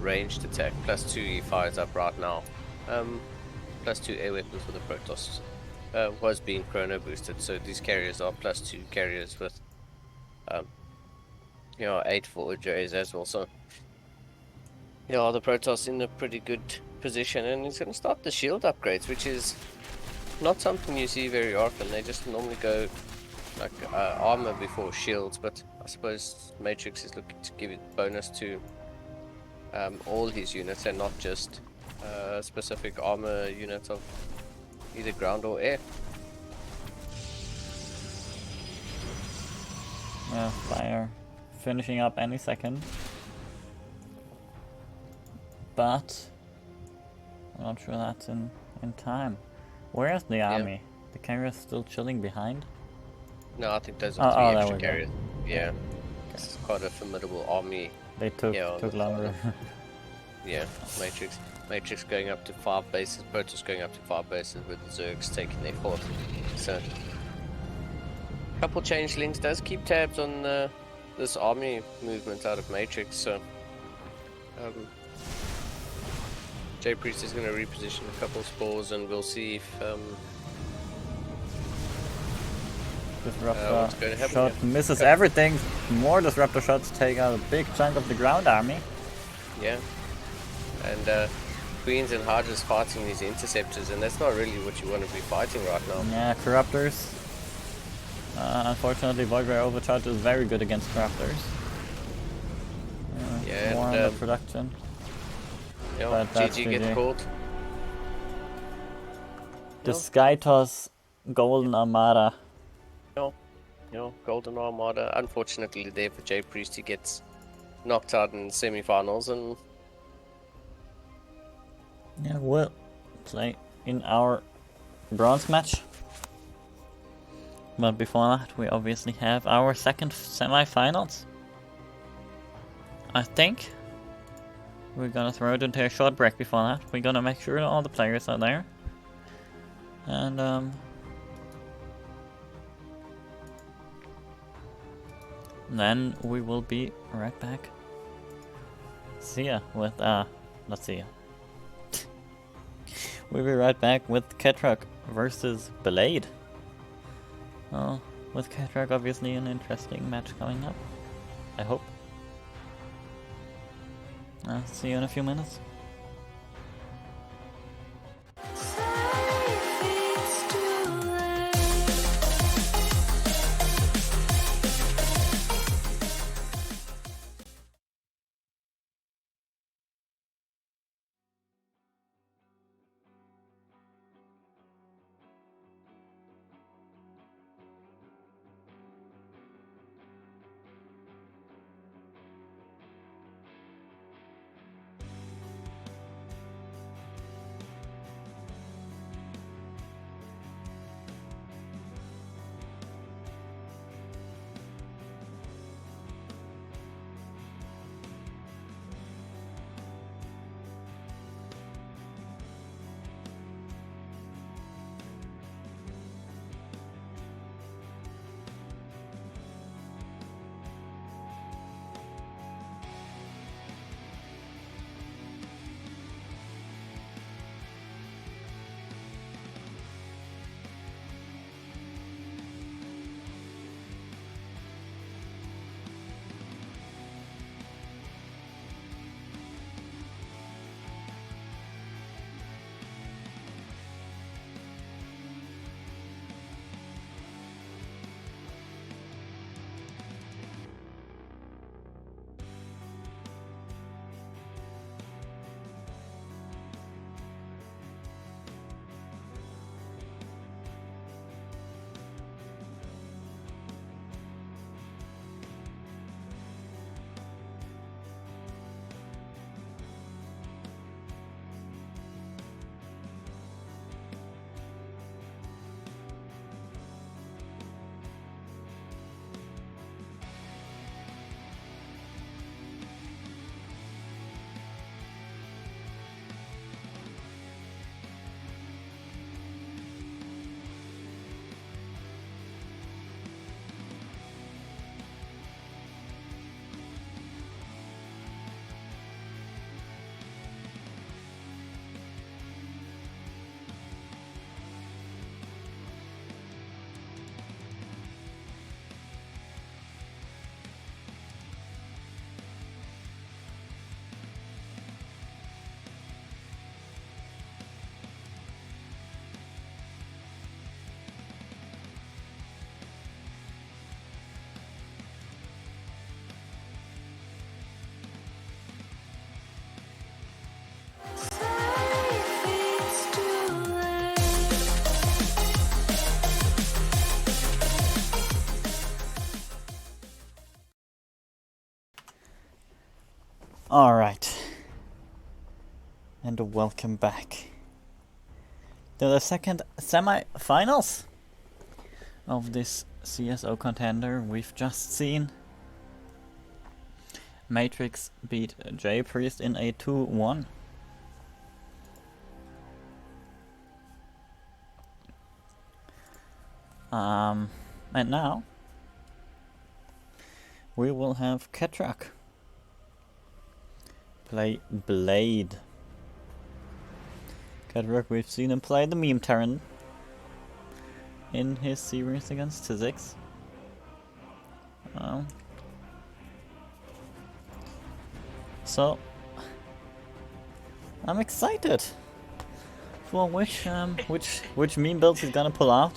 ranged attack, +2 he fires up right now, +2 air weapons for the Protoss was being chrono boosted, so these carriers are +2 carriers with 8 forward J's as well, so the Protoss in a pretty good position, and he's going to start the shield upgrades, which is not something you see very often. They just normally go like armor before shields, but I suppose Matrix is looking to give it bonus to all his units and not just specific armor units of either ground or air. Yeah, Fire finishing up any second. But I'm not sure that's in time. Where's the army? The carrier's still chilling behind? No, I think those are 3 extra there carriers. Yeah. It's quite a formidable army. They took longer. Yeah, Matrix going up to 5 bases, Protoss going up to 5 bases with the Zergs taking their 4th. So, couple changelings does keep tabs on this army movement out of Matrix, so J Priest is going to reposition a couple spores, and we'll see if Disruptor shot misses everything. More disruptor shots take out a big chunk of the ground army. Yeah, and Queens and Hydras fighting these interceptors, and that's not really what you want to be fighting right now. Yeah, Corruptors. Unfortunately, Void Ray Overcharge is very good against Corruptors. Yeah, more and on the production. But GG gets called. The Skytoss Golden Armada. Golden Armada. Unfortunately, there for J Priest, he gets knocked out in semi-finals, and yeah, we'll play in our bronze match. But before that, we obviously have our second semi-finals. I think we're gonna throw it into a short break before that. We're gonna make sure that all the players are there. And then we will be right back. See ya with not see ya. We'll be right back with Ketrok versus Blade. Well, with Cataract obviously an interesting match coming up. I hope. See you in a few minutes. Alright. And welcome back to the second semi-finals of this CSO Contender. We've just seen Matrix beat J Priest in a 2-1. And now we will have Ketrak play Blade. Ketrak, we've seen him play the meme Terran in his series against Tizix. So I'm excited for which meme builds he's gonna pull out.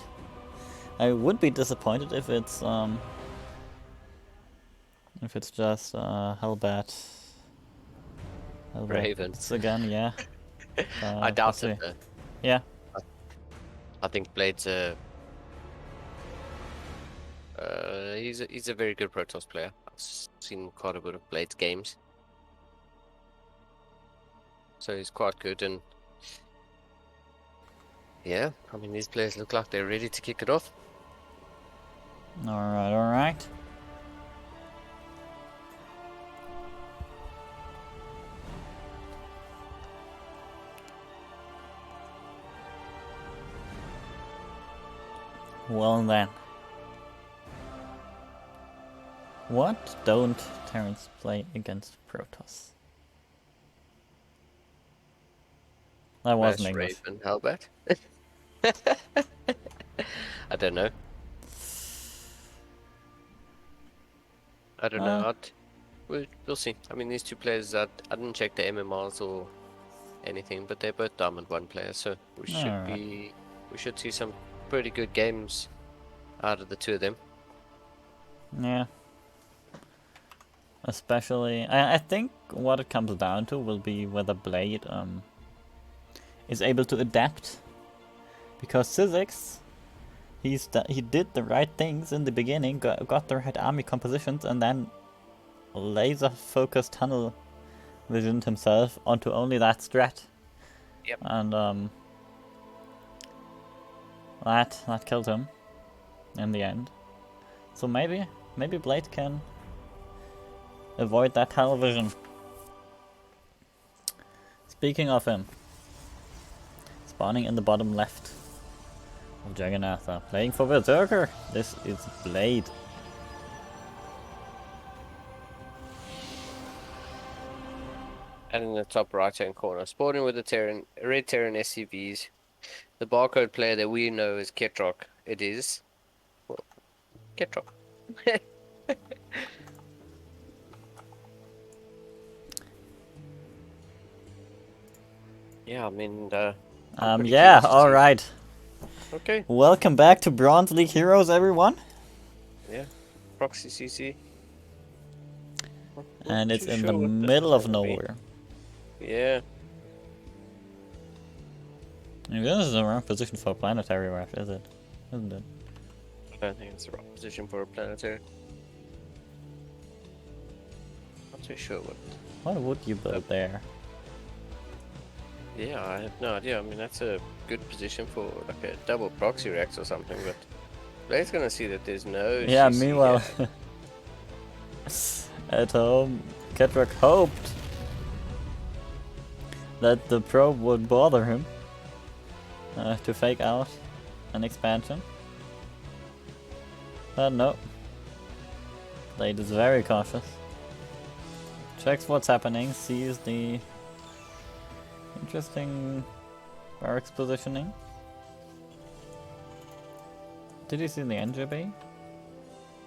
I would be disappointed if it's just Hellbat. Raven. It's again, yeah. I doubt it. Yeah. I think Blade's he's a very good Protoss player. I've seen quite a bit of Blade's games, so he's quite good. And yeah, I mean, these players look like they're ready to kick it off. Alright, alright. Well then. What don't Terrans play against Protoss? That wasn't English. Raven, Hellbat. I don't know. I don't know. We'll see. I mean, these two players, I didn't check the MMRs or anything, but they're both Diamond 1 players, so Alright. we should see some pretty good games out of the two of them. Yeah. Especially, I think what it comes down to will be whether Blade is able to adapt, because Syzyx, he did the right things in the beginning, got the right army compositions, and then laser focused tunnel visioned himself onto only that strat. Yep. And that killed him in the end. So maybe Blade can avoid that tunnel vision. Speaking of him, spawning in the bottom left of Jagannatha, playing for Berserker. This is Blade. And in the top right hand corner, spawning with the red Terran SCVs. The barcode player that we know is Ketrock. It is. Well, Ketrock. Yeah, I mean, I'm pretty Yeah, curious to see. alright. Okay. Welcome back to Bronze League Heroes, everyone. Yeah. Proxy CC. And Not it's too in sure the what this middle is of gonna be. nowhere. Yeah. This is the wrong position for a planetary rush, is it? Isn't it? I don't think it's the right position for a planetary. Not too sure what. What would you build there? Yeah, I have no idea. I mean, that's a good position for like a double proxy reactor or something, but Blade's gonna see that there's no. Yeah, CC meanwhile, here. at home, Ketrick hoped that the probe would bother him to fake out an expansion. But no. Blade is very cautious. Checks what's happening, sees the interesting barracks positioning. Did he see the NJB?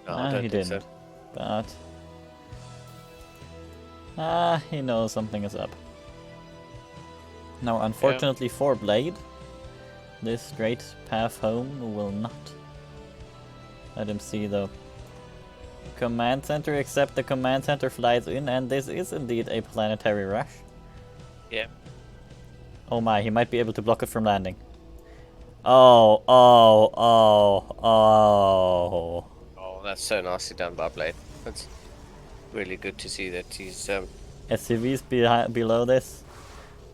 No, I don't he think didn't. so. But he knows something is up. Now, unfortunately for Blade, this straight path home will not let him see the command center, except the command center flies in, and this is indeed a planetary rush. Yeah. Oh my, he might be able to block it from landing. Oh. Oh, that's so nicely done by Blade. That's really good to see that he's SCVs below this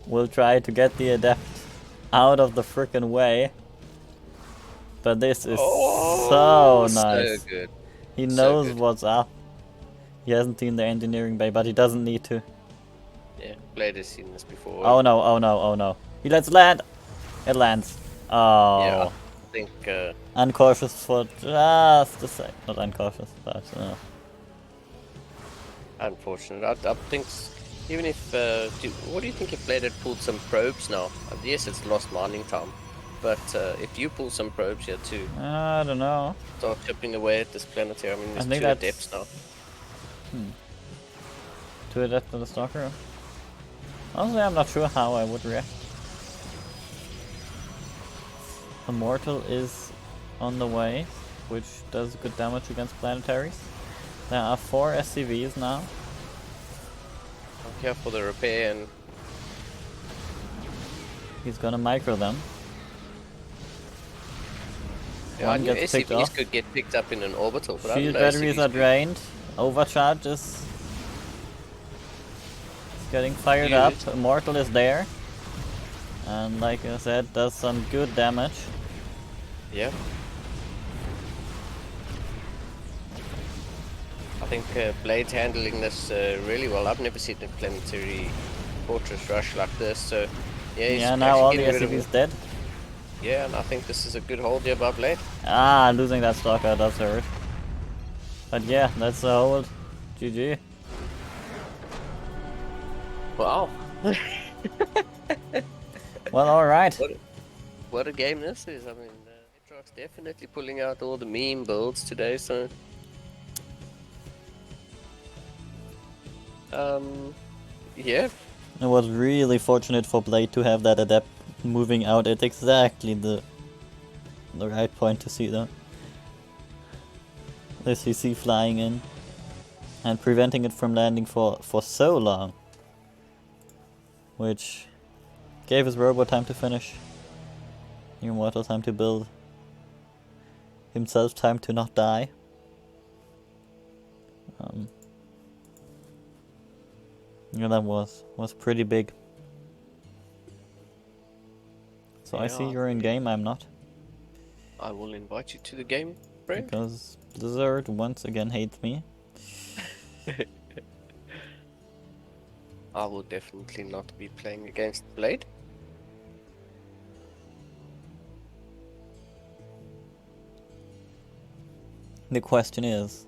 will try to get the adept out of the frickin' way. But this is so nice. So good. He So knows good. what's up. He hasn't seen the engineering bay, but he doesn't need to. Yeah, Blade has seen this before. Oh no. He lets land. It lands. Oh. Yeah, I think Uncautious for just a sec. Not uncautious, but unfortunate. I think even if what do you think if Blade had pulled some probes now? Yes, it's lost mining time, but if you pull some probes here too, I don't know. start chipping away at this planetary. I mean, there's think two that's- adepts now. To adapt to the stalker. Honestly, I'm not sure how I would react. Immortal is on the way, which does good damage against planetaries. There are 4 SCVs now. I'm here for the repair, and He's gonna micro them. yeah, I One knew gets picked SCVs off. could get picked up in an orbital, but I Shield didn't know batteries SCVs are could. drained. Overcharge is getting fired Yeah. up. Immortal is there. And like I said, does some good damage. Yeah. I think Blade's handling this really well. I've never seen a planetary fortress rush like this, so yeah, he's Yeah, now actually all the getting rid of SCVs dead. Yeah, and I think this is a good hold here by Blade. Losing that stalker does hurt. But yeah, that's the hold. GG. Wow. Well, alright. What a game this is. I mean, Nitrox definitely pulling out all the meme builds today, so Yeah. It was really fortunate for Blade to have that adept moving out at exactly the right point to see that. The CC flying in and preventing it from landing for so long, which gave his robot time to finish, Immortal time to build, himself time to not die. Yeah, that was pretty big. So I see Yeah. you're in game, I'm not. I will invite you to the game, friend. Because Blizzard once again hates me. I will definitely not be playing against Blade. The question is,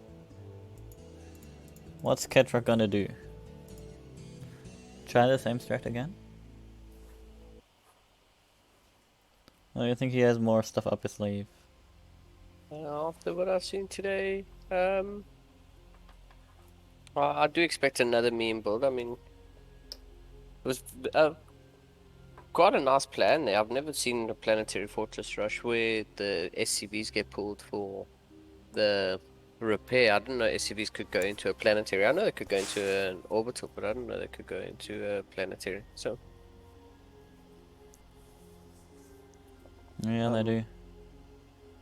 what's Ketra gonna do? Try the same strat again? Or do you think he has more stuff up his sleeve? After what I've seen today, I do expect another meme build. I mean, it was quite a nice plan there. I've never seen a planetary fortress rush where the SCVs get pulled for the repair. I didn't know SCVs could go into a planetary. I know they could go into an orbital, but I didn't know they could go into a planetary. So Yeah, they do.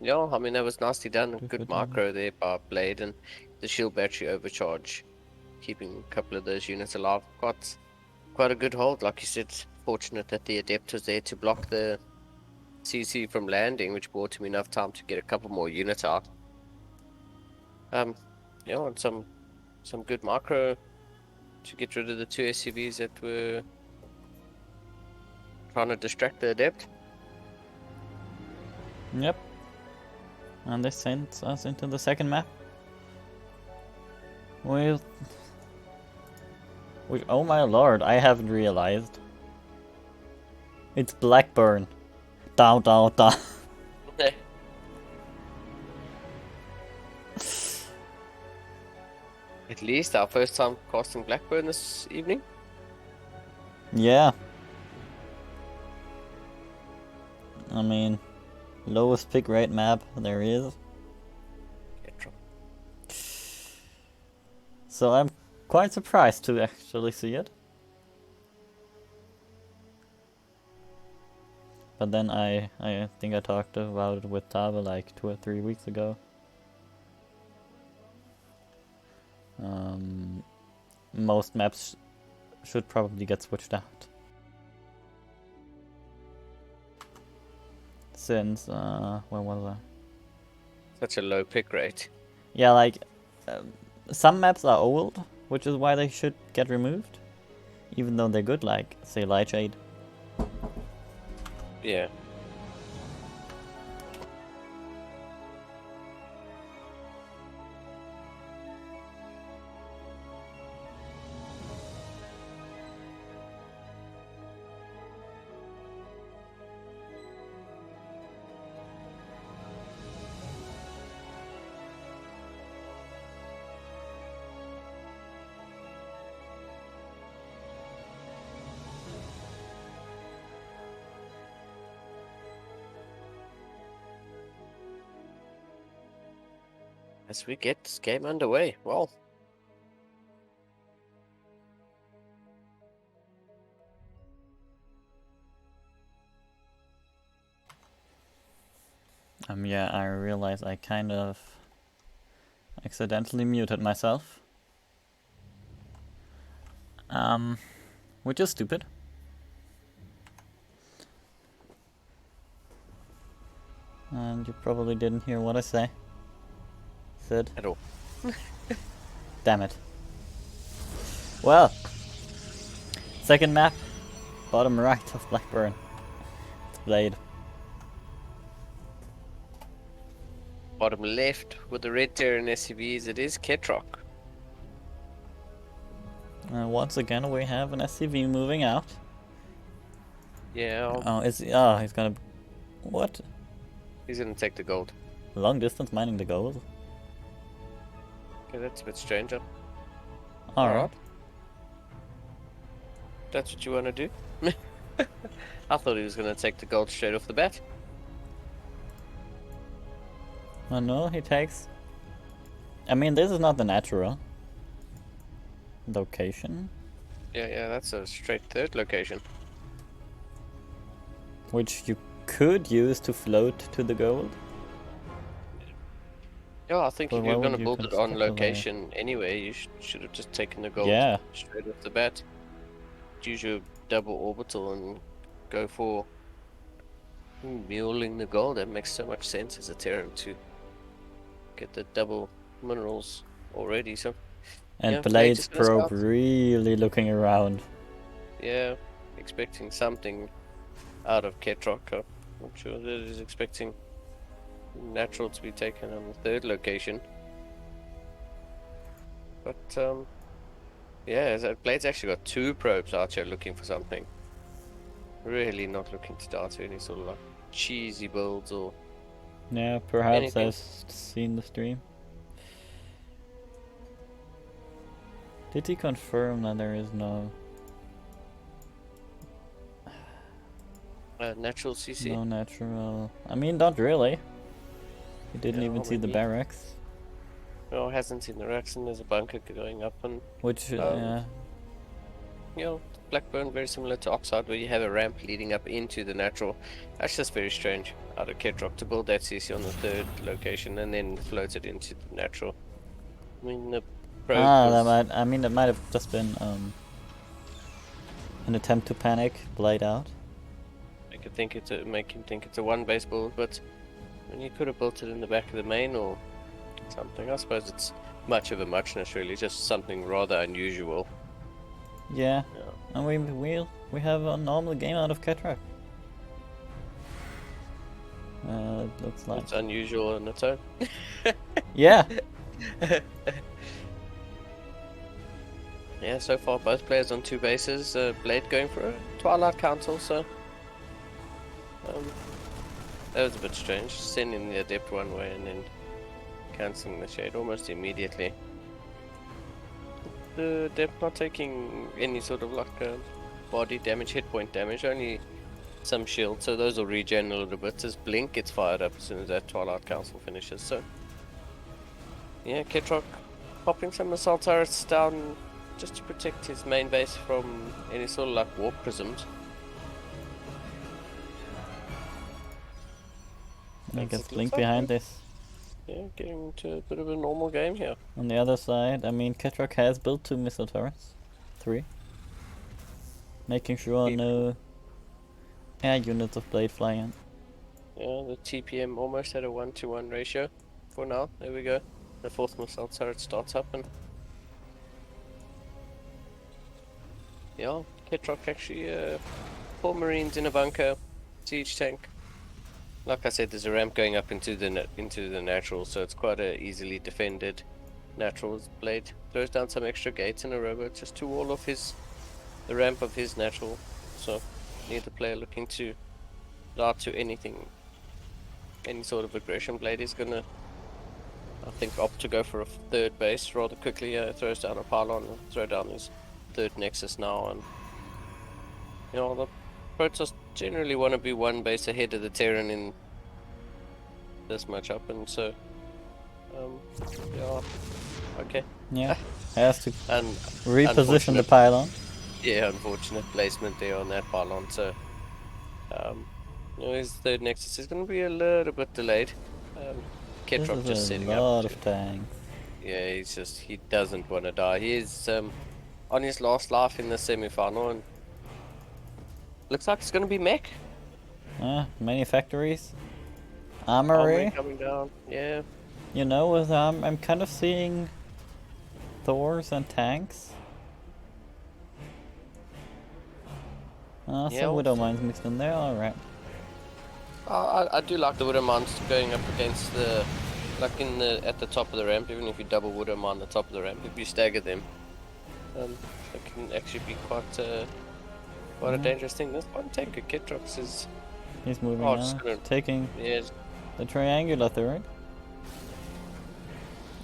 yeah, I mean that was nicely done. Do Good good micro there by Blade, and the shield battery overcharge, keeping a couple of those units alive. Quite a good hold, like you said. Fortunate that the adept was there to block the CC from landing, which bought him enough time to get a couple more units out. Yeah, and some good micro to get rid of the two SCVs that were trying to distract the adept. Yep. And this sends us into the second map. With... Which, oh my lord, I haven't realized. It's Blackburn. Down, down, down. At least our first time casting Blackburn this evening. Yeah. I mean, lowest pick rate map there is. So I'm quite surprised to actually see it. But then I think I talked about it with Tava like 2 or 3 weeks ago. Most maps should probably get switched out. Since, when was I? Such a low pick rate. Yeah, like, some maps are old, which is why they should get removed. Even though they're good, like, say, Lightshade. Yeah. As we get this game underway. Well, Yeah, I realize I kind of accidentally muted myself. Which is stupid. And you probably didn't hear what I said. at all. Damn it. Well, second map, bottom right of Blackburn. It's Blade. Bottom left with the red Terran SCVs, it is Ketrock. Once again, we have an SCV moving out. Yeah, Oh, he's gonna... What? he's gonna take the gold. Long distance mining the gold? Okay, that's a bit strange. Alright. That's what you want to do? I thought he was going to take the gold straight off the bat. Oh no, he takes... I mean, this is not the natural location, Yeah, that's a straight third location. which you could use to float to the gold. Yeah, I think But if why you're would going to you build it on construct a layer? location anyway, you should have just taken the gold Yeah. straight off the bat. Use your double orbital and go for muling the gold. That makes so much sense as a Terran to get the double minerals already. So And yeah, Blades just gonna Probe scout. really looking around. Yeah, expecting something out of Ketrock. I'm sure that is expecting natural to be taken on the third location. But yeah, Blade's actually got 2 probes out here looking for something. Really not looking to start any sort of like cheesy builds or Yeah, perhaps anything. I've seen the stream. Did he confirm that there is no Natural CC. no natural? I mean, not really. He didn't Yeah, even see the maybe. barracks, No, hasn't seen the racks, and there's a bunker going up, and which you know, Blackburn very similar to Oxide, where you have a ramp leading up into the natural. That's just very strange out of Ketrock to build that CC on the third location and then float it into the natural. I mean, the probe that was, might. I mean, that might have just been an attempt to panic Blade out. make him think it's a one base build, but when you could have built it in the back of the main or something. I suppose it's much of a muchness, really, just something rather unusual. Yeah, Yeah. and we have a normal game out of Ketrock. It looks like. It's unusual in its own. Yeah. Yeah, so far both players on 2 bases. Blade going for a Twilight Council, so that was a bit strange. Sending the Adept one way and then cancelling the Shade almost immediately. The Adept not taking any sort of like body damage, hit point damage, only some shield, so those will regen a little bit. His Blink gets fired up as soon as that Twilight Council finishes, so yeah, Ketrock popping some assault turrets down just to protect his main base from any sort of like warp prisms. I That's guess it, Blink looks like behind it. this. Yeah, getting into a bit of a normal game here. On the other side, I mean, Ketrock has built 2 missile turrets. 3. Making sure Keep- no air units of Blade fly in. Yeah, the TPM almost at a 1-to-1 ratio for now. There we go. The 4th missile turret starts up and yeah, Ketrock actually 4 Marines in a bunker, siege tank. Like I said, there's a ramp going up into the natural, so it's quite a easily defended natural. Blade throws down some extra gates in a robot just to wall off the ramp of his natural. So neither player looking to start to anything, any sort of aggression. Blade is gonna, I think, opt to go for a third base rather quickly. Throws down a pylon and throw down his third nexus now, and you know the Protoss generally want to be one base ahead of the Terran in this matchup, and so yeah, okay, Yeah, has to and reposition the unfortunate- pylon. yeah, unfortunate placement there on that pylon. So you know, his third nexus is going to be a little bit delayed. This Ketrock just is a setting lot up. of tanks. Yeah, he doesn't want to die. He is on his last life in the semi-final, and looks like it's going to be mech. Many factories. Armory Armory. coming down. Yeah. You know, with I'm kind of seeing Thors and tanks. Yeah, Some Widow Mines mixed in there, alright. I do like the Widow Mines going up against the, like at the top of the ramp. Even if you double Widow Mine the top of the ramp, if you stagger them, it can actually be quite a dangerous thing. This one tanker, Ketrox, is He's moving Oh, now. just gonna- Taking yeah, the triangular turret.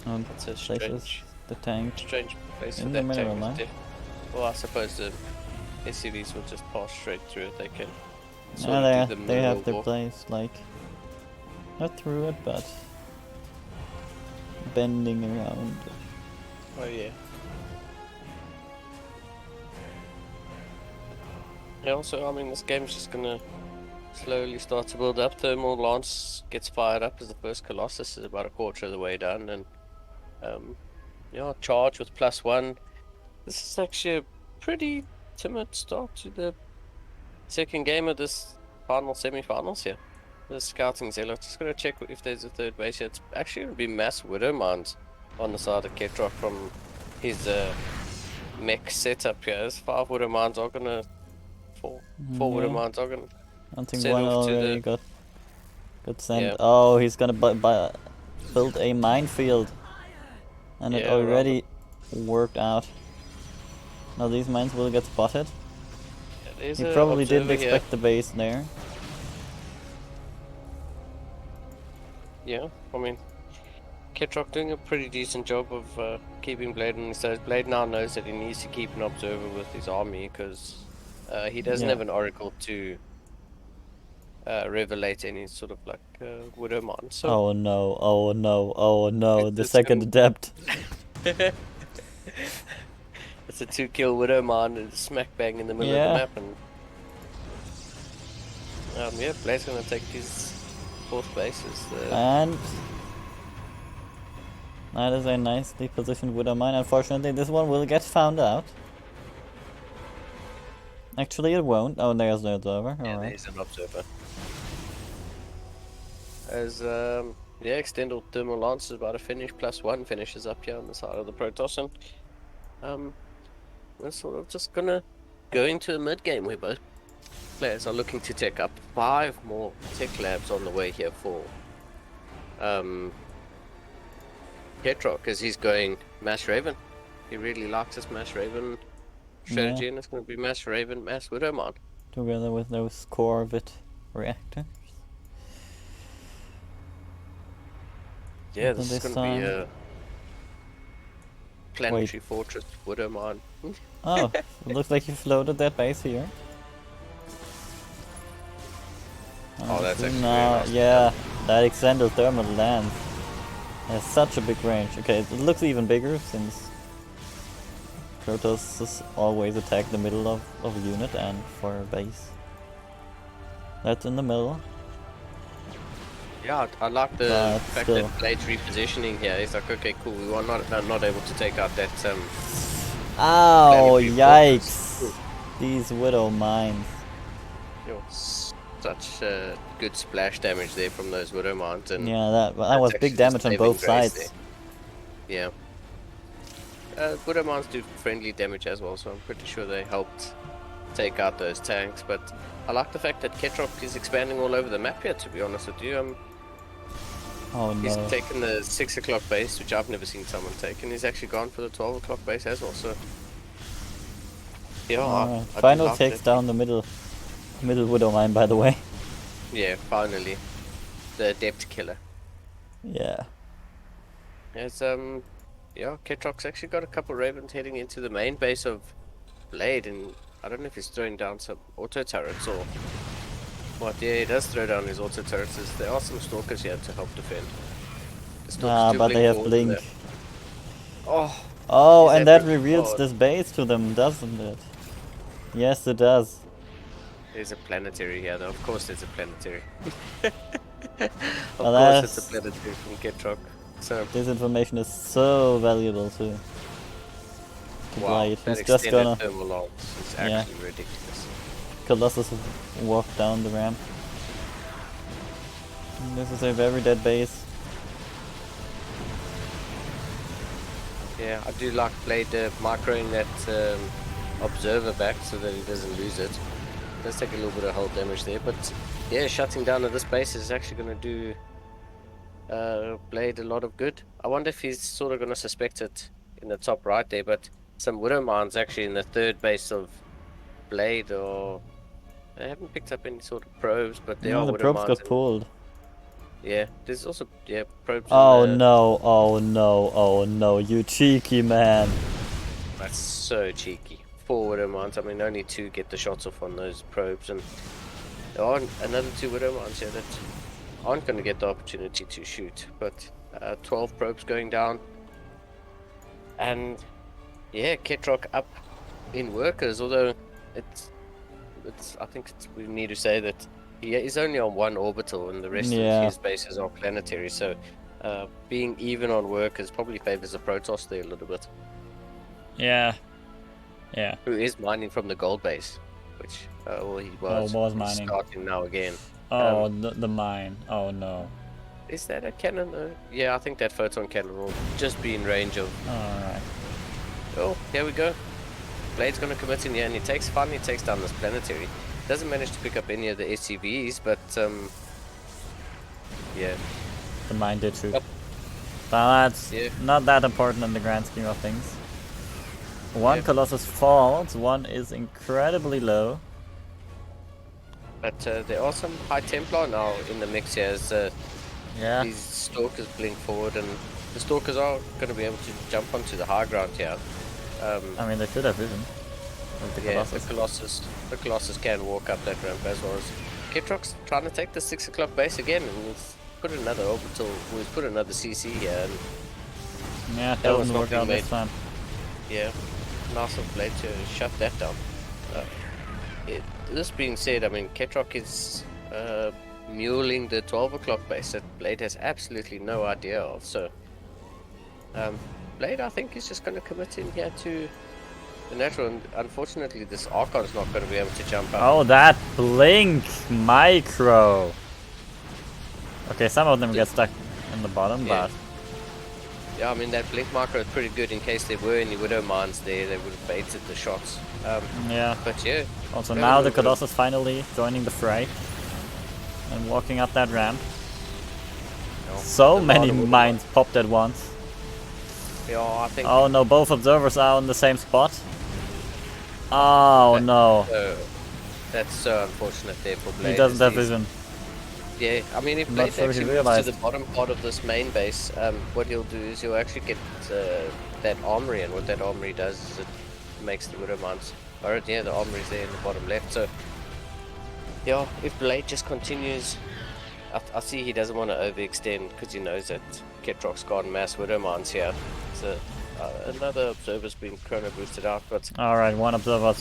And it's a places strange the tank. place for In the that middle tank. line. Well, I suppose the SCVs will just pass straight through it. They can sort Yeah, of do the they have middle their walk. place, like not through it, but bending around. Oh yeah. Yeah, also, I mean, this game's just gonna slowly start to build up. Thermal Lance gets fired up as the first Colossus is about a quarter of the way done, and yeah, charge with +1. This is actually a pretty timid start to the second game of this final semi-finals here. The scouting zealot. Just gonna check if there's a third base here. It's actually gonna be mass widow mines on the side of Ketrock from his mech setup here. His 5 widow mines are gonna four widow Yeah, mines are gonna I think set one off to already the got sent. yeah. Oh, he's gonna build a minefield, and it Yeah, around already worked out. Now these mines will get spotted. There's He a probably didn't observer here. expect the base there. Yeah, I mean, Ketrock doing a pretty decent job of keeping Blade on his toes. Blade now knows that he needs to keep an observer with his army because he doesn't Yeah. have an oracle to revelate any sort of like widow mine. So Oh no! Oh no! Oh no! The It's second adept. it's a 2-kill widow mine and smack bang in the middle of Yeah. the map, and yeah, Blade's gonna take his 4th base as the And that is a nicely positioned widow mine. Unfortunately, this one will get found out. Actually, it won't. Oh, there's the observer. yeah, Alright. there's an observer. As yeah, extended thermal lance is about to finish. +1 finishes up here on the side of the Protoss, and we're sort of just gonna go into a mid game where both players are looking to take up 5 more tech labs on the way here for Ketrock, as he's going Mass Raven. He really likes his Mass Raven strategy, Yeah. and it's going to be Mass Raven, Mass Widowmon. Together with those Corvid reactors. Yeah, So this is this going to be time- a planetary fortress Widowmon. Oh, it looks like you floated that base here. Oh, that's actually no, really nice. yeah, that extended thermal lance has such a big range. Okay, it looks even bigger since Protoss always attack the middle of a unit and for a base. That's in the middle. Yeah, I like the But fact still. that Blade's repositioning here. He's like, okay, cool, we are not able to take out that Ow, planetary yikes! fortress. These widow mines. Yo, such good splash damage there from those widow mines, and Yeah, that that's was actually big damage just on saving both grace sides. there. Yeah. Widow mines do friendly damage as well, so I'm pretty sure they helped take out those tanks. But I like the fact that Ketrock is expanding all over the map here, to be honest with you. Oh He's no. taken the 6 o'clock base, which I've never seen someone take, and he's actually gone for the 12 o'clock base as well, so yeah, Alright. I do Final like takes that. down the middle widow mine, by the way. Yeah, finally. The adept killer. Yeah. It's yeah, Ketrock's actually got a couple ravens heading into the main base of Blade, and I don't know if he's throwing down some auto turrets or what. Yeah, he does throw down his auto turrets. There are some stalkers here to help defend. The stalkers do But they have forward blink. there. Oh, Oh, Is and that that really reveals hard? this base to them, doesn't it? Yes, it does. there's a planetary here, though. Of course, there's a planetary. of Well, course, it's a that's- planetary from Ketrock. So, This information is so valuable to wow, Blade. that He's just extended gonna thermal lance is Yeah. actually ridiculous. Colossus walk down the ramp. And this is a very dead base. Yeah, I do like Blade microing that observer back so that he doesn't lose it. Does take a little bit of hull damage there, but yeah, shutting down of this base is actually going to do Blade a lot of good. I wonder if he's sort of going to suspect it in the top right there, but some widow mines actually in the 3rd base of Blade, or I haven't picked up any sort of probes, but there No, are the widow probes mines. got pulled. Yeah, there's also probes. Oh in the, no, oh no, oh no, you cheeky man. That's so cheeky. 4 Widow Mines. I mean, only 2 get the shots off on those probes, and there are another 2 Widow Mines here that aren't going to get the opportunity to shoot. But 12 probes going down, and yeah, Ketrock up in workers. Although it's I think we need to say that he is only on 1 orbital, and the rest of his bases are planetary. So being even on workers probably favors the Protoss there a little bit. Yeah. Who is mining from the gold base, which well, he was. was He's mining. starting now again. Oh, the mine. Oh no. Is that a cannon though? Yeah, I think that photon cannon will just be in range of. Alright. Oh, here we go. Blade's gonna commit in here, and finally takes down this planetary. Doesn't manage to pick up any of the SCVs, but yeah. The mine did shoot. Oh. But that's Yeah. not that important in the grand scheme of things. One Colossus falls, one is incredibly low. But there are some High Templar now in the mix here as Yeah. these Stalkers blink forward, and the Stalkers are going to be able to jump onto the high ground here. I mean, they should have vision. With the Yeah, Colossus. the Colossus can walk up that ramp as well as Ketrock's trying to take the 6 o'clock base again, and he's put another orbital, well, he's put another CC here, and Yeah, it that was doesn't not work out being this time. yeah, nice of Blade to shut that down. This being said, I mean, Ketrock is muling the 12 o'clock base that Blade has absolutely no idea of, so Blade, I think, is just going to commit in here to the natural, and unfortunately this Archon's not going to be able to jump up. Oh, that blink micro. Okay, some of them get stuck in the bottom, Yeah. but Yeah, I mean, that blink micro is pretty good in case there were any Widow Mines there, they would have baited the shots. yeah. But yeah. Also Yeah, now the we'll go. Colossus finally joining the fray and walking up that ramp. No, So the many bottom would- mines popped at once. Yeah, I think. Oh no, both observers are on the same spot. Oh no, That's so unfortunate there for Blade. he doesn't have He's- vision. Yeah, I mean, if I'm Blade not sure he actually moves to realized. the bottom part of this main base, what he'll do is he'll actually get that armory, and what that armory does is it makes the Widow Mines. Alright, yeah, the armory's there in the bottom left. So, yeah, if Blade just continues, I see he doesn't want to overextend because he knows that Ketrock's got mass Widow Mines here. So, another observer's been chrono boosted out, but Alright, one observer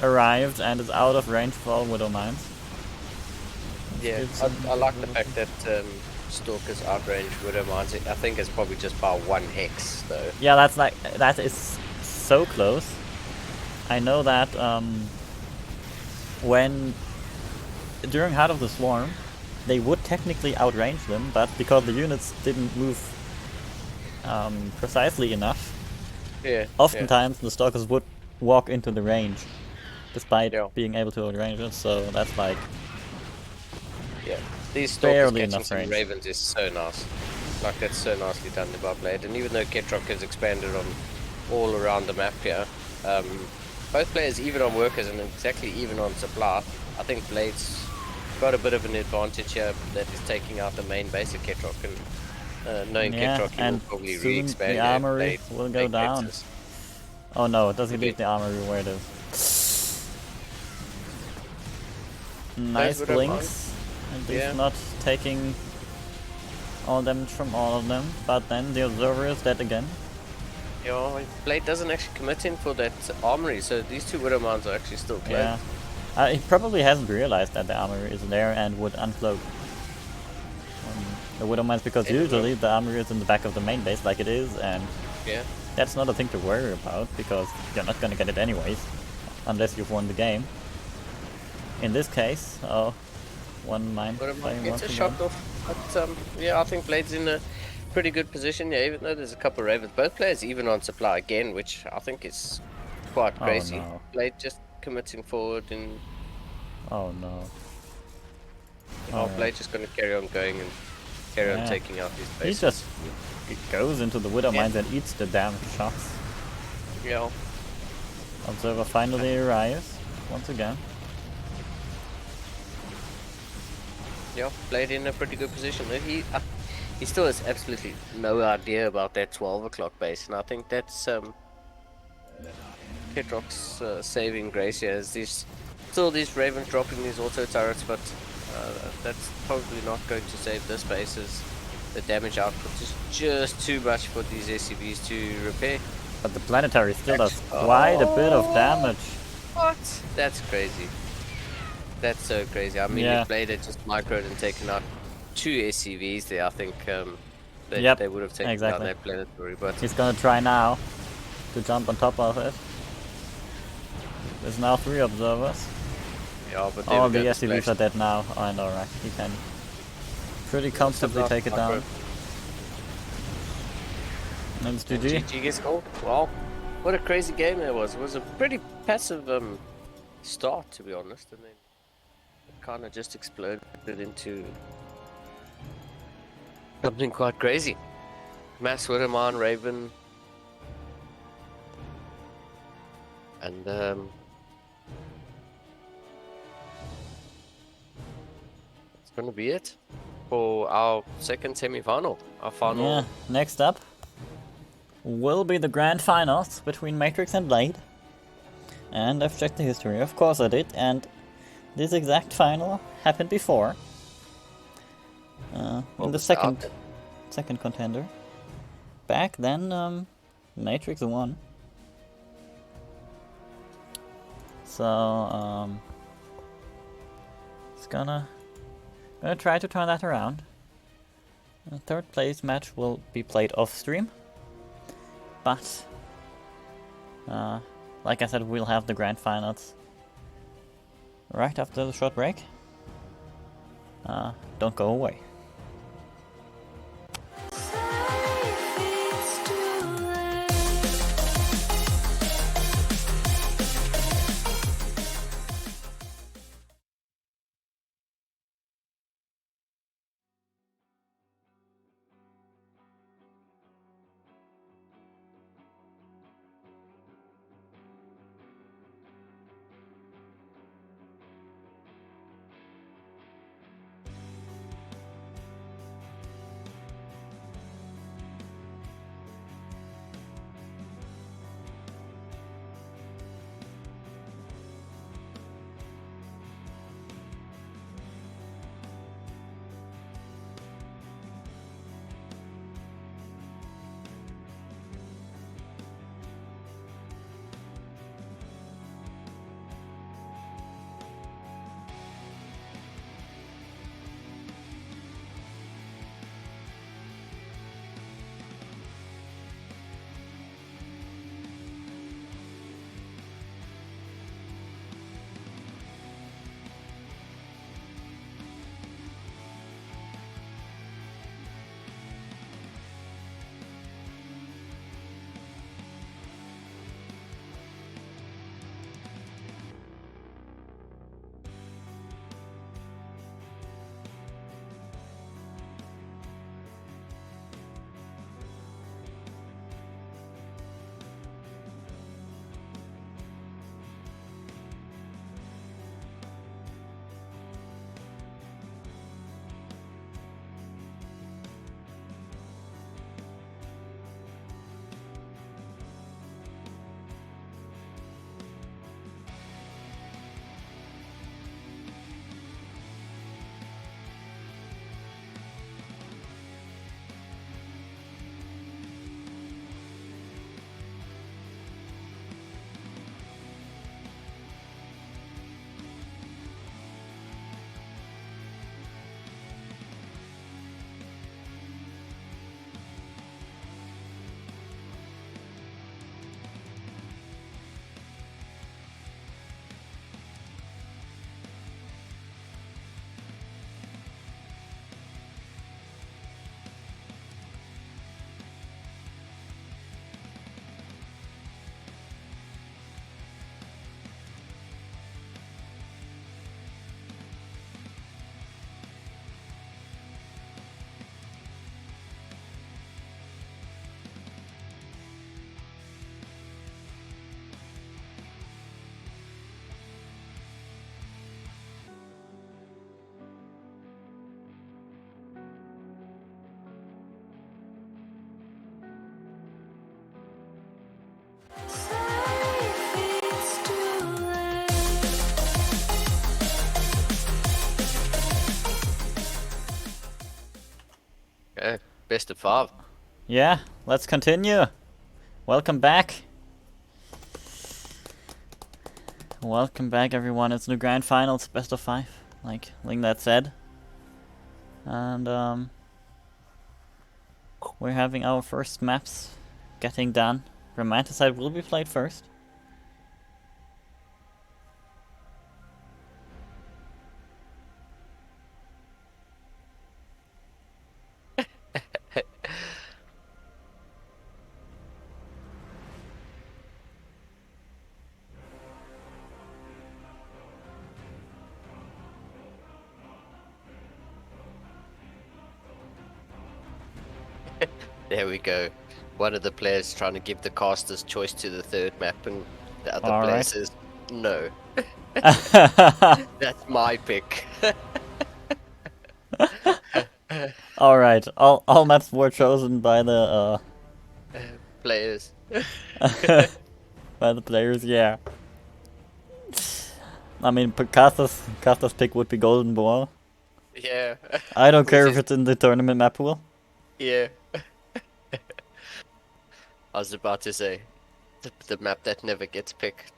arrived and is out of range for all Widow Mines. yeah, It's- I like the fact that Stalker's outrange Widow Mines. I think it's probably just by 1 hex, though. Yeah, that is so close. I know that when during Heart of the Swarm, they would technically outrange them, but because the units didn't move precisely enough, Yeah. oftentimes the Stalkers would walk into the range, despite Yeah. being able to outrange it. So that's like Yeah. These Stalkers barely catching enough some range. Ravens is so nice. Like, that's so nicely done by Blade. And even though Ketrock has expanded on all around the map here, both players even on workers and exactly even on supply. I think Blade's got a bit of an advantage here that is taking out the main base of Ketrock, and knowing Yeah, Ketrock, he will and probably soon re-expand the here, armory Blade will go take down. vectors. Oh no, it doesn't Okay. leave the armory where it is. Nice Widow blinks, and he's Yeah. not taking all damage from all of them, but then the observer is dead again. Yeah, Blade doesn't actually commit in for that armory, so these 2 Widow Mines are actually still closed. Yeah. He probably hasn't realized that the armory is there and would uncloak the Widow Mines, because Yeah, usually the armory is in the back of the main base like it is, and Yeah. that's not a thing to worry about because you're not gonna get it anyways, unless you've won the game. In this case, oh, one mine Widow playing Mine once gets a again. shot off, but yeah, I think Blade's in a pretty good position, yeah, even though there's a couple of Ravens. Both players even on supply again, which I think is quite Oh, crazy. no. Blade just committing forward, and Oh no. Blade Alright. just going to carry on going and carry on Yeah. taking out these He bases. just goes into the Widow Yeah. Mines and eats the damn shots. Yeah, Observer finally arrives once again. yeah, Blade in a pretty good position. He still has absolutely no idea about that 12 o'clock base, and I think that's Ketrock's saving grace here is still these Ravens dropping these auto turrets, but that's probably not going to save this base as the damage output is just too much for these SCVs to repair. But the planetary still does quite a bit of damage. What? That's crazy. That's so crazy. I mean, Yeah. if Blade had just microed and taken out 2 SCVs there, I think Yep, they would have taken down exactly. that planetary. But He's gonna try now to jump on top of it. There's now 3 observers. yeah, but there All we the go, SCVs splash. are dead now. Oh, I know, right? He can pretty comfortably take it down. And it's GG. GG gets gold. Wow, what a crazy game that was. It was a pretty passive start, to be honest, and then it kind of just exploded into something quite crazy. Mass Widderman, Raven, and that's gonna be it for our second semi-final. Our final. Yeah, next up will be the grand finals between Matrix and Blade. And I've checked the history, of course I did, and this exact final happened before. In the was the outcome? second contender. Back then, Matrix won. So, it's gonna try to turn that around. The third place match will be played off stream, but like I said, we'll have the grand finals right after the short break. Don't go away. Okay, best of 5. Yeah, let's continue. Welcome back. Welcome back, everyone. It's the grand finals, best of 5, like that said. And we're having our first maps getting done. Romanticide will be played first. There we go. One of the players trying to give the casters choice to the third map, and the other All player right. says, no. That's my pick. Alright, all maps were chosen by the Players. by the players, yeah. I mean, Casta's pick would be Golden Ball. Yeah. I don't Which care is- if it's in the tournament map pool. Yeah. I was about to say, the map that never gets picked.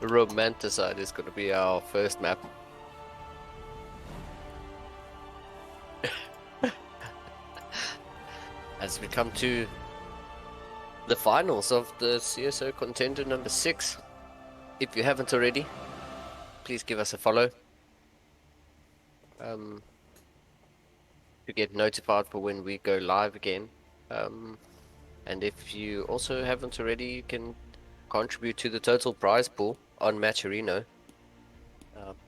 Romanticide is going to be our first map. As we come to the finals of the CSO Contender number 6. If you haven't already, please give us a follow. To get notified for when we go live again. And if you also haven't already, you can contribute to the total prize pool on Matcherino.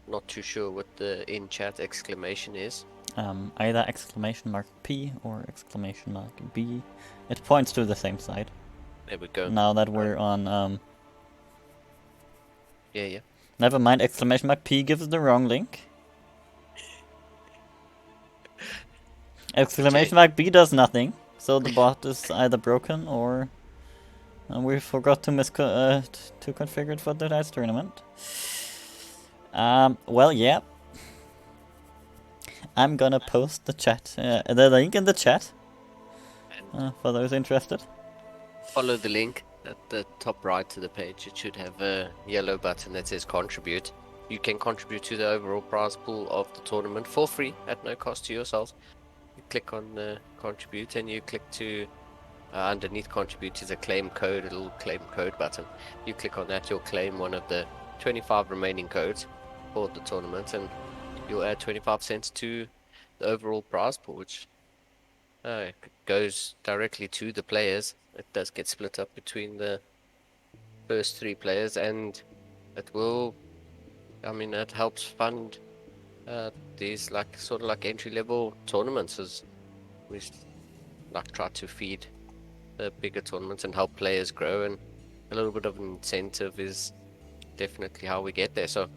Not too sure what the in-chat exclamation is. Either exclamation mark P or exclamation mark B. It points to the same side. There we go. Now that we're on Yeah. never mind, exclamation mark P gives the wrong link. Exclamation mark B does nothing. So the bot is either broken or we forgot to to configure it for the dice tournament. Well, yeah. I'm gonna post the link in the chat for those interested. Follow the link at the top right of the page. It should have a yellow button that says contribute. You can contribute to the overall prize pool of the tournament for free at no cost to yourselves. You click on contribute and you click to underneath contribute is a claim code, a little claim code button. You click on that, you'll claim one of the 25 remaining codes for the tournament, and you'll add 25 cents to the overall prize pool, which goes directly to the players. It does get split up between the first 3 players, and it will, it helps fund these sort of like entry-level tournaments, as we try to feed the bigger tournaments and help players grow, and a little bit of an incentive is definitely how we get there. So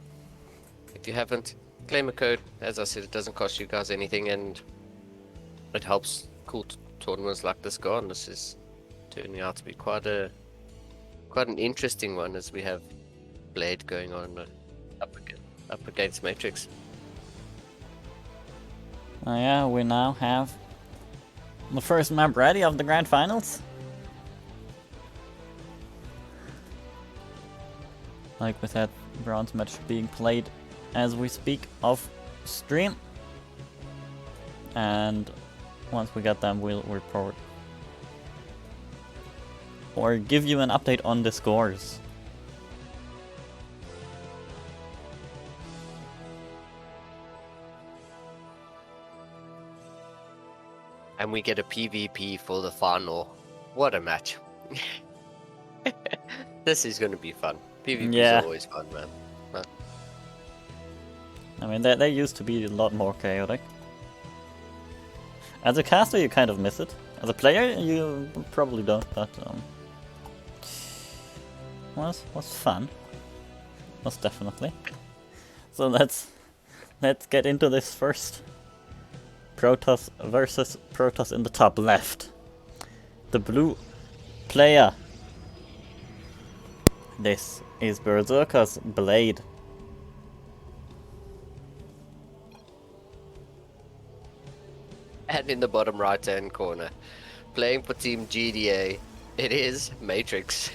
if you haven't, claim a code. As I said, it doesn't cost you guys anything, and it helps cool tournaments like this go on. This is turning out to be quite an interesting one, as we have Blade going on up against Matrix. Yeah, we now have the first map ready of the grand finals. Like we said, bronze match being played as we speak off stream. And once we get them, we'll report or give you an update on the scores. And we get a PvP for the final. What a match. This is going to be fun. PvP Yeah. is always fun, man. I mean, they used to be a lot more chaotic. As a caster, you kind of miss it. As a player, you probably don't, but was fun. Most definitely. So let's get into this first. Protoss versus Protoss in the top left. The blue player. This is Berserker's Blade. And in the bottom right-hand corner, playing for Team GDA, it is Matrix.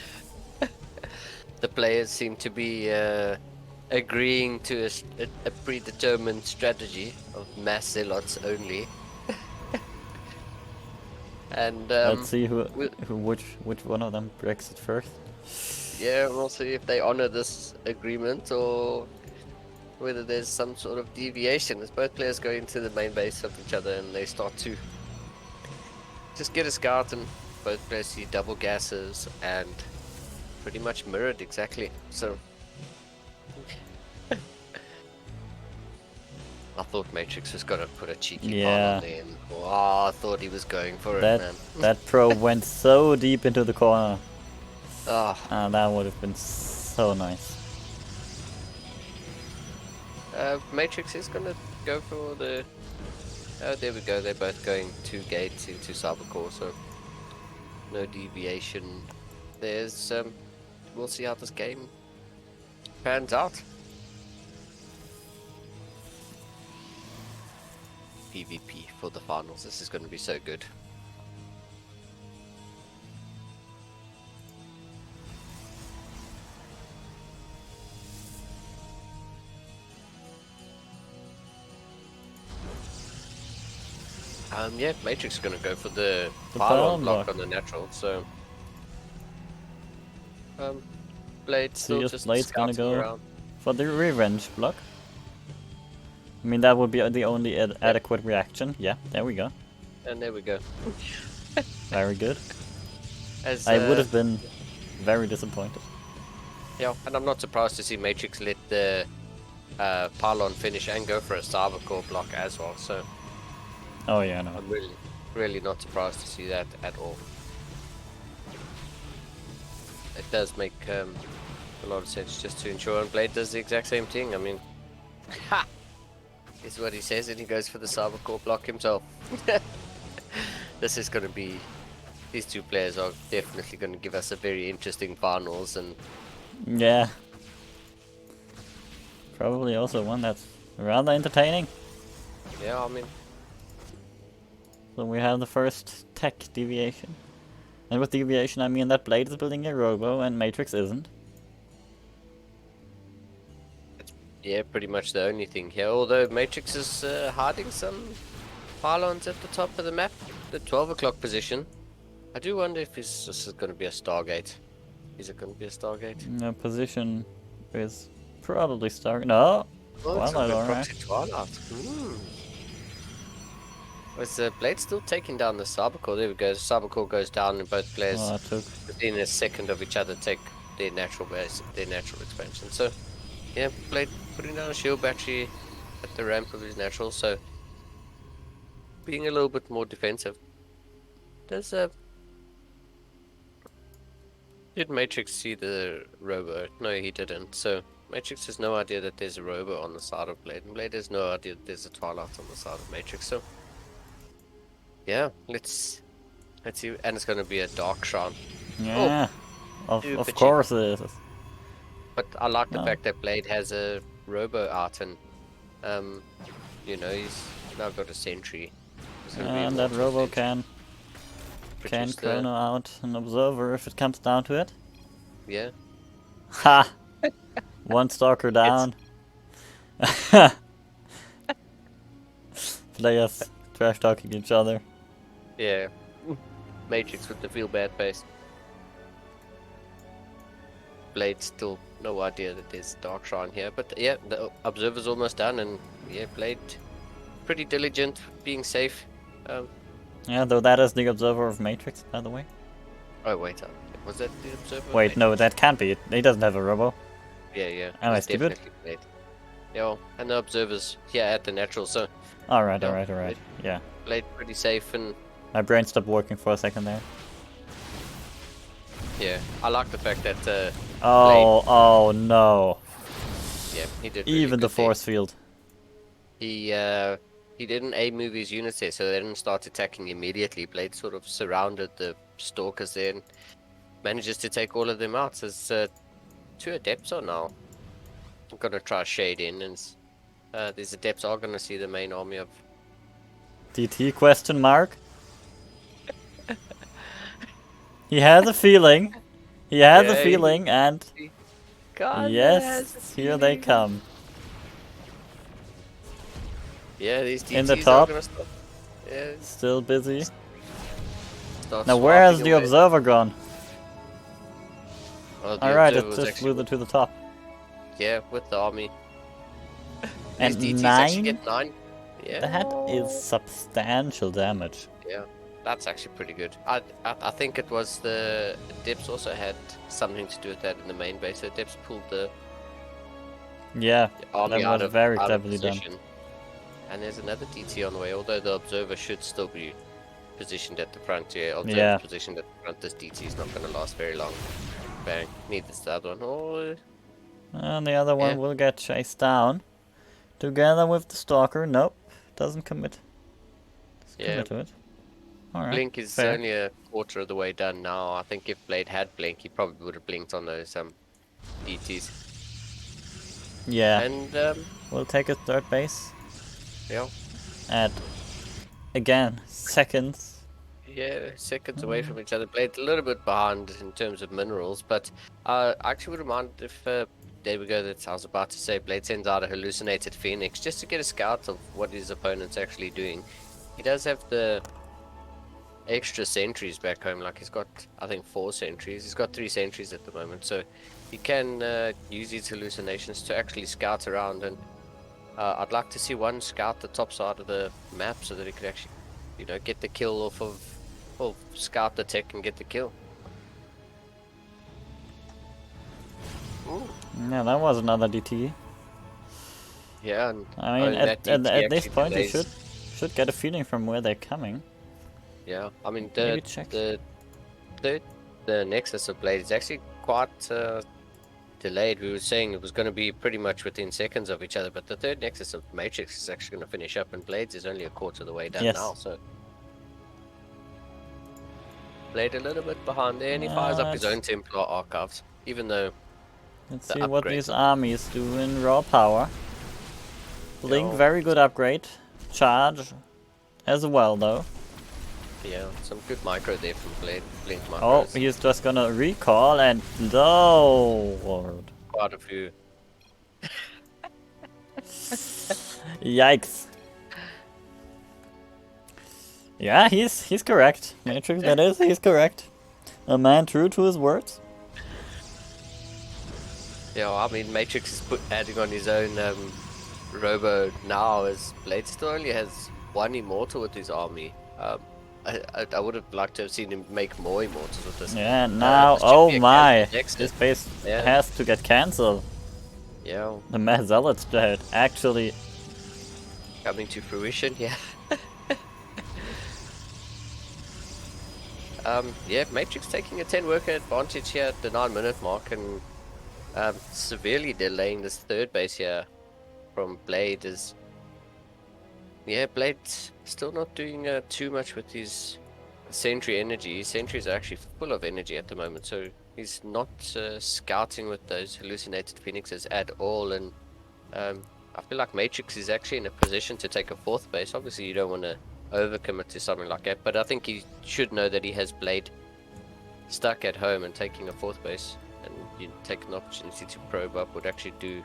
The players seem to be agreeing to a predetermined strategy of mass zealots only. And Let's see we'll, which one of them breaks it first. yeah, we'll see if they honor this agreement or whether there's some sort of deviation as both players go into the main base of each other and they start to just get a scout and both players see double gases and pretty much mirrored exactly. So I thought Matrix was gonna put a cheeky pile Yeah. on there and oh, I thought he was going for it, That man. that probe went so deep into the corner. Oh, That would have been so nice. Matrix is gonna go for the oh, there we go, they're both going 2 gates into Cybercore, so no deviation. There's we'll see how this game pans out. PvP for the finals. This is going to be so good. Yeah, Matrix is going to go for the pylon block on the natural, so Blade So still yes, just Blade's gonna scouting go around. for the revenge block. I mean, that would be the only adequate reaction. Yeah, there we go. And there we go. Very good. As I would have been very disappointed. yeah, and I'm not surprised to see Matrix let the pylon finish and go for a cyber core block as well. So Oh yeah, no. I'm really not surprised to see that at all. It does make a lot of sense just to ensure, and Blade does the exact same thing. I mean, ha! Is what he says, and he goes for the cyber core block himself. This is going to be, these two players are definitely going to give us a very interesting finals, and Yeah. Probably also one that's rather entertaining. yeah, I mean, So we have the first tech deviation. And with deviation I mean that Blade is building a robo and Matrix isn't. yeah, pretty much the only thing here. Although Matrix is hiding some pylons at the top of the map, the 12 o'clock position. I do wonder if this is going to be a Stargate. Is it going to be a Stargate? The position is probably Star. No! Oh, it's Twilight, a alright. proxy Twilight. Was Blade still taking down the Cybercore? There we go. The Cybercore goes down and both players Oh, that took. within a second of each other take their natural base, their natural expansion. So, yeah, Blade putting down a shield battery at the ramp of his natural, so being a little bit more defensive. Does did Matrix see the robo? No, he didn't. So Matrix has no idea that there's a robo on the side of Blade, and Blade has no idea that there's a Twilight on the side of Matrix. So yeah, let's see, and it's going to be a Dark Shrine. Yeah. Of Super course it is. But I like the No. fact that Blade has a robo out, and you know, he's now got a sentry. There's gonna be a And that mortal robo sentry. can Produce the- chrono out an observer if it comes down to it. Yeah. Ha! One stalker down. Players trash talking each other. Yeah. Matrix with the feel bad face. Blade still no idea that there's Dark Shrine here, but yeah, the observer's almost done, and yeah, Blade pretty diligent, being safe. Yeah, though that is the observer of Matrix, by the way. Oh wait, was that the observer? of Wait, Matrix? no, that can't be it. He doesn't have a robo. Yeah, yeah. Am I it's stupid? definitely Blade. Yeah, and the observer's here at the natural, so Alright, No, alright. Yeah. Blade pretty safe, and My brain stopped working for a second there. yeah, I like the fact that Oh no. yeah, he did really Even the good there. force field. He didn't move his units there, so they didn't start attacking immediately. Blade sort of surrounded the stalkers there and manages to take all of them out. There's 2 adepts are now. I'm gonna try shade in, and these adepts are gonna see the main army of DT question mark? He has a feeling. He has a Yeah, feeling, and God, yes, here they come. Yeah, these In the DTs are top. gonna start. Yeah, Still busy. start Now where has swiping the away. observer gone? Oh, the Alright, observer it was just actually flew to the top. yeah with the army. These And DTs actually 9? get 9. Yeah. That is substantial damage. Yeah, that's actually pretty good. I think it was the Dips also had something to do with that in the main base. So Dips pulled the Yeah, army that was very out of cleverly done. position. And there's another DT on the way, although the observer should still be positioned at the front. Yeah, observer's Yeah. positioned at the front. This DT is not going to last very long. Bang. Need this other one. Oh, And the other one Yeah. will get chased down. Together with the stalker. Nope, doesn't commit. Doesn't yeah. commit to it. Alright, Blink is fair. only a quarter of the way done now. I think if Blade had Blink, he probably would have blinked on those DTs. Yeah, And we'll take a third base. yeah. At, again, seconds. Yeah, seconds away from each other. Blade's a little bit behind in terms of minerals, but I actually wouldn't mind if, there we go, that's I was about to say, Blade sends out a hallucinated Phoenix just to get a scout of what his opponent's actually doing. He does have the extra sentries back home, like he's got, I think, 4 sentries. He's got 3 sentries at the moment, so he can use his hallucinations to actually scout around, and I'd like to see one scout the top side of the map so that he could actually, you know, get the kill off of, well, scout the tech and get the kill. Ooh. Yeah, that was another DT. Yeah, and I mean, that at DT this actually point, you delays. should get a feeling from where they're coming. Yeah, I mean Maybe check. the Nexus of Blade is actually quite delayed. We were saying it was going to be pretty much within seconds of each other, but the third Nexus of Matrix is actually going to finish up, and Blades is only a quarter of the way done Yes. now. So Blade a little bit behind there, and he fires up his Yes. own Templar archives, even though Let's the see what upgrades these are- armies do in raw power. Blink, Yeah. very good upgrade. Charge as well, though. yeah, some good micro there from Blade. Blink Oh, micros. he's just gonna recall and Lord. Quite a few. Yikes. Yeah, he's correct. Matrix, that is, he's correct. A man true to his words. Yeah, I mean, Matrix is adding on his own robo now, as Blade still only has 1 immortal with his army. I would have liked to have seen him make more immortals with this. Yeah, now, this should oh be a my, cancelled Nexus. this base Yeah. has to get cancelled. Yeah, The Mad Zealot's dead, actually. coming to fruition, yeah. Yeah, Matrix taking a 10 worker advantage here at the 9-minute mark, and severely delaying this third base here from Blade. Is yeah, Blade's still not doing too much with his sentry energy. His sentries are actually full of energy at the moment, so he's not scouting with those hallucinated phoenixes at all. And I feel like Matrix is actually in a position to take a 4th base. Obviously, you don't want to overcommit to something like that, but I think he should know that he has Blade stuck at home, and taking a 4th base and you take an opportunity to probe up would actually do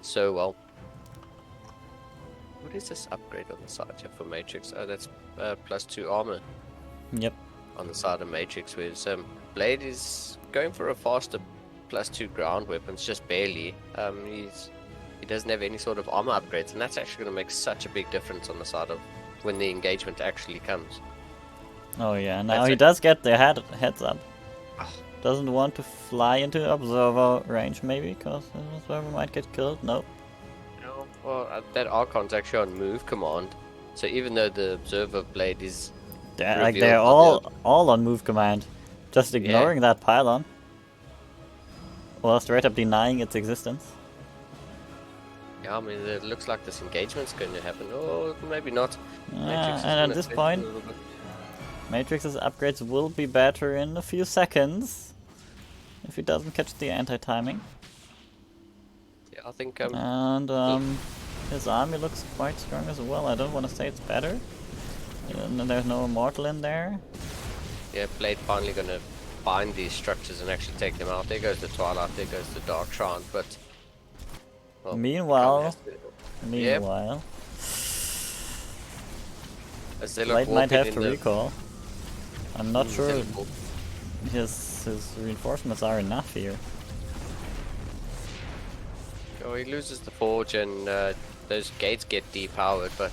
so well. What is this upgrade on the side here for Matrix? Oh, that's +2 armor Yep. on the side of Matrix, whereas Blade is going for a faster +2 ground weapons, just barely. He doesn't have any sort of armor upgrades, and that's actually going to make such a big difference on the side of when the engagement actually comes. Oh yeah, now That's he it. does get the heads up. Doesn't want to fly into observer range, maybe, because the observer might get killed. Nope. No, well, that Archon's actually on move command, so even though the observer Blade is They're revealed all on move command, just ignoring that pylon, or straight up denying its existence. yeah, I mean, it looks like this engagement's going to happen, or maybe not. Matrix is And gonna at this take a point, little bit. Matrix's upgrades will be better in a few seconds if he doesn't catch the anti-timing. Yeah, I think And His army looks quite strong as well. I don't want to say it's better. There's no immortal in there. Yeah, Blade finally gonna bind these structures and actually take them out. There goes the Twilight, there goes the Dark Shrine, but... well, Meanwhile, Yep. A Zealot Blade might warping have in to the... recall. I'm not sure Zealot warp. his reinforcements are enough here. Oh, he loses the Forge and those gates get depowered, but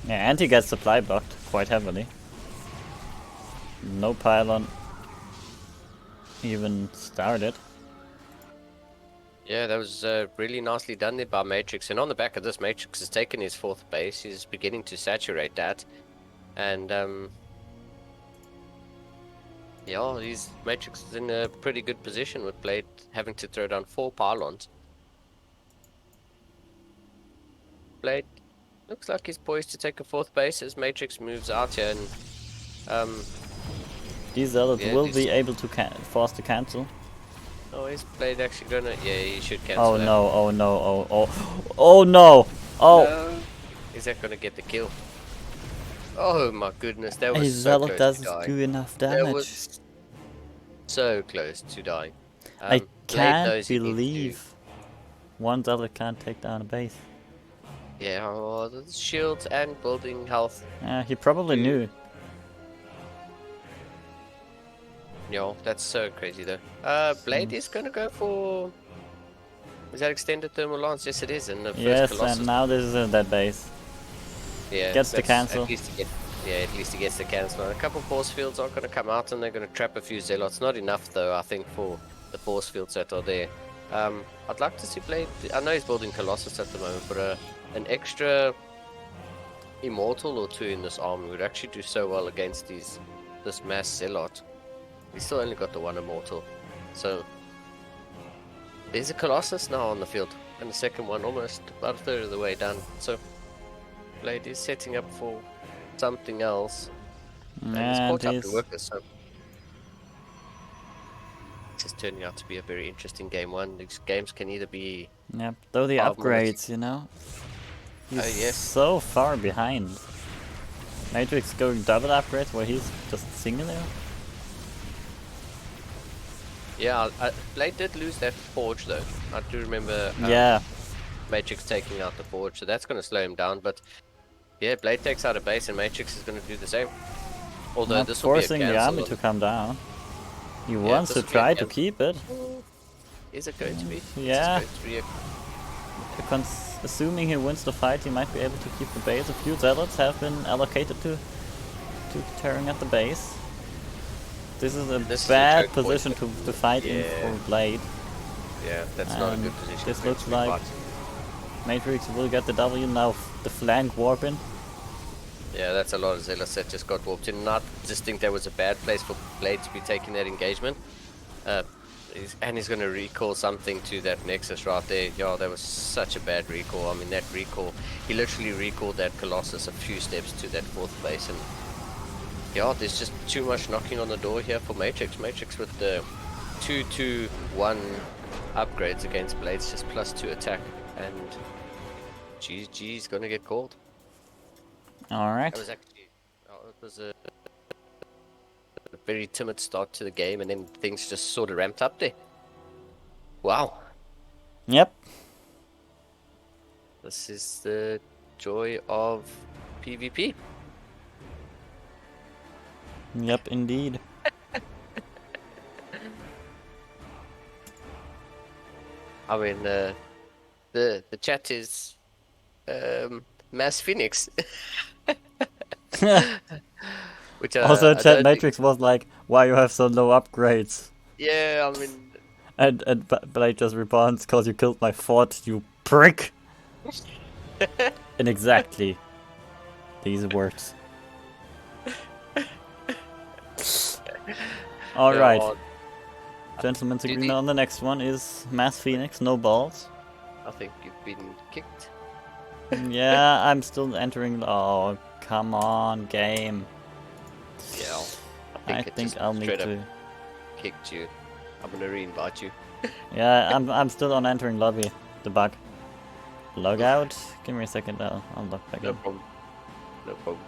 Yeah, and he gets supply blocked quite heavily. No pylon even started. yeah, that was really nicely done there by Matrix. And on the back of this, Matrix has taken his 4th base. He's beginning to saturate that. And yeah, Matrix is in a pretty good position with Blade having to throw down 4 pylons. Blade looks like he's poised to take a 4th base as Matrix moves out here, and These zealots yeah, will be able to force the cancel. oh, is Blade actually gonna? Yeah, he should cancel. Oh that. no! Oh no! Oh no! Oh! No. Is that gonna get the kill? Oh my goodness, that was His so zealot close to doesn't dying. do enough That damage. was so close to dying. I Blade can't knows he needs to- believe one zealot can't take down a base. Yeah, oh, the shields and building health. He probably knew. Yo, that's so crazy though. Blade is gonna go for. Is that extended thermal lance? Yes, it is. And the first Yes, Colossus. and now this is in that base. Yeah, Gets the that's- cancel. At least at least he gets the cancel. And a couple force fields are going to come out and they're going to trap a few zealots. Not enough though, I think, for the force fields that are there. I'd like to see Blade. I know he's building Colossus at the moment, but an extra immortal or 2 in this army would actually do so well against this mass zealot. He's still only got the 1 immortal, so there's a Colossus now on the field, and the second one almost about a third of the way done. So Blade is setting up for something else, and he's And caught up he's in workers. So this is turning out to be a very interesting game. These games can either be yep. Though the 5 minutes. upgrades, you know, he's Yes. so far behind. Matrix going double upgrades where he's just singular. Yeah, Blade did lose that forge though. I do remember. Yeah. Matrix taking out the forge, so that's going to slow him down. But yeah, Blade takes out a base, and Matrix is going to do the same. Although Not this will be a forcing the cancel. army to come down. He wants this to will be a try to cancel. keep it. Is it going to be? Yeah. Is it going to be Assuming he wins the fight, he might be able to keep the base. A few zealots have been allocated to tearing at the base. This is a This is a bad choke point. position to fight in Yeah. for Blade. Yeah, that's not a And good position. this for him looks to be like fighting. Matrix will get the W now. The flank warping. Yeah, that's a lot of zealots that just got warped in. And I just think that was a bad place for Blade to be taking that engagement. And he's going to recall something to that Nexus right there. Yeah, that was such a bad recall. I mean, that recall, he literally recalled that Colossus a few steps to that 4th base. And yeah, there's just too much knocking on the door here for Matrix. Matrix with the 2-2-1 upgrades against Blades, just +2 attack. And GG's going to get called. Alright. It was actually, it was a very timid start to the game, and then things just sort of ramped up there. Wow, Yep. this is the joy of PvP. Yep, indeed. I mean, the chat is Mass Phoenix. Which Also, I Chat don't think- Matrix was like, why you have so low upgrades? Yeah, I mean, And Blade just responds, cause you killed my fort, you prick! In exactly these words. Alright, yeah, gentlemen's Did agreement he- on the next one is Mass Phoenix, no balls. I think you've been kicked. Yeah, I'm still entering. Oh, come on, game. Yeah, I it think just I'll need straight up to. kicked you. I'm gonna re-invite you. Yeah, I'm still on entering lobby. The bug. log out. Give me a second, I'll log back No in. problem. No problem.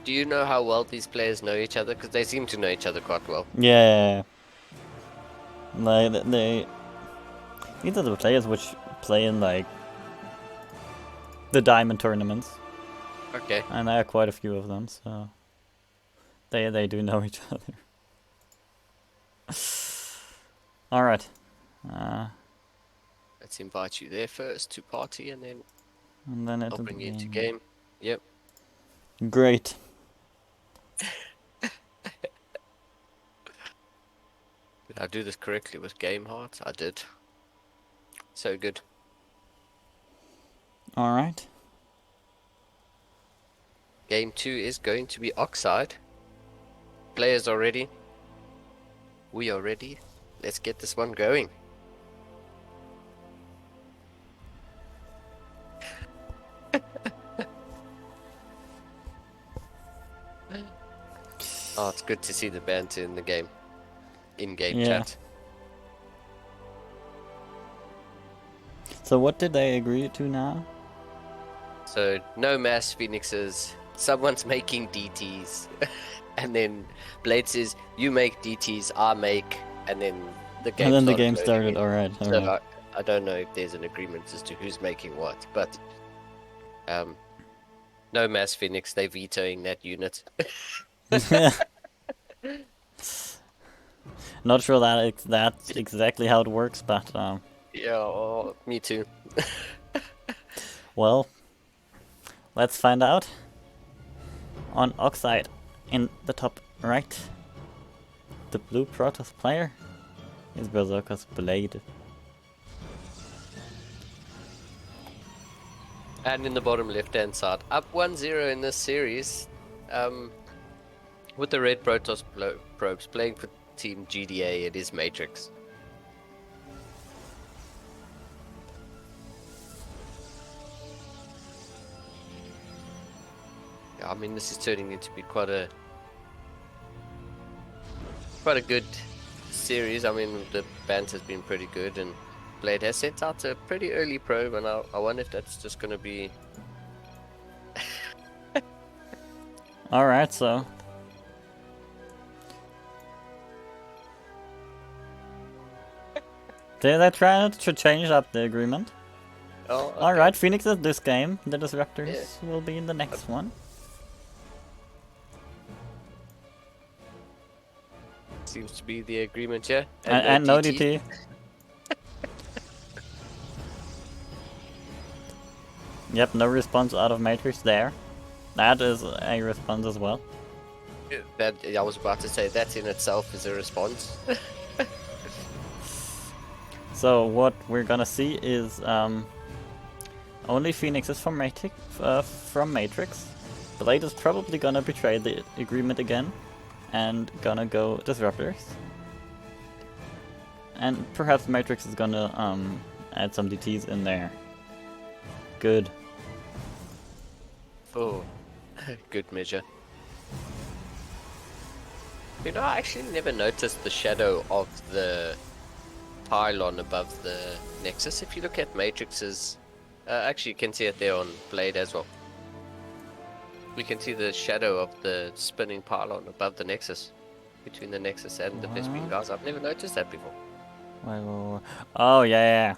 Do you know how well these players know each other? Because they seem to know each other quite well. Yeah. Like, these are the players which play in, like, the diamond tournaments. Okay. And there are quite a few of them, so... They do know each other. Alright. Let's invite you there first to party, and then And then I'll bring you into game. Yep. Great. Did I do this correctly with Game Heart? I did. So good. Alright. Game 2 is going to be Oxide. Players are ready. We are ready. Let's get this one going. Oh, it's good to see the banter in the game. In-game Yeah. chat. So what did they agree to now? So, no mass phoenixes. Someone's making DTs. And then Blade says, you make DTs, I make. And then the game And then the started game loading started, in. alright, So alright. I don't know if there's an agreement as to who's making what, but no mass phoenix, they vetoing that unit. Not sure that that's exactly how it works, but Yeah, oh, me too. well, let's find out. On Oxide, in the top right, the blue Protoss player is Berserker's Blade. And in the bottom left hand side, up 1-0 in this series, with the red Protoss probes playing for Team GDA, it is Matrix. Yeah, I mean, this is turning into be quite a good series. I mean, the banter's been pretty good, and Blade has sent out a pretty early probe, and I wonder if that's just going to be... Alright, so... They're trying to change up the agreement. Oh, okay. Alright, Phoenix is this game, the Disruptors Yeah. will be in the next one. Seems to be the agreement, yeah. And no DT. Yep, no response out of Matrix there. That is a response as well. That I was about to say, that in itself is a response. So what we're gonna see is only Phoenixes from Matrix. Blade is probably gonna betray the agreement again and gonna go Disruptors. And perhaps Matrix is gonna add some DTs in there. Good. Oh, good measure. You know, I actually never noticed the shadow of the pylon above the Nexus. If you look at Matrix's, actually you can see it there on Blade as well. We can see the shadow of the spinning pylon above the Nexus, between the Nexus and the Vespene guys. I've never noticed that before. Wait. Oh yeah.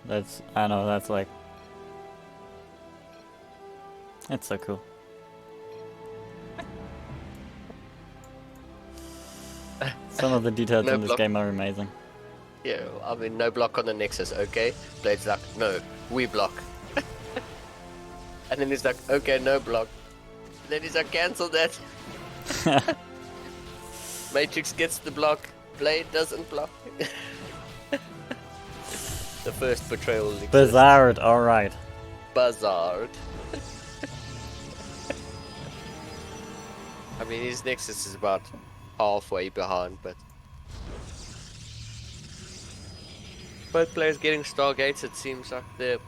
That's, I know, that's like, it's so cool. Some of the details No in this block. game are amazing. Yeah, I mean, no block on the Nexus, okay? Blade's like, no, we block. And then he's like, okay, no block. Then he's like, cancel that. Matrix gets the block, Blade doesn't block. The first betrayal exists. Bizarre, alright. Buzzard. I mean, his Nexus is about halfway behind, but... Both players getting Stargates, it seems like the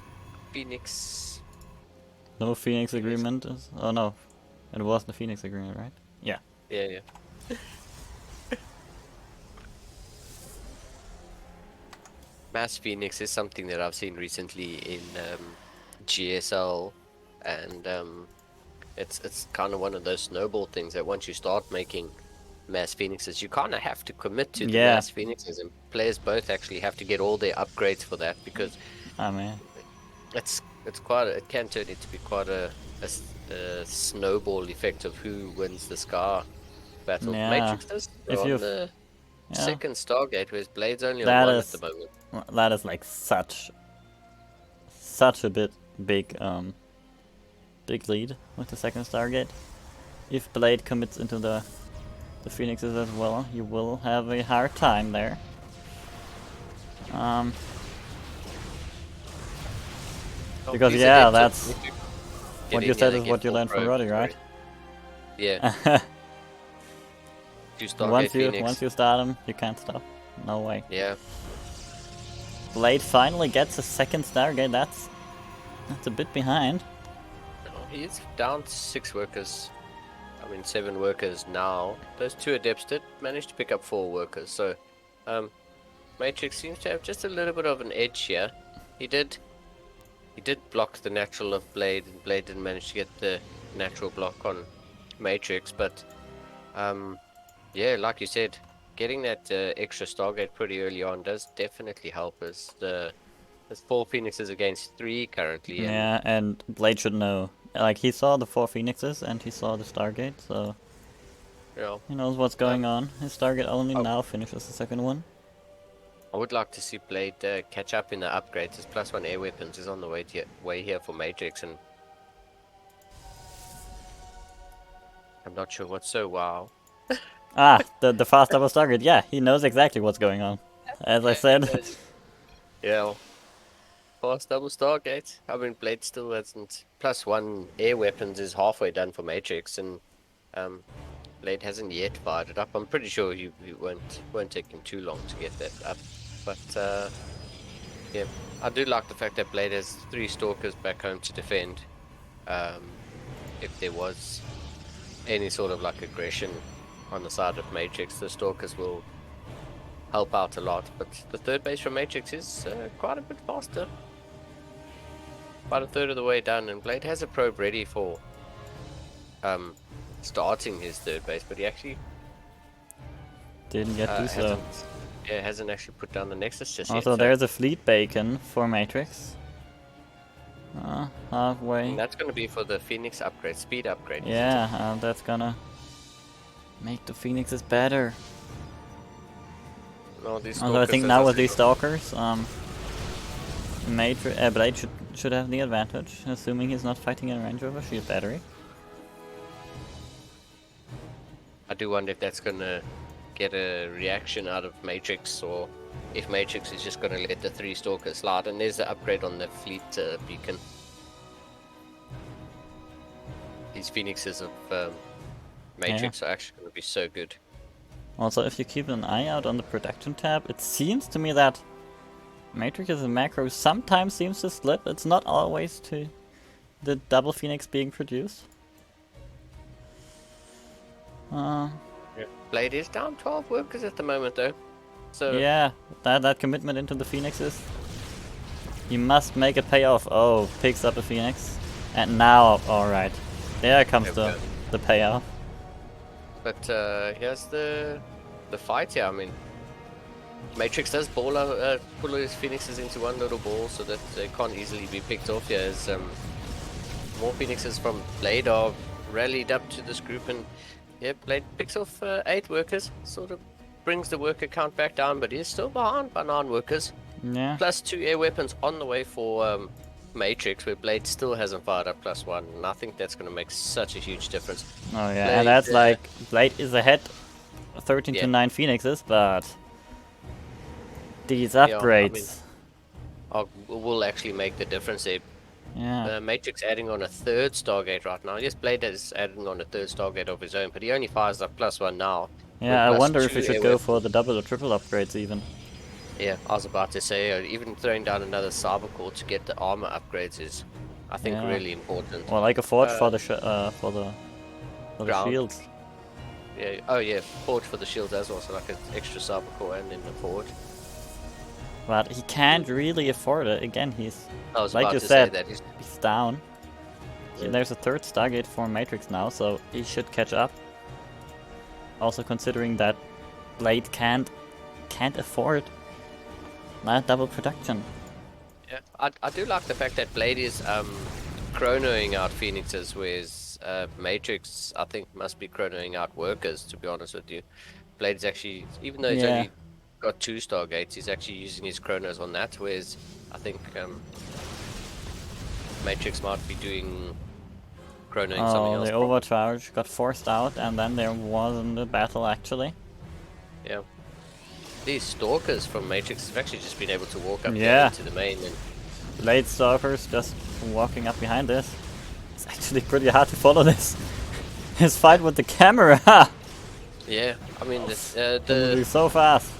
Phoenix... No Phoenix agreement is, oh no. It was the Phoenix agreement, right? Yeah. Yeah. Mass Phoenix is something that I've seen recently in GSL, and it's kind of one of those snowball things that once you start making Mass Phoenixes, you kind of have to commit to the Yeah. Mass Phoenixes, and players both actually have to get all their upgrades for that, because I mean, it's quite it can turn into be quite a snowball effect of who wins the Scar battle. Yeah. Matrix does If on you've- the yeah. second Stargate, whereas Blade's only on That one is- at the moment. that is like such a big lead with the second Stargate. If Blade commits into the Phoenixes as well, you will have a hard time there. Because He's yeah, adept at that's Matrix. what Get you in said here, is get what you full learned from pro, Roddy, sorry. right? Yeah. Two Stargate Phoenix. once you start him, you can't stop. No way. Yeah. Blade finally gets a second Stargate. That's a bit behind. He's down 6 workers. I mean 7 workers now. Those 2 adepts did manage to pick up 4 workers. So Matrix seems to have just a little bit of an edge here. He did block the natural of Blade, and Blade didn't manage to get the natural block on Matrix, but yeah, like you said, getting that extra Stargate pretty early on does definitely help us. There's 4 Phoenixes against 3 currently, and Yeah, and Blade should know. Like, he saw the 4 Phoenixes and he saw the Stargate, so yeah, he knows what's going on. His Stargate only Oh. now finishes the second one. I would like to see Blade catch up in the upgrades. His +1 air weapons is on the way here for Matrix, and I'm not sure what's so wow. Ah, the fast double Stargate. Yeah, he knows exactly what's going on. As I said. Yeah. Fast double Stargate. I mean, Blade still hasn't. +1 air weapons is halfway done for Matrix, and Blade hasn't yet fired it up. I'm pretty sure you won't take him too long to get that up. But yeah, I do like the fact that Blade has 3 Stalkers back home to defend. If there was any sort of like aggression on the side of Matrix, the Stalkers will help out a lot. But the third base from Matrix is quite a bit faster. About a third of the way done, and Blade has a probe ready for starting his third base, but he actually Didn't yet do so. hasn't actually put down the Nexus just Also, yet. So there's a fleet beacon for Matrix. Halfway. and that's going to be for the Phoenix upgrade, speed upgrade. isn't it? Yeah, that's gonna make the Phoenixes better. No, these Although I Stalkers, think as now with said, these Stalkers, Blade should have the advantage, assuming he's not fighting in range of a shield battery. I do wonder if that's going to get a reaction out of Matrix, or if Matrix is just going to let the 3 Stalkers slide. And there's the upgrade on the fleet beacon. These Phoenixes of Matrix are actually going to be so good. Also, if you keep an eye out on the production tab, it seems to me that Matrix's macro sometimes seems to slip. It's not always to the double Phoenix being produced. Blade is down 12 workers at the moment, though. So Yeah, that commitment into the Phoenixes. You must make it pay off. Oh, picks up a Phoenix. And now, alright. There comes There we the payoff. But here's the fight here. I mean, Matrix does pull his Phoenixes into one little ball so that they can't easily be picked off here, as more Phoenixes from Blade are rallied up to this group, and yeah, Blade picks off 8 workers, sort of brings the worker count back down, but he's still behind by 9 workers. Yeah. Plus 2 air weapons on the way for Matrix, where Blade still hasn't fired up +1, and I think that's going to make such a huge difference. Oh yeah, Blade, and that's like Blade is ahead 13 Yeah. to 9 Phoenixes, but these I mean, upgrades. will actually make the difference there. Yeah. Matrix adding on a 3rd Stargate right now. Yes, Blade is adding on a 3rd Stargate of his own, but he only fires up +1 now. Yeah, I plus wonder if 2 we should air go weapons. for the double or triple upgrades even. Yeah, I was about to say, even throwing down another Cyber Core to get the armor upgrades is, I think, Yeah. really important. Or like a forge for the for the Ground. shields. Yeah. Oh yeah, forge for the shields as well, so like an extra Cyber Core and then the forge. But he can't really afford it. Again, he's I was like about you to said, say that. he's down. Yeah. There's a third Stargate for Matrix now, so he should catch up. Also considering that Blade can't afford that double production. Yeah, I do like the fact that Blade is chronoing out Phoenixes, whereas Matrix, I think, must be chronoing out workers, to be honest with you. Blade's actually, even though he's Yeah. only got 2 Stargates, he's actually using his chronos on that, whereas I think Matrix might be doing chronoing something Oh, else. the overcharge got forced out, and then there wasn't a battle actually. Yeah. These stalkers from Matrix have actually just been able to walk up here Yeah. into the main, and Blade Stalkers just walking up behind this. It's actually pretty hard to follow this. His fight with the camera. yeah, I mean Moving so fast.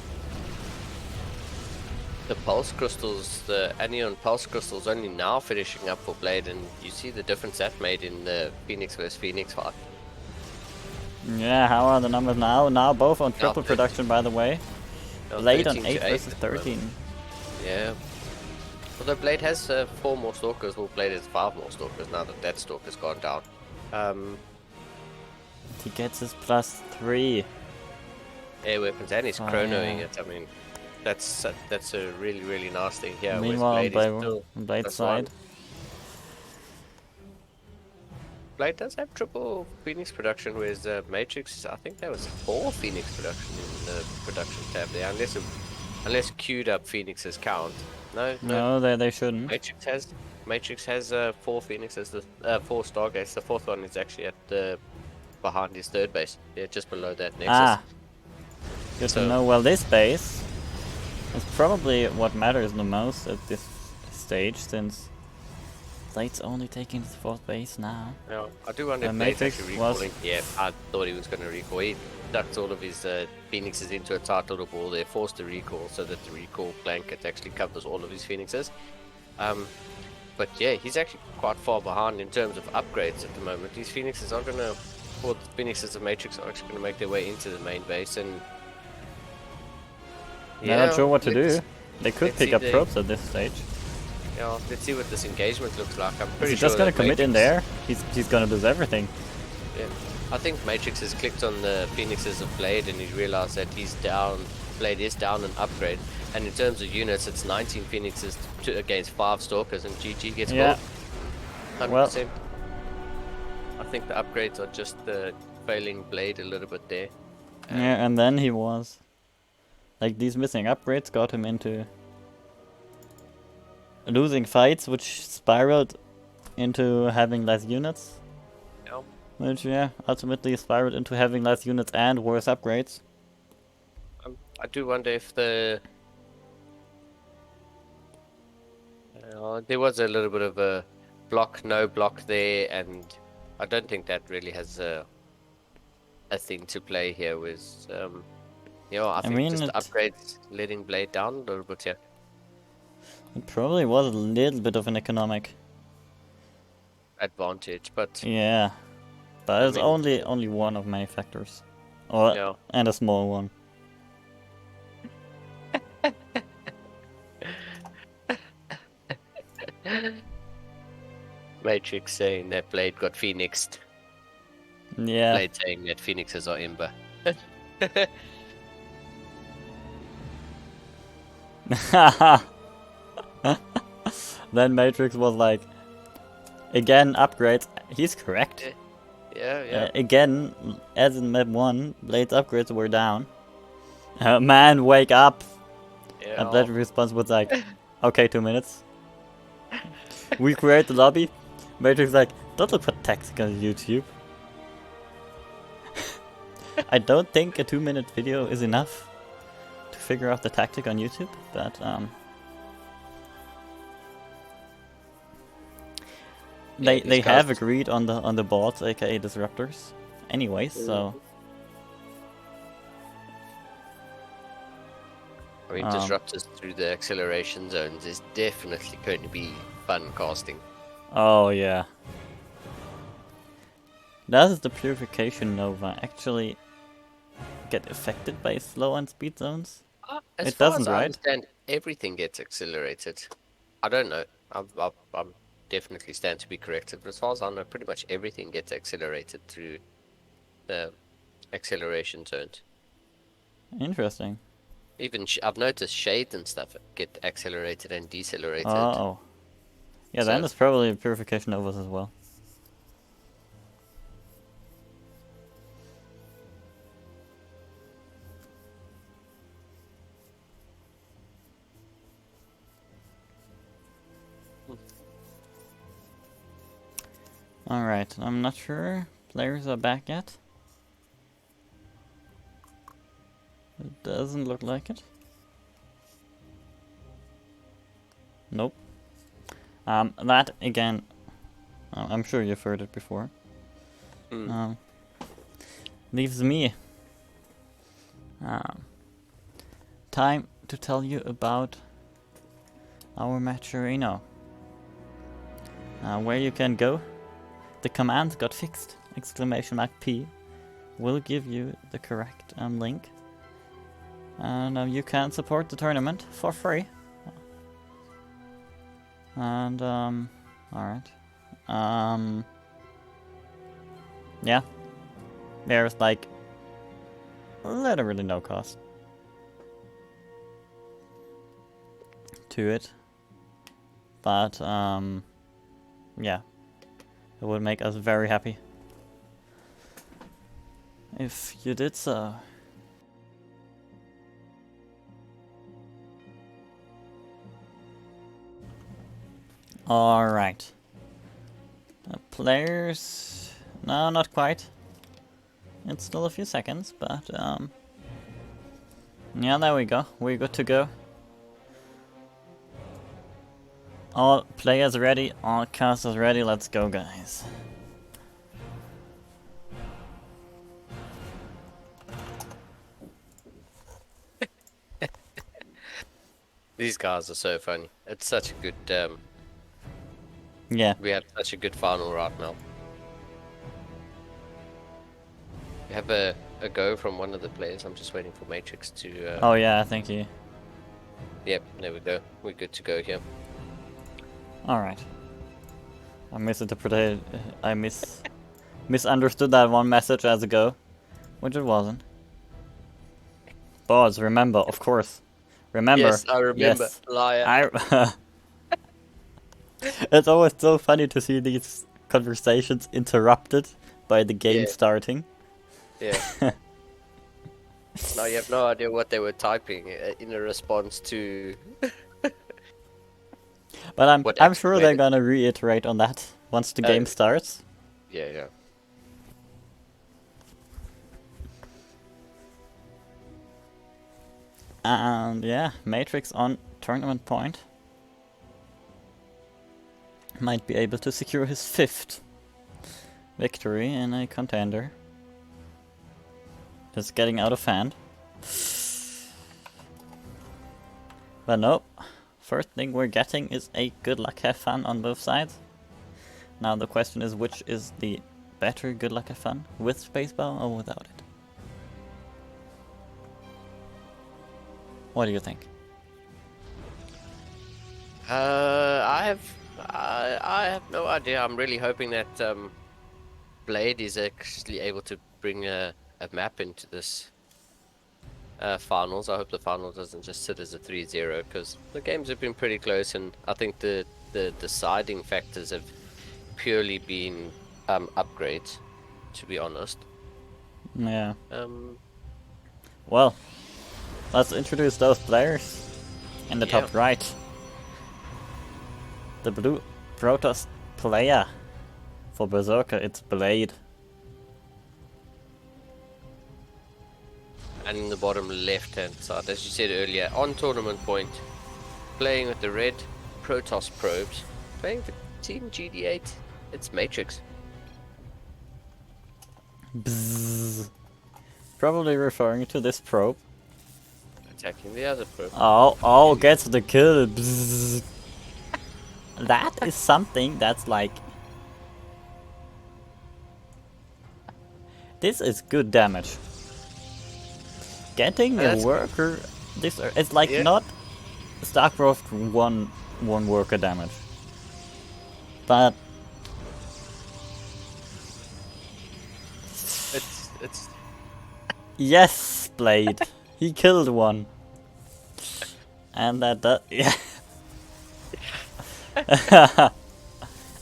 the pulse crystals, the anion pulse crystals, only now finishing up for Blade, and you see the difference that made in the Phoenix vs Phoenix fight. Yeah, how are the numbers now? Now both on triple 13. production, by the way. Now Blade on 13 8 to 8 versus at the moment. 13. Yeah. Although Blade has 4 more stalkers, well, Blade has 5 more stalkers now that that stalker's gone down. He gets his +3. Air weapons, and he's Oh, chronoing yeah. it. I mean, that's a really nice thing here. whereas Meanwhile, Blade is still on Blade's +1. side. Blade does have triple Phoenix production, whereas Matrix, I think that was 4 Phoenix production in the production tab there, unless queued up Phoenixes count. No. No, they shouldn't. Matrix has 4 Phoenixes, 4 Stargates. The 4th one is actually at the behind his 3rd base, yeah, just below that Nexus. Ah, good So- to know. Well, this base is probably what matters the most at this stage, since Blade's only taking his 4th base now. Yeah, I do wonder if And Blade's Matrix actually was- recalling. Yeah, I thought he was going to recall. He ducked all of his Phoenixes into a tight little ball there, forced a recall so that the recall blanket actually covers all of his Phoenixes. But yeah, he's actually quite far behind in terms of upgrades at the moment. These Phoenixes are going to, or the Phoenixes of Matrix are actually going to make their way into the main base, and They're not sure what to do. let's- They could let's pick see up the- probes at this stage. Yeah, let's see what this engagement looks like. I'm Is pretty he sure just gonna that commit in Matrix- there? He's gonna lose everything. Yeah, I think Matrix has clicked on the Phoenixes of Blade, and he's realized that he's down. Blade is down an upgrade, and in terms of units, it's 19 Phoenixes against 5 Stalkers, and GG gets Yeah. called. 100%. I think the upgrades are just failing Blade a little bit there. Yeah, and then he was. Like, these missing upgrades got him into losing fights, which spiraled into having less units. Yeah. Which, yeah, ultimately spiraled into having less units and worse upgrades. I do wonder if the there was a little bit of a no block there, and I don't think that really has a thing to play here. Was I think mean, just the it- upgrades letting Blade down a little bit here. It probably was a little bit of an economic. Advantage, but Yeah. But I it's mean- only one of many factors. Or, Yeah. and a small one. Matrix saying that Blade got Phoenixed. Yeah. Blade saying that Phoenixes are Ember. Then Matrix was like, again, upgrades. He's correct. Yeah. Again, as in map 1, Blade's upgrades were down. Man, wake up! Yeah. And Blade's response was like, okay, 2 minutes. We create the lobby. Matrix like, don't look for tactics on YouTube. I don't think a 2-minute video is enough to figure out the tactic on YouTube, but they have discussed. agreed on the bots, aka disruptors. Anyways, so I mean, disruptors through the acceleration zones is definitely going to be fun casting. oh yeah. Does the Purification Nova actually get affected by slow and speed zones? As It far doesn't, as I right? understand, everything gets accelerated. I don't know. I'm definitely stand to be corrected, but as far as I know, pretty much everything gets accelerated through the acceleration zones. Interesting. Even I've noticed shades and stuff get accelerated and decelerated. Oh. Yeah, then So there's probably purification overs as well. Alright, I'm not sure players are back yet. It doesn't look like it. Nope. That again, I'm sure you've heard it before. Leaves me time to tell you about our Matcherino. Where you can go. The command got fixed! Exclamation mark P will give you the correct link. And you can support the tournament for free. And alright. Yeah. There's like literally no cost to it. But yeah. It would make us very happy if you did so. Alright. Players... No, not quite. It's still a few seconds, but yeah, there we go. We're good to go. All players ready, all casters ready, let's go guys. these guys are so funny. It's such a good Yeah. we have such a good final right now. We have a go from one of the players. I'm just waiting for Matrix to Oh yeah, thank you. Yep, there we go. We're good to go here. Alright. I misinterpreted... I misunderstood that one message as a go. Which it wasn't. Boss, remember, of course. Remember. Yes, I remember. Yes. Liar. It's always so funny to see these conversations interrupted by the game Yeah. starting. Yeah. Now you have no idea what they were typing in a response to. But What I'm sure they're activated- gonna reiterate on that once the game starts. Yeah, yeah. And yeah, Matrix on tournament point. Might be able to secure his 5th victory in a contender. Just getting out of hand. But nope. First thing we're getting is a good luck have fun on both sides. Now the question is, which is the better good luck have fun? With Spaceball or without it? What do you think? I have no idea. I'm really hoping that Blade is actually able to bring a map into this finals. I hope the final doesn't just sit as a 3-0 because the games have been pretty close, and I think the deciding factors have purely been upgrades, to be honest. Yeah. Well, let's introduce those players in the top right. The blue Protoss player. For Berserker, it's Blade. And in the bottom left hand side, as you said earlier, on tournament point, playing with the red Protoss probes, playing for Team GD8, it's Matrix. Bzzz. Probably referring to this probe. Attacking the other probe. Oh, gets the kill. Bzzz. That is something that's like... This is good damage. Getting a worker This it's like Yeah. not StarCraft one worker damage, but It's yes, Blade, he killed one, and yeah.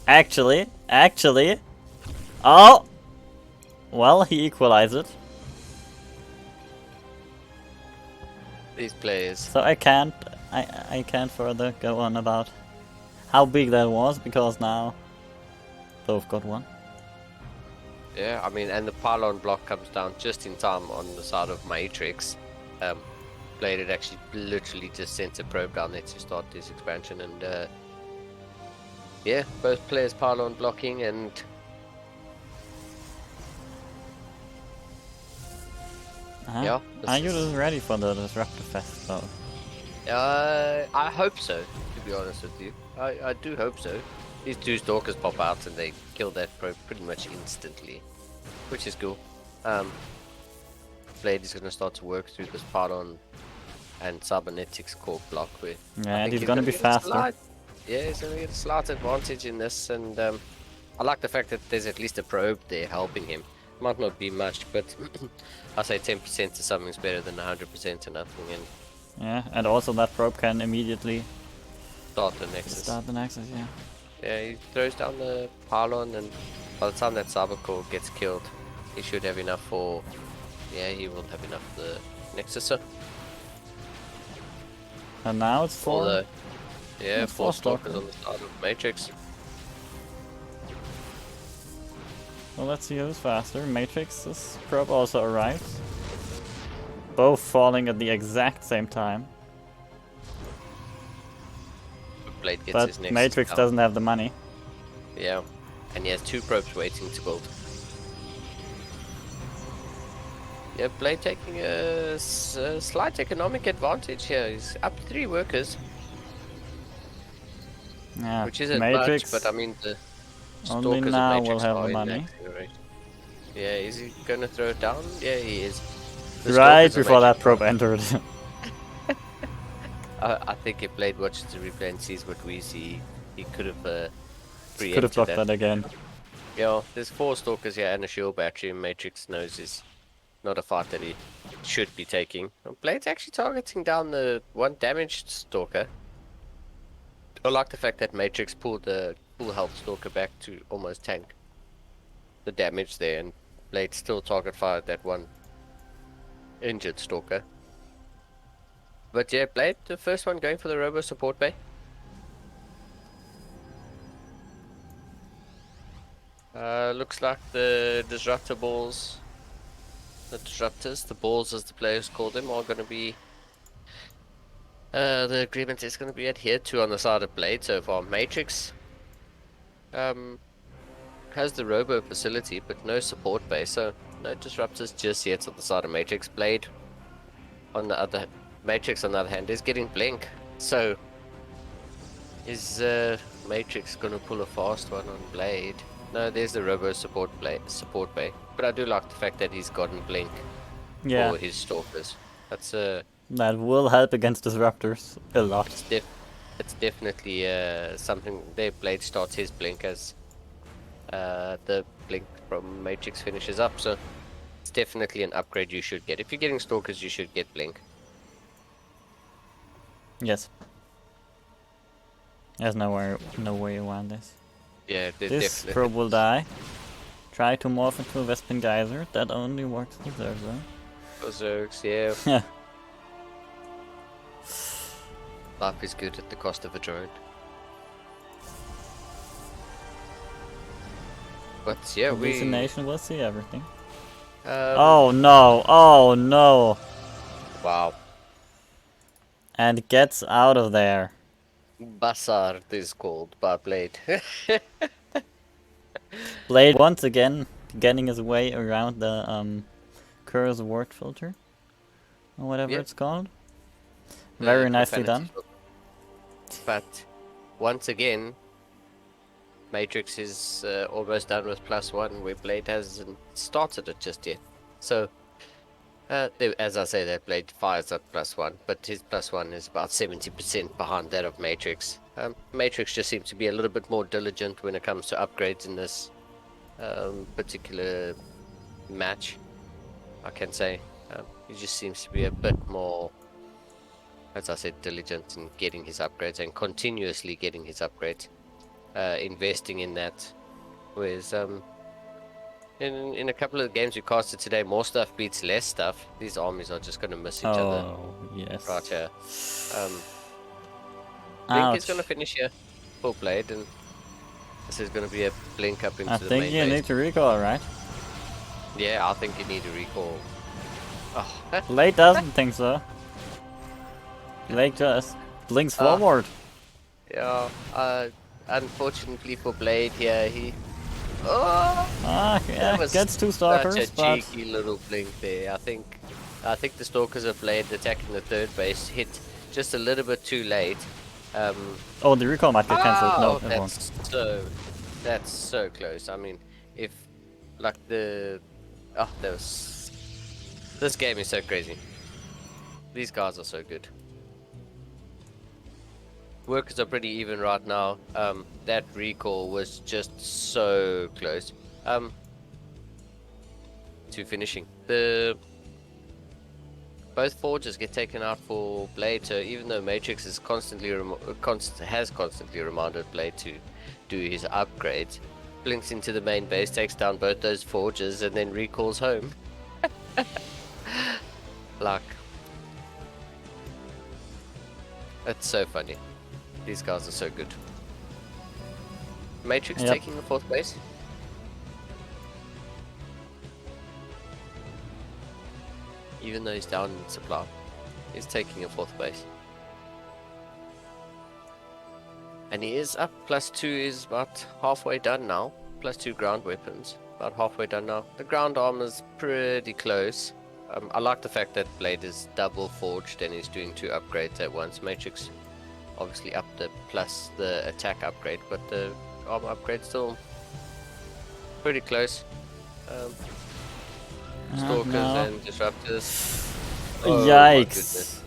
actually, oh, well, he equalized it, these players. so I can't further go on about how big that was because now both got one. Yeah, I mean, and the pylon block comes down just in time on the side of Matrix. Blade had actually literally just sent a probe down there to start this expansion, and yeah, both players pylon blocking, and yeah, Are you just ready for the Disruptor Fest though? I hope so. To be honest with you, I do hope so. These two stalkers pop out and they kill that probe pretty much instantly, which is cool. Blade is gonna start to work through this pylon and cybernetics core block with. Yeah, and he's gonna be faster. Yeah, he's gonna get a slight advantage in this, and I like the fact that there's at least a probe there helping him. Might not be much, but I say 10% to something's better than 100% to nothing, and Yeah, and also that probe can immediately start the Nexus. start the Nexus, yeah. Yeah, he throws down the pylon, and by the time that cyber core gets killed, he should have enough for. Yeah, he will have enough for the Nexus. So And now it's for 4. the It's four four stalkers stalkers. on the side of Matrix. Well, let's see who's faster. Matrix's probe also arrives. Both falling at the exact same time. Blade gets But his Nexus Matrix down. doesn't have the money. Yeah, and he has 2 probes waiting to build. Yeah, Blade taking a slight economic advantage here. He's up 3 workers, Yeah, which isn't Matrix much, but I mean the only stalkers now of will Matrix have are the in money. acceleration. Yeah, is he gonna throw it down? Yeah, he is. The Right stalkers of before that Matrix probe entered. I think if Blade watches the replay and sees what we see, he could have Could have preempted blocked that. that again. Yeah, there's 4 stalkers here and a shield battery, and Matrix knows is not a fight that he should be taking. Blade's actually targeting down the one damaged stalker. I like the fact that Matrix pulled the full health stalker back to almost tank the damage there, and Blade still target fired that one injured stalker. But yeah, Blade, the first one going for the robo support bay. Looks like the disruptor balls, the disruptors, the balls as the players call them, are going to be. The agreement is going to be adhered to on the side of Blade so far. Matrix has the robo facility, but no support base, so no disruptors just yet on the side of Matrix. Blade, on the other, Matrix on the other hand, is getting blink. So is Matrix going to pull a fast one on Blade? No, there's the robo support bay. But I do like the fact that he's gotten blink Yeah, for his stalkers. That's that will help against disruptors a lot. it's definitely something there. Blade starts his blink as the blink from Matrix finishes up, so it's definitely an upgrade you should get. If you're getting stalkers, you should get blink. Yes. There's no way around this. Yeah, there's This definitely. probe will die. Try to morph into a Vespin Geyser. That only works with Zerg though. Zergs, yeah. Yeah. Life is good at the cost of a drone. But yeah, Hallucination will see everything. um, Oh no! Oh no! wow. And gets out of there. Bassard is called by Blade. Blade once again getting his way around the curse word filter. Or whatever Yep. it's called. Very nicely Profanity done. filter. But once again, Matrix is almost done with +1, where Blade hasn't started it just yet. So As I say, they played Fire's at +1, but his +1 is about 70% behind that of Matrix. Matrix just seems to be a little bit more diligent when it comes to upgrades in this particular match, I can say. He just seems to be a bit more, as I said, diligent in getting his upgrades and continuously getting his upgrades, investing in that. Whereas in a couple of games we casted today, more stuff beats less stuff. These armies are just going to miss each other Oh, yes. right here. Blink is Ouch. going to finish here for Blade, and this is going to be a blink up into I the think main you base. need to recall, right? Yeah, I think you need to recall. Oh, Blade doesn't think so. Blade just blinks forward. yeah. Unfortunately for Blade here, he. Oh, Ah, that yeah, was gets two such stalkers, a but cheeky little blink there. I think the stalkers of Blade attacking the third base hit just a little bit too late. oh, the recall might get cancelled. No, Oh, it won't. that's so close. I mean, if like this game is so crazy. These guys are so good. Workers are pretty even right now. That recall was just so close. To finishing. Both forges get taken out for Blade, so even though Matrix is has constantly reminded Blade to do his upgrades, blinks into the main base, takes down both those forges, and then recalls home. Like, that's so funny. These guys are so good. Matrix Yep. taking the 4th base. Even though he's down in supply, he's taking a 4th base. And he is up. +2 is about halfway done now. +2 ground weapons. About halfway done now. The ground armor's pretty close. I like the fact that Blade is double forged and he's doing 2 upgrades at once. Matrix obviously up plus the attack upgrade, but the armor upgrade's still pretty close. Stalkers no. and disruptors. Oh, my Yikes.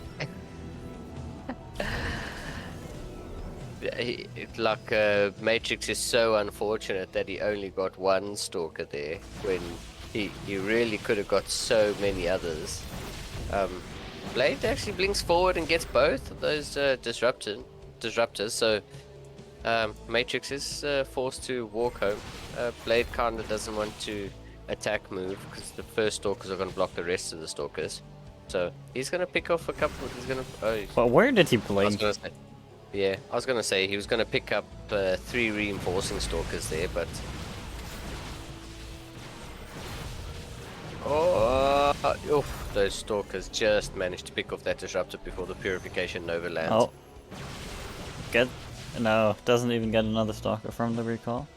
goodness. Matrix is so unfortunate that he only got 1 stalker there when he really could have got so many others. Blade actually blinks forward and gets both of those disruptors, so Matrix is forced to walk home. Blade kinda doesn't want to attack move because the first stalkers are going to block the rest of the stalkers, so he's going to pick off a couple. But where did he I was blink? going to say, yeah, I was going to say he was going to pick up 3 reinforcing stalkers there, but those stalkers just managed to pick off that disruptor before the purification nova lands. Oh. No, doesn't even get another stalker from the recall.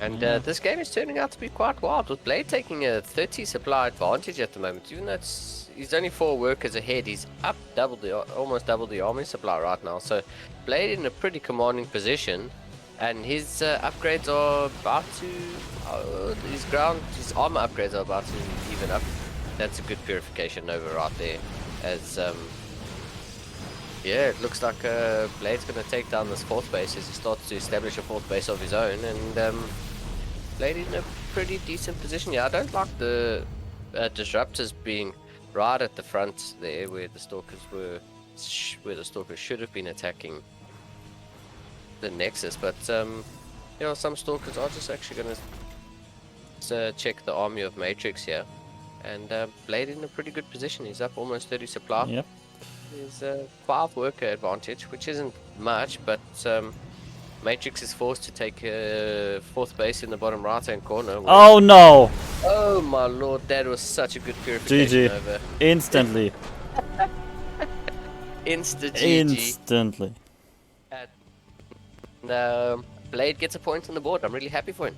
And this game is turning out to be quite wild, with Blade taking a 30 supply advantage at the moment. Even though he's only 4 workers ahead, he's up almost double the army supply right now. So Blade in a pretty commanding position, and his upgrades are about to his armor upgrades are about to even up. That's a good purification nova right there. As yeah, it looks like Blade's going to take down this 4th base as he starts to establish a 4th base of his own, and Blade in a pretty decent position. Yeah, I don't like the disruptors being right at the front there, where the stalkers should have been attacking the Nexus. But some stalkers are just actually going to check the army of Matrix here, and Blade in a pretty good position. He's up almost 30 supply. Yep. There's a 5 worker advantage, which isn't much, but Matrix is forced to take 4th base in the bottom right hand corner. Oh no! Oh my lord, that was such a good purification GG. over. Instantly. Insta GG. Instantly. And Blade gets a point on the board. I'm really happy for him.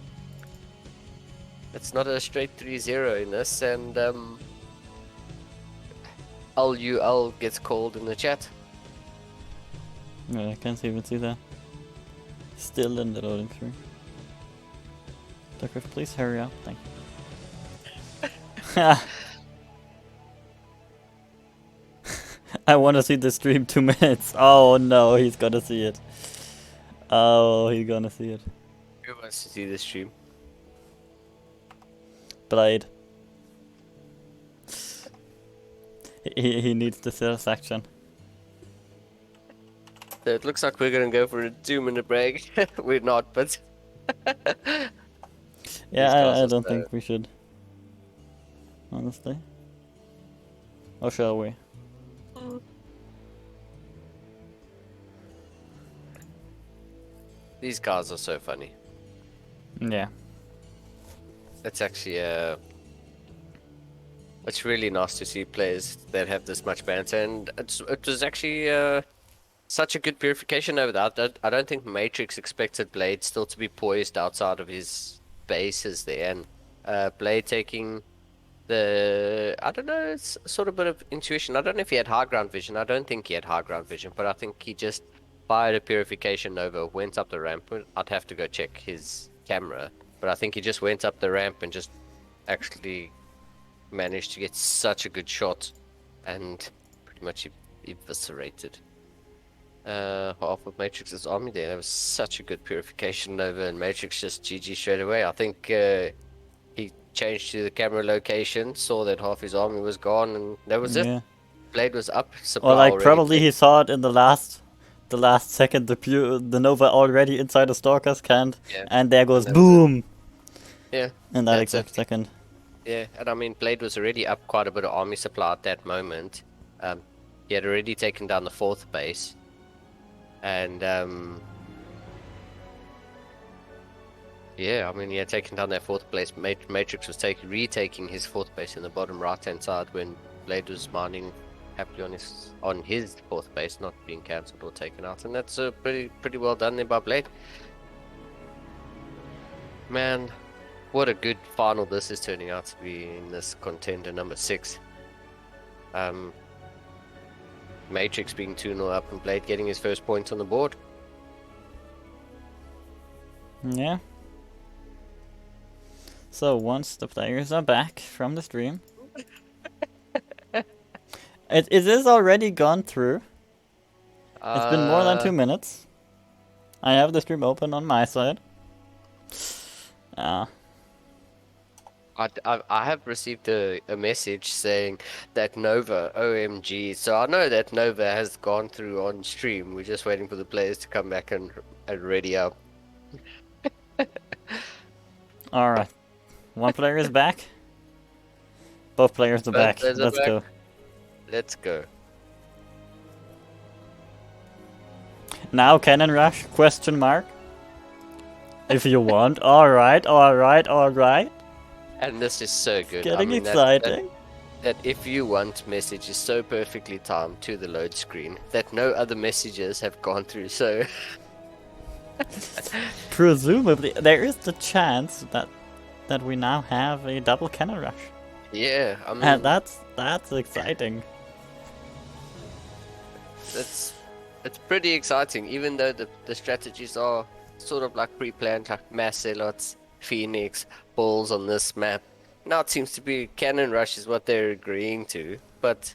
It's not a straight 3-0 in this, and LUL gets called in the chat. Yeah, I can't even see that. Still in the loading screen. Duckworth, please hurry up. Thank you. I want to see the stream 2 minutes. Oh no, he's gonna see it. Oh, he's gonna see it. Who wants to see the stream? Blade. He needs the satisfaction. So it looks like we're gonna go for a 2-minute break. We're not, but Yeah, guys I are don't so- think we should. Honestly. Or shall we? these cars are so funny. Yeah. It's actually it's really nice to see players that have this much banter, and it was actually such a good purification over that. I don't think Matrix expected Blade still to be poised outside of his bases there, and Blade taking I don't know, it's sort of a bit of intuition. I don't know if he had high ground vision. I don't think he had high ground vision, but I think he just fired a purification over, went up the ramp. I'd have to go check his camera, but I think he just went up the ramp and just actually managed to get such a good shot and pretty much eviscerated half of Matrix's army there. That was such a good purification over, and Matrix just GG straight away. I think he changed to the camera location, saw that half his army was gone, and that was it. Yeah. Blade was up. Supply Or like already probably taken. he saw it in the last second. The Nova already inside the Stalker's camp, Yeah. and there goes And that was boom Yeah, in that that's exact it. second. Yeah, and I mean, Blade was already up quite a bit of army supply at that moment. He had already taken down the 4th base, and yeah, I mean, he had taken down that 4th base. Matrix was retaking his 4th base in the bottom right-hand side when Blade was mining happily on his 4th base, not being cancelled or taken out, and that's pretty well done there by Blade. Man, what a good final this is turning out to be in this contender number 6. Matrix being 2-0 up and Blade getting his first points on the board. Yeah. So once the players are back from the stream, it is already gone through. It's been more than 2 minutes. I have the stream open on my side. I have received a message saying that Nova, OMG. So I know that Nova has gone through on stream. We're just waiting for the players to come back and ready up. Alright. One player is back. Both players are Both back. players are Let's back. go. Let's go. Now cannon rush? Question mark. If you want. Alright, alright, alright. And this is so good. Getting I mean, exciting. that if you want message is so perfectly timed to the load screen that no other messages have gone through. So Presumably, there is the chance that we now have a double cannon rush. yeah, I mean, And that's exciting. it's pretty exciting, even though the strategies are sort of like pre-planned, like mass zealots, Phoenix, balls on this map. Now it seems to be cannon rush is what they're agreeing to, but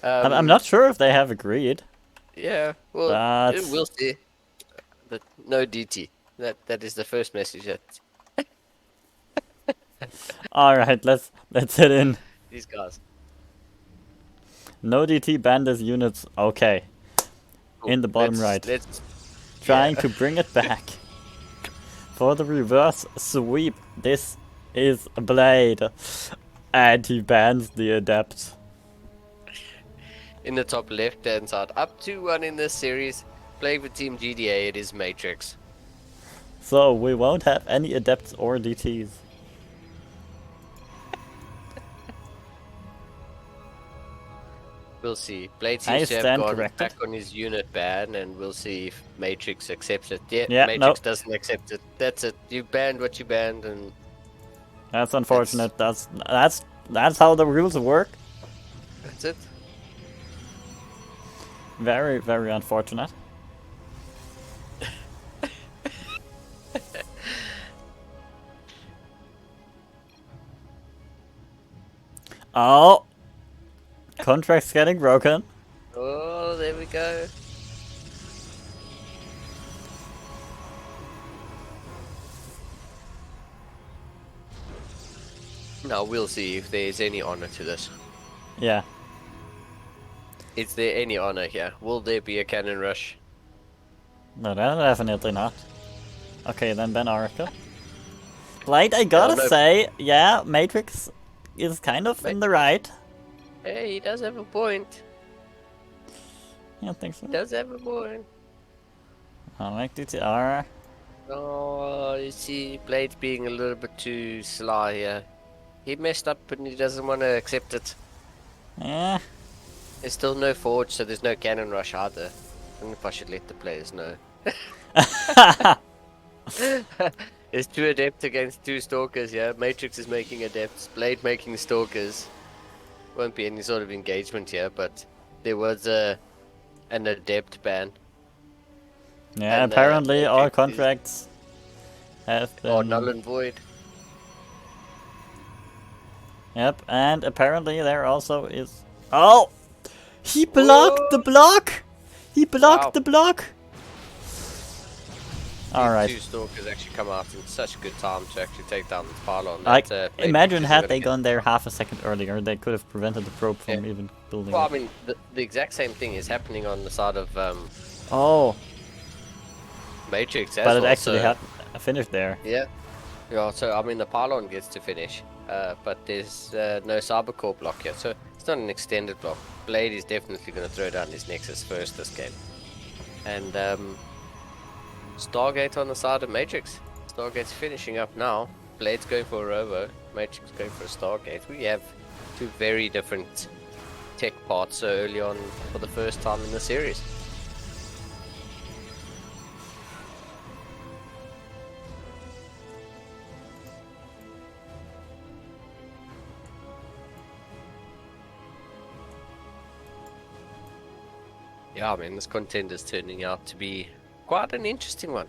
I'm not sure if they have agreed. yeah, well, But- we'll see. But no DT. That is the first message that Alright, let's hit in. these guys. No DT bandits units. Okay. In the bottom right. Let's Trying to bring it back. For the reverse sweep, this is Blade. And he bans the adept. in the top left hand side. Up 2-1 in this series. Playing for Team GDA, it is Matrix. So we won't have any adepts or DTs. We'll see. Blade I seems to have stand gone corrected. back on his unit ban, and we'll see if Matrix accepts it. Yeah, Yeah, Matrix nope. doesn't accept it. That's it. You banned what you banned, and That's unfortunate. That's how the rules work. that's it. Very, very unfortunate. Oh! Contract's getting broken. Oh, there we go. Now we'll see if there's any honor to this. Yeah. Is there any honor here? Will there be a cannon rush? No, definitely not. Okay, then Ben Oracle. Blade, I gotta no. say, yeah, Matrix is kind of in the right. Hey, he does have a point. You don't think so? He does have a point. I like DTR. Oh, you see, Blade's being a little bit too sly here. He messed up and he doesn't want to accept it. Yeah. There's still no forge, so there's no cannon rush either. I don't know if I should let the players know. There's 2 adepts against 2 stalkers, yeah. Matrix is making adepts, Blade making stalkers. Won't be any sort of engagement here, but there was an adept ban. Yeah, And, apparently all Matrix is- contracts have been... Or null and void. Yep, and apparently there also is... Oh! He blocked the block! He blocked Wow. the block! These Alright. 2 stalkers actually come out in such a good time to actually take down the pylon. Like, That, imagine Matrix had isn't they gonna gone there half a second earlier, they could have prevented the probe from Yeah. even building Well, I it. mean, the exact same thing is happening on the side of Oh, Matrix as but it well, actually so- had a finish there. Yeah. Yeah, so I mean the pylon gets to finish, but there's no cyber core block here, so it's not an extended block. Blade is definitely going to throw down his Nexus first this game. And Stargate on the side of Matrix. Stargate's finishing up now. Blade's going for a robo, Matrix going for a Stargate. We have 2 very different tech parts so early on for the first time in the series. Yeah, I mean, this contender's turning out to be quite an interesting one.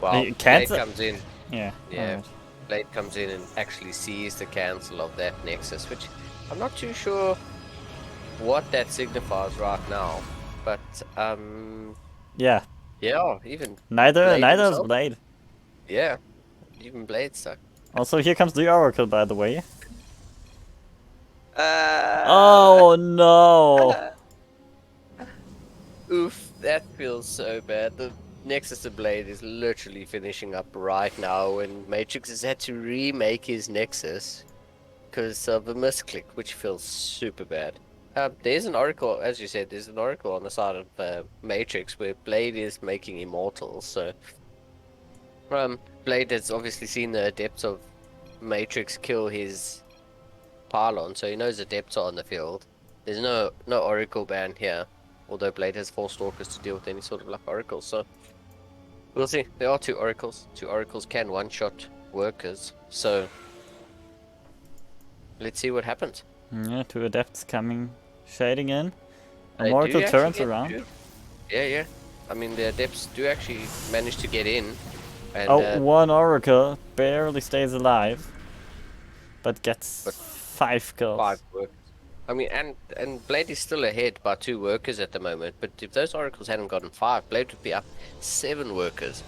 Well, You Blade cancel- comes in, Yeah. yeah, alright. Blade comes in and actually sees the cancel of that Nexus, which I'm not too sure what that signifies right now, but Yeah. yeah, even Neither Blade is himself? Blade. yeah, even Blade stuck. Also, here comes the Oracle, by the way. Uh, Oh no! Oof, that feels so bad. The Nexus of Blade is literally finishing up right now, and Matrix has had to remake his Nexus because of a misclick, which feels super bad. There's an Oracle, as you said, there's an Oracle on the side of Matrix where Blade is making Immortals, so Blade has obviously seen the Adepts of Matrix kill his pylon, so he knows Adepts are on the field. There's no Oracle ban here, although Blade has 4 Stalkers to deal with any sort of like Oracles, so we'll see. There are 2 Oracles. 2 Oracles can one-shot workers, so let's see what happens. Yeah, 2 adepts coming, shading in. They do Oracle actually turns get around. 2. Yeah. I mean, the Adepts do actually manage to get in. And, Oh, 1 Oracle barely stays alive, but gets But 5 kills. 5 workers. I mean, and Blade is still ahead by 2 workers at the moment, but if those Oracles hadn't gotten 5, Blade would be up 7 workers.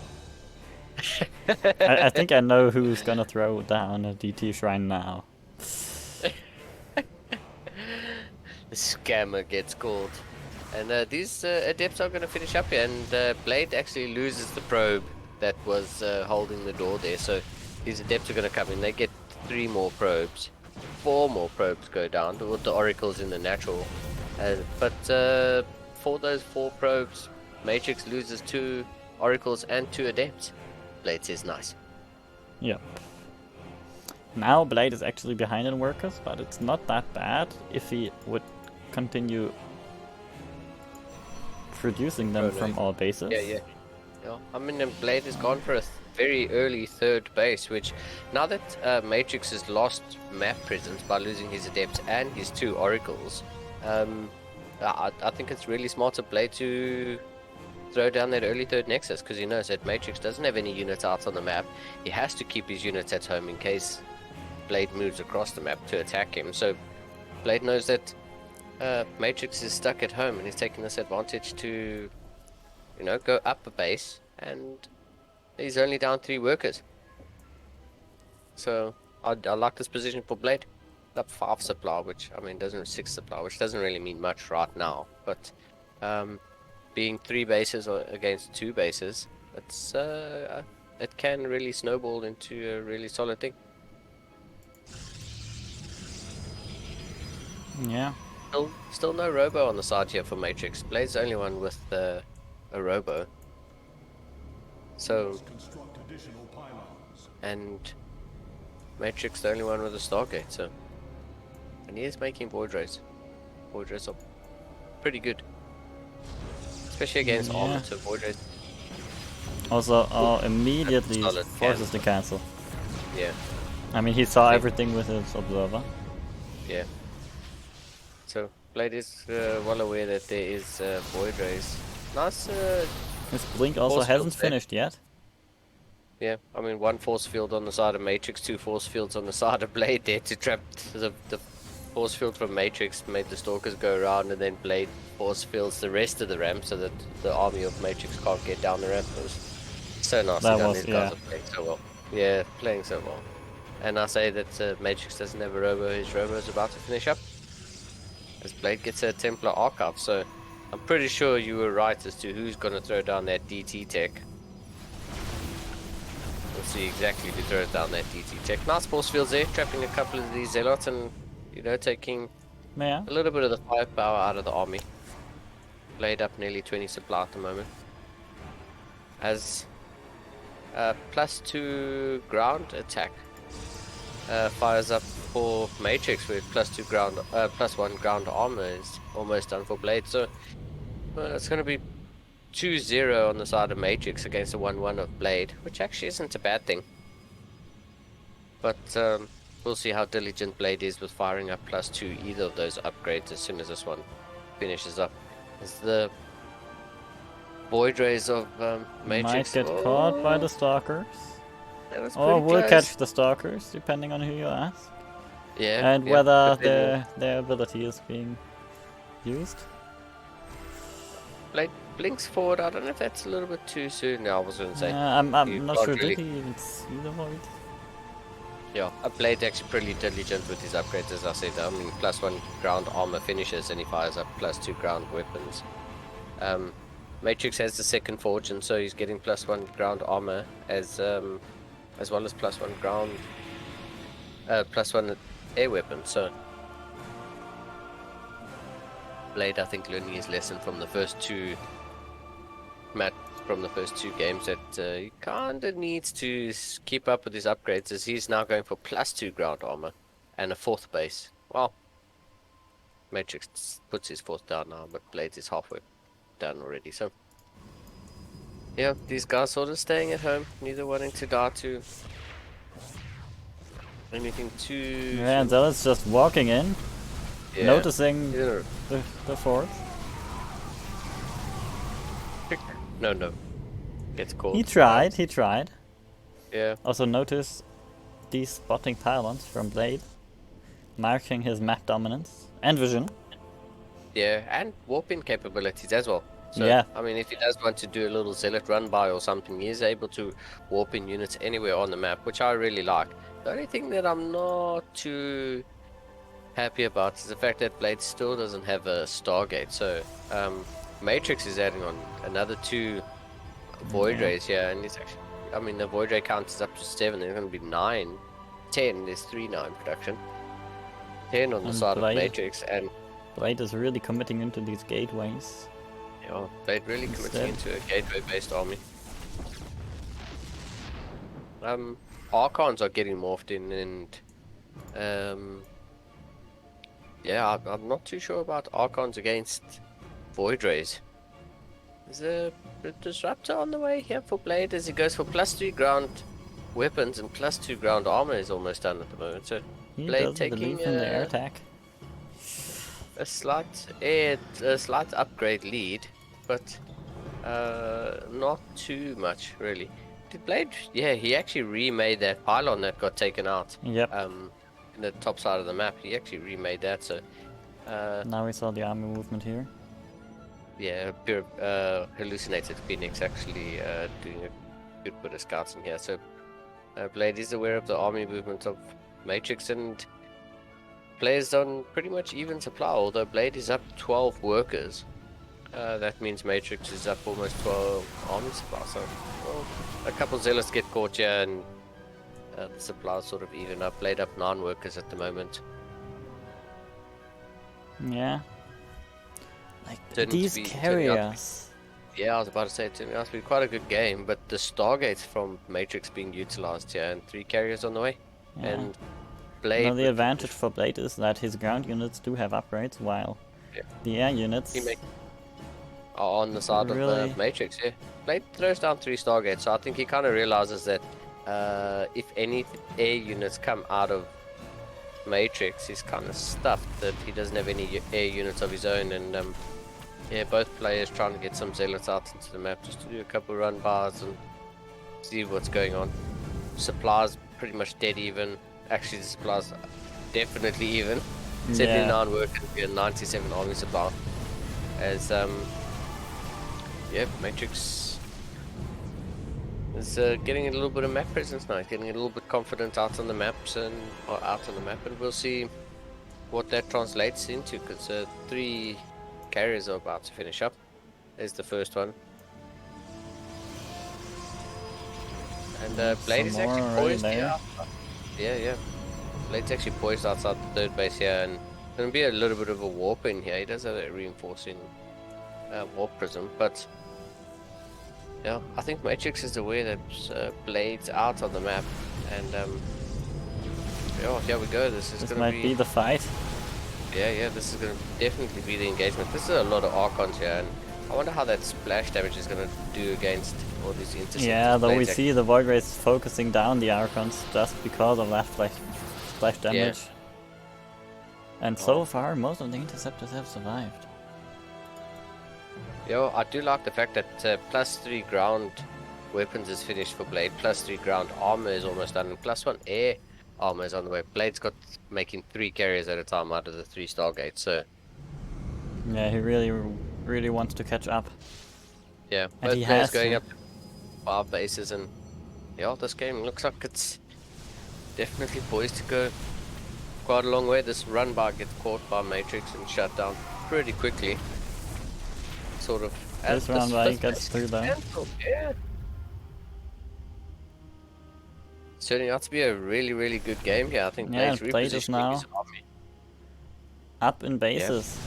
I think I know who's gonna throw down a DT shrine now. The scammer gets called. And these Adepts are going to finish up here, and Blade actually loses the probe that was holding the door there, so these Adepts are going to come in. They get 3 more probes. 4 more probes go down with the Oracles in the natural. But for those 4 probes, Matrix loses 2 Oracles and 2 Adepts. Blade says nice. Yep. Now Blade is actually behind in workers, but it's not that bad if he would continue producing them Oh, from nice. all bases. Yeah. I mean, Blade has gone for a very early 3rd base, which now that Matrix has lost map presence by losing his Adepts and his 2 Oracles, I think it's really smart of Blade to throw down that early 3rd Nexus, because he knows that Matrix doesn't have any units out on the map. He has to keep his units at home in case Blade moves across the map to attack him. So Blade knows that Matrix is stuck at home, and he's taking this advantage to, go up a base, and he's only down 3 workers. So I like this position for Blade. Up 5 supply, which doesn't 6 supply, which doesn't really mean much right now. But being 3 bases against 2 bases, it can really snowball into a really solid thing. Yeah. Still no robo on the side here for Matrix. Blade's the only one with a robo. So, and Matrix the only one with a Stargate. So, and he is making void rays. Void rays are pretty good, especially against armor. So void rays. Also, immediately Solid forces the cancel. Yeah. I mean, he saw everything with his observer. Yeah. So Blade is well aware that there is void rays. Nice. His blink also Force hasn't field there. finished yet. Yeah, 1 force field on the side of Matrix, 2 force fields on the side of Blade there to trap the force field from Matrix, made the Stalkers go around, and then Blade force fields the rest of the ramp so that the army of Matrix can't get down the ramp. It was so nice. These guys are playing so well. Yeah, playing so well. And I say that Matrix doesn't have a robo, his robo is about to finish up. As Blade gets a Templar Archive, so I'm pretty sure you were right as to who's going to throw down that DT tech. We'll see exactly who throws down that DT tech. Nice force fields there, trapping a couple of these Zealots and, taking a little bit of the firepower out of the army. Blade up nearly 20 supply at the moment. As +2 ground attack fires up for Matrix with +2 ground, +1 ground armor is almost done for Blade. So it's going to be 2-0 on the side of Matrix against a 1-1 of Blade, which actually isn't a bad thing. But we'll see how diligent Blade is with firing up +2 either of those upgrades as soon as this one finishes up. As the void rays of Matrix might get caught by the Stalkers. That was Or pretty will close. catch the Stalkers, depending on who you ask. Yeah, And yeah, whether but then their ability is being used. Blade blinks forward. I don't know if that's a little bit too soon now, I was going to say. I'm You not can't sure, really- did he even see the void? Yeah, Blade actually pretty diligent with his upgrades, as I said. +1 ground armor finishes and he fires up +2 ground weapons. Matrix has the second forge, and so he's getting +1 ground armor as well as +1 ground, +1 air weapon. So Blade, I think, learning his lesson from the first two games that he kind of needs to keep up with his upgrades, as he's now going for +2 ground armor and a 4th base. Well, Matrix puts his 4th down now, but Blade is halfway done already. So yeah, these guys sort of staying at home, neither wanting to die to anything too. Yeah, and Zealot's just walking in, Yeah. noticing Yeah. the fort. No. Gets caught. He tried. Yeah. Also notice these spotting pylons from Blade, marking his map dominance and vision. Yeah, and warping capabilities as well. So, Yeah. if he does want to do a little zealot run by or something, he is able to warp in units anywhere on the map, which I really like. The only thing that I'm not too happy about is the fact that Blade still doesn't have a Stargate. So, Matrix is adding on another 2 void rays here, and it's actually, the void ray count is up to 7. There's going to be 9, 10. There's 3 now in production. 10 on the And side Blade. of Matrix, and Blade is really committing into these gateways. Blade really committing into a gateway-based army. Archons are getting morphed in, and yeah, I'm not too sure about Archons against void rays. Is there a disruptor on the way here for Blade as he goes for +3 ground weapons and +2 ground armor is almost done at the moment. So He Blade doesn't taking believe in the air attack. a slight upgrade lead, but not too much really. did Blade? Yeah, he actually remade that pylon that got taken out. Yep. In the top side of the map, he actually remade that. So, Now we saw the army movement here. yeah, pure hallucinated Phoenix actually doing a good bit of scouting here. So, Blade is aware of the army movement of Matrix and plays on pretty much even supply. Although Blade is up 12 workers. That means Matrix is up almost 12 army supply, so well, a couple zealots get caught here and the supplies sort of even up. Blade up 9 workers at the moment. Yeah. Like, Turning to these be- carriers. Yeah, I was about to say, it turned out to be quite a good game, but the Stargates from Matrix being utilized here and 3 carriers on the way. Yeah. And Blade... Now the advantage for Blade is that his ground units do have upgrades, while Yeah. the air units... are on the side Really? of the Matrix, yeah. Blade throws down 3 Stargates, so I think he kind of realizes that if any air units come out of Matrix, he's kind of stuffed, that he doesn't have any air units of his own, and yeah, both players trying to get some zealots out into the map just to do a couple run bars and see what's going on. Supplies pretty much dead even. Actually, the supplies are definitely even. 79 workers and 97 army supply. As yeah, Matrix is getting a little bit of map presence now, getting a little bit confident out on the maps and we'll see what that translates into, because 3 carriers are about to finish up. There's the first one, and Blade is actually poised here. Yeah, Blade's actually poised outside the 3rd base here, and gonna be a little bit of a warp in here. He does have a reinforcing warp prism, but yeah, I think Matrix is aware that Blade's out on the map, and yeah, here we go. This This gonna might be the fight. yeah, this is gonna definitely be the engagement. This is a lot of Archons here, and I wonder how that splash damage is gonna do against all these interceptors. Yeah, though we Blades see the Void Rays focusing down the Archons just because of that splash damage. And so far, most of the interceptors have survived. Yo, I do like the fact that +3 ground weapons is finished for Blade, +3 ground armor is almost done, and +1 air armor is on the way. Blade's got making 3 carriers at a time out of the 3 Stargates, so Yeah, he really wants to catch up. yeah, And both he players has going to. up 5 bases, and yeah, this game looks like it's definitely poised to go quite a long way. This run bar gets caught by Matrix and shut down pretty quickly. Sort of. This round by gets through though. Yeah. It's turning out to be a really good game here. I think Yeah, Blade's Blade is repositioning now his army. up in bases.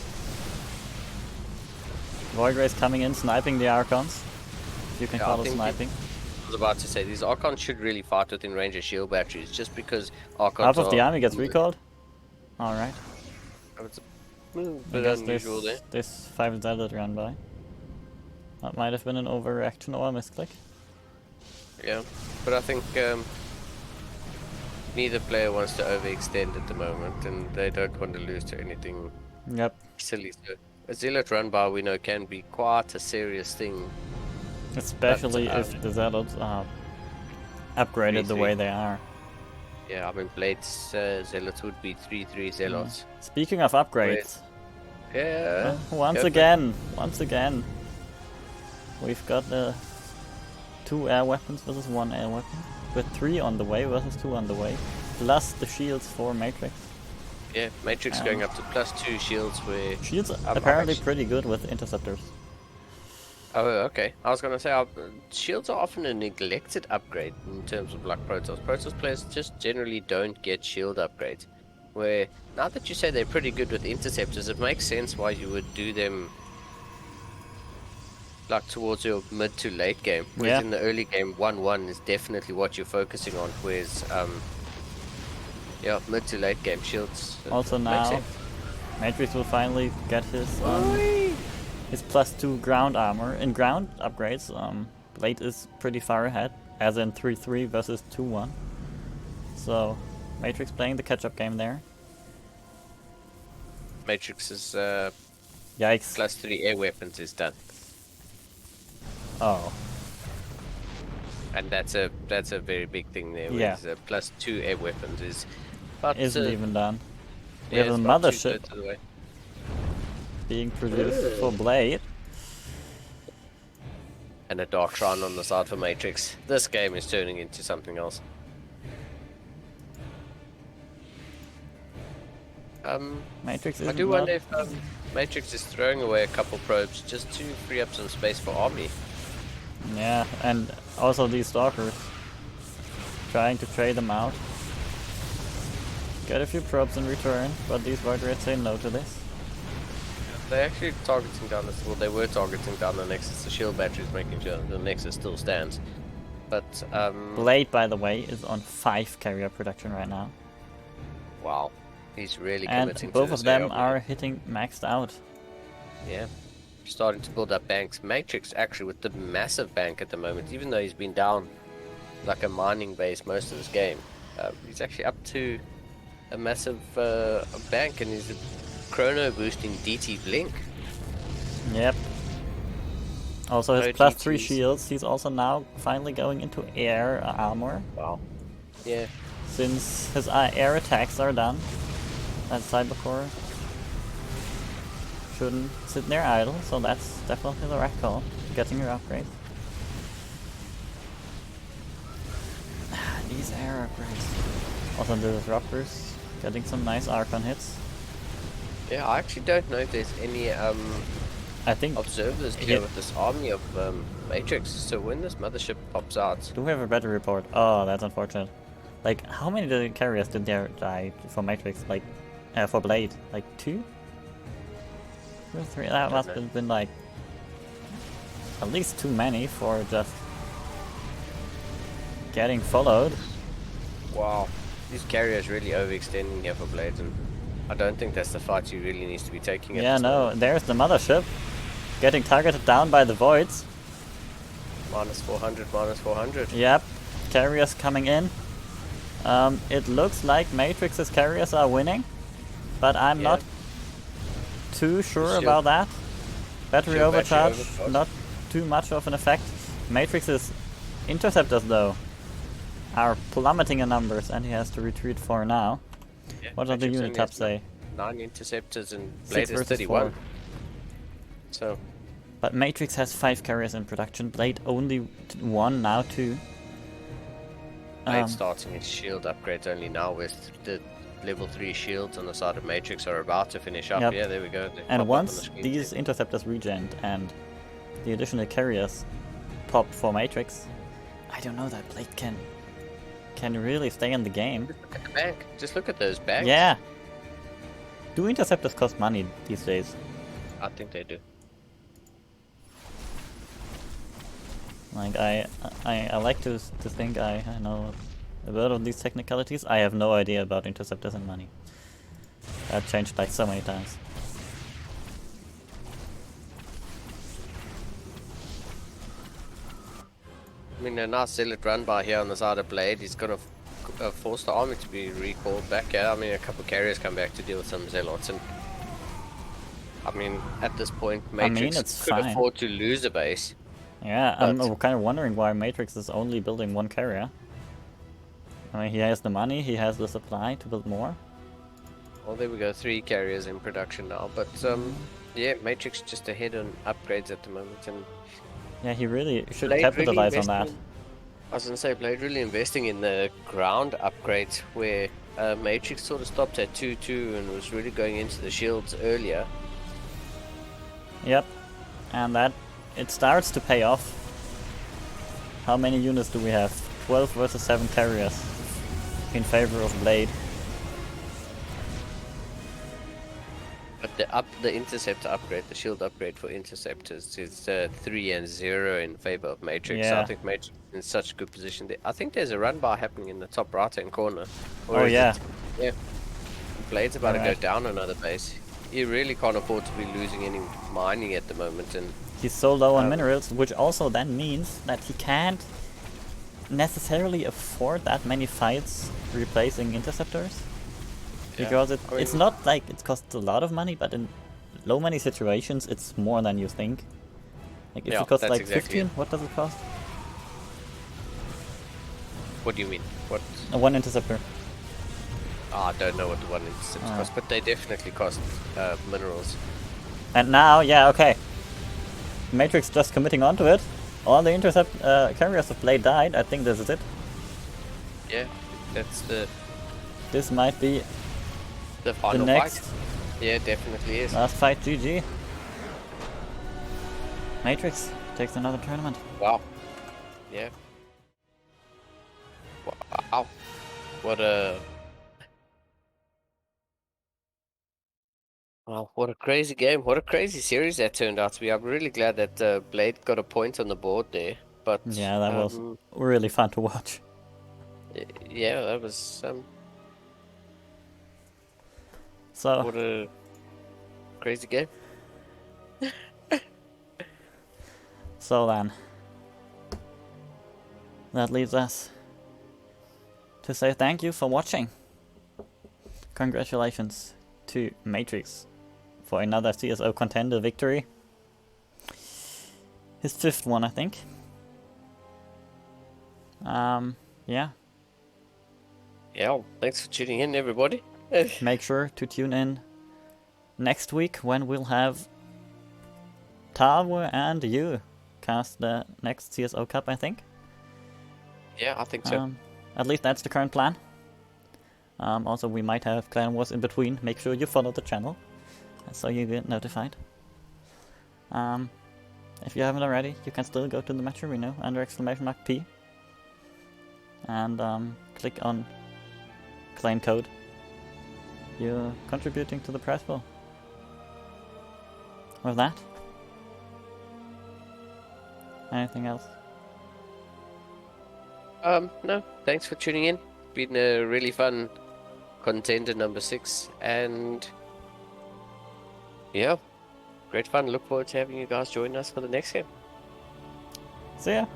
Void Rays coming in, sniping the Archons. If you can Yeah, I call it think sniping. I was about to say, these Archons should really fight within range of shield batteries, just because Archons Half of the are- army gets recalled. Alright. It's a I bit guess unusual there. this 5 Zealot ran by. That might have been an overreaction or a misclick. Yeah, but I think neither player wants to overextend at the moment, and they don't want to lose to anything Yep. silly. So a Zealot run bar we know can be quite a serious thing. Especially But, if the Zealots are upgraded the way they are. Yeah, I mean Blade's Zealots would be 3/3 Zealots. Speaking of upgrades, Yeah. once go for it. again, we've got the 2 air weapons versus 1 air weapon, with 3 on the way versus 2 on the way, plus the shields for Matrix. Yeah, Matrix going up to +2 shields where... Shields are I'm apparently actually- pretty good with interceptors. Oh, okay. I was gonna say, shields are often a neglected upgrade in terms of like Protoss. Protoss players just generally don't get shield upgrades. Where, now that you say they're pretty good with interceptors, it makes sense why you would do them like towards your mid to late game. Whereas Yeah. in the early game, 1-1 is definitely what you're focusing on. Whereas, yeah, mid to late game shields. Also makes now, sense. Matrix will finally get his +2 ground armor. In ground upgrades, Blade is pretty far ahead, as in 3-3 versus 2-1. So, Matrix playing the catch-up game there. Matrix's Yikes. +3 air weapons is done. Oh. And that's a very big thing there. Yeah. With +2 air weapons is about Isn't even done. We yeah, have a it's about mothership 2/3 of the way. being produced for Blade. And a Dark Shrine on the side for Matrix. This game is turning into something else. Matrix I is do not... wonder if Matrix is throwing away a couple probes just to free up some space for army. Yeah, and also these stalkers. Trying to trade them out. Get a few probes in return, but these Void Rats say no to this. They're actually targeting down this. Well, they were targeting down the Nexus. The shield battery is making sure the Nexus still stands. But Blade, by the way, is on 5 carrier production right now. wow, he's really And committing both to of this them AOE. are hitting maxed out. Yeah, starting to build up banks. Matrix actually with the massive bank at the moment, even though he's been down like a mining base most of this game. He's actually up to a massive bank, and he's chrono boosting DT Blink. Yep. Also his No +3 DTs. shields. He's also now finally going into air armor. Wow. Yeah. Since his air attacks are done. That Cybercore shouldn't sit there idle, so that's definitely the right call. Getting your upgrade. These air upgrades. Also the disruptors getting some nice Archon hits. Yeah, I actually don't know if there's any I think observers here with this army of Matrix. So when this mothership pops out, do we have a battery report? Oh, that's unfortunate. Like, how many carriers did there die for Matrix? Like, for Blade? Like 2? 2 or 3? That must have been like at least too many for just getting followed. wow, these carriers really overextending here for Blades, and I don't think that's the fight you really needs to be taking. Yeah, at this no, moment. there's the mothership getting targeted down by the voids. -400, -400. Yep, carriers coming in. It looks like Matrix's carriers are winning, but I'm Yeah. not too sure Shield- about that. Battery shield battery overcharge, overcharge. not too much of an effect. Matrix's interceptors, though, are plummeting in numbers, and he has to retreat for now. Yeah, What does the Matrix unit only tab has say? 9 interceptors and 6 Blade is versus 31. 4. So But Matrix has 5 carriers in production. Blade only 1, now 2. Blade starting his shield upgrades only now, with the level 3 shields on the side of Matrix are about to finish up. Yep. Yeah, there we go. They pop And up on once the screen these too. interceptors regen and the additional carriers pop for Matrix, I don't know that Blade can really stay in the game. Look at the bank. Just look at those banks. Yeah. Do interceptors cost money these days? I think they do. Like I like to think I know a bit of these technicalities. I have no idea about interceptors and money. That changed like so many times. I mean, a nice zealot run by here on the side of Blade. He's gonna force the army to be recalled back. Yeah, I mean, a couple of carriers come back to deal with some zealots, and I mean, at this point, Matrix it's could fine. afford to lose a base. Yeah, I'm But- kind of wondering why Matrix is only building 1 carrier. I mean, he has the money, he has the supply to build more. Well, there we go, 3 carriers in production now. But yeah, Matrix just ahead on upgrades at the moment, and Yeah, he really should Blade capitalize really on that. investing I was gonna say, Blade really investing in the ground upgrades, where Matrix sort of stopped at 2-2 and was really going into the shields earlier. Yep, and that it starts to pay off. How many units do we have? 12 versus 7 carriers in favor of Blade. But the interceptor upgrade, the shield upgrade for interceptors is 3 and 0 in favor of Matrix. So I Yeah. think Matrix is in such a good position. I think there's a run bar happening in the top right hand corner. Oh is yeah, it- yeah. Blade's about to Alright. go down another base. He really can't afford to be losing any mining at the moment, and he's so low on Um, minerals, which also then means that he can't necessarily afford that many fights replacing interceptors. Yeah, Because I it's mean- not like it costs a lot of money, but in low money situations it's more than you think. Like if Yeah, it costs that's like exactly 15, what does it cost? What do you mean? What? One interceptor. I don't know what the one intercepts cost, but they definitely cost minerals. And now, yeah, okay. Matrix just committing onto it. All the intercept carriers of Blade died. I think this is it. Yeah, that's This might be the the final next fight. Yeah, definitely is. last fight. GG. Matrix takes another tournament. Wow. Yeah. Wow. What a... Wow, what a crazy game. What a crazy series that turned out to be. I'm really glad that Blade got a point on the board there. But, Yeah, that was really fun to watch. yeah, that was... So, what a crazy game. so then, that leaves us to say thank you for watching. Congratulations to Matrix for another CSO Contender victory. His 5th one, I think. Yeah. Yeah, well, thanks for tuning in, everybody. Make sure to tune in next week when we'll have Tavo and you cast the next CSO Cup, I think. Yeah, I think so. At least that's the current plan. Also, we might have Clan Wars in between. Make sure you follow the channel so you get notified. If you haven't already, you can still go to the match arena under !P and click on claim code. You're contributing to the prize pool. With that, anything else? No, thanks for tuning in. Been a really fun contender number 6, and yeah, great fun. Look forward to having you guys join us for the next game. See ya!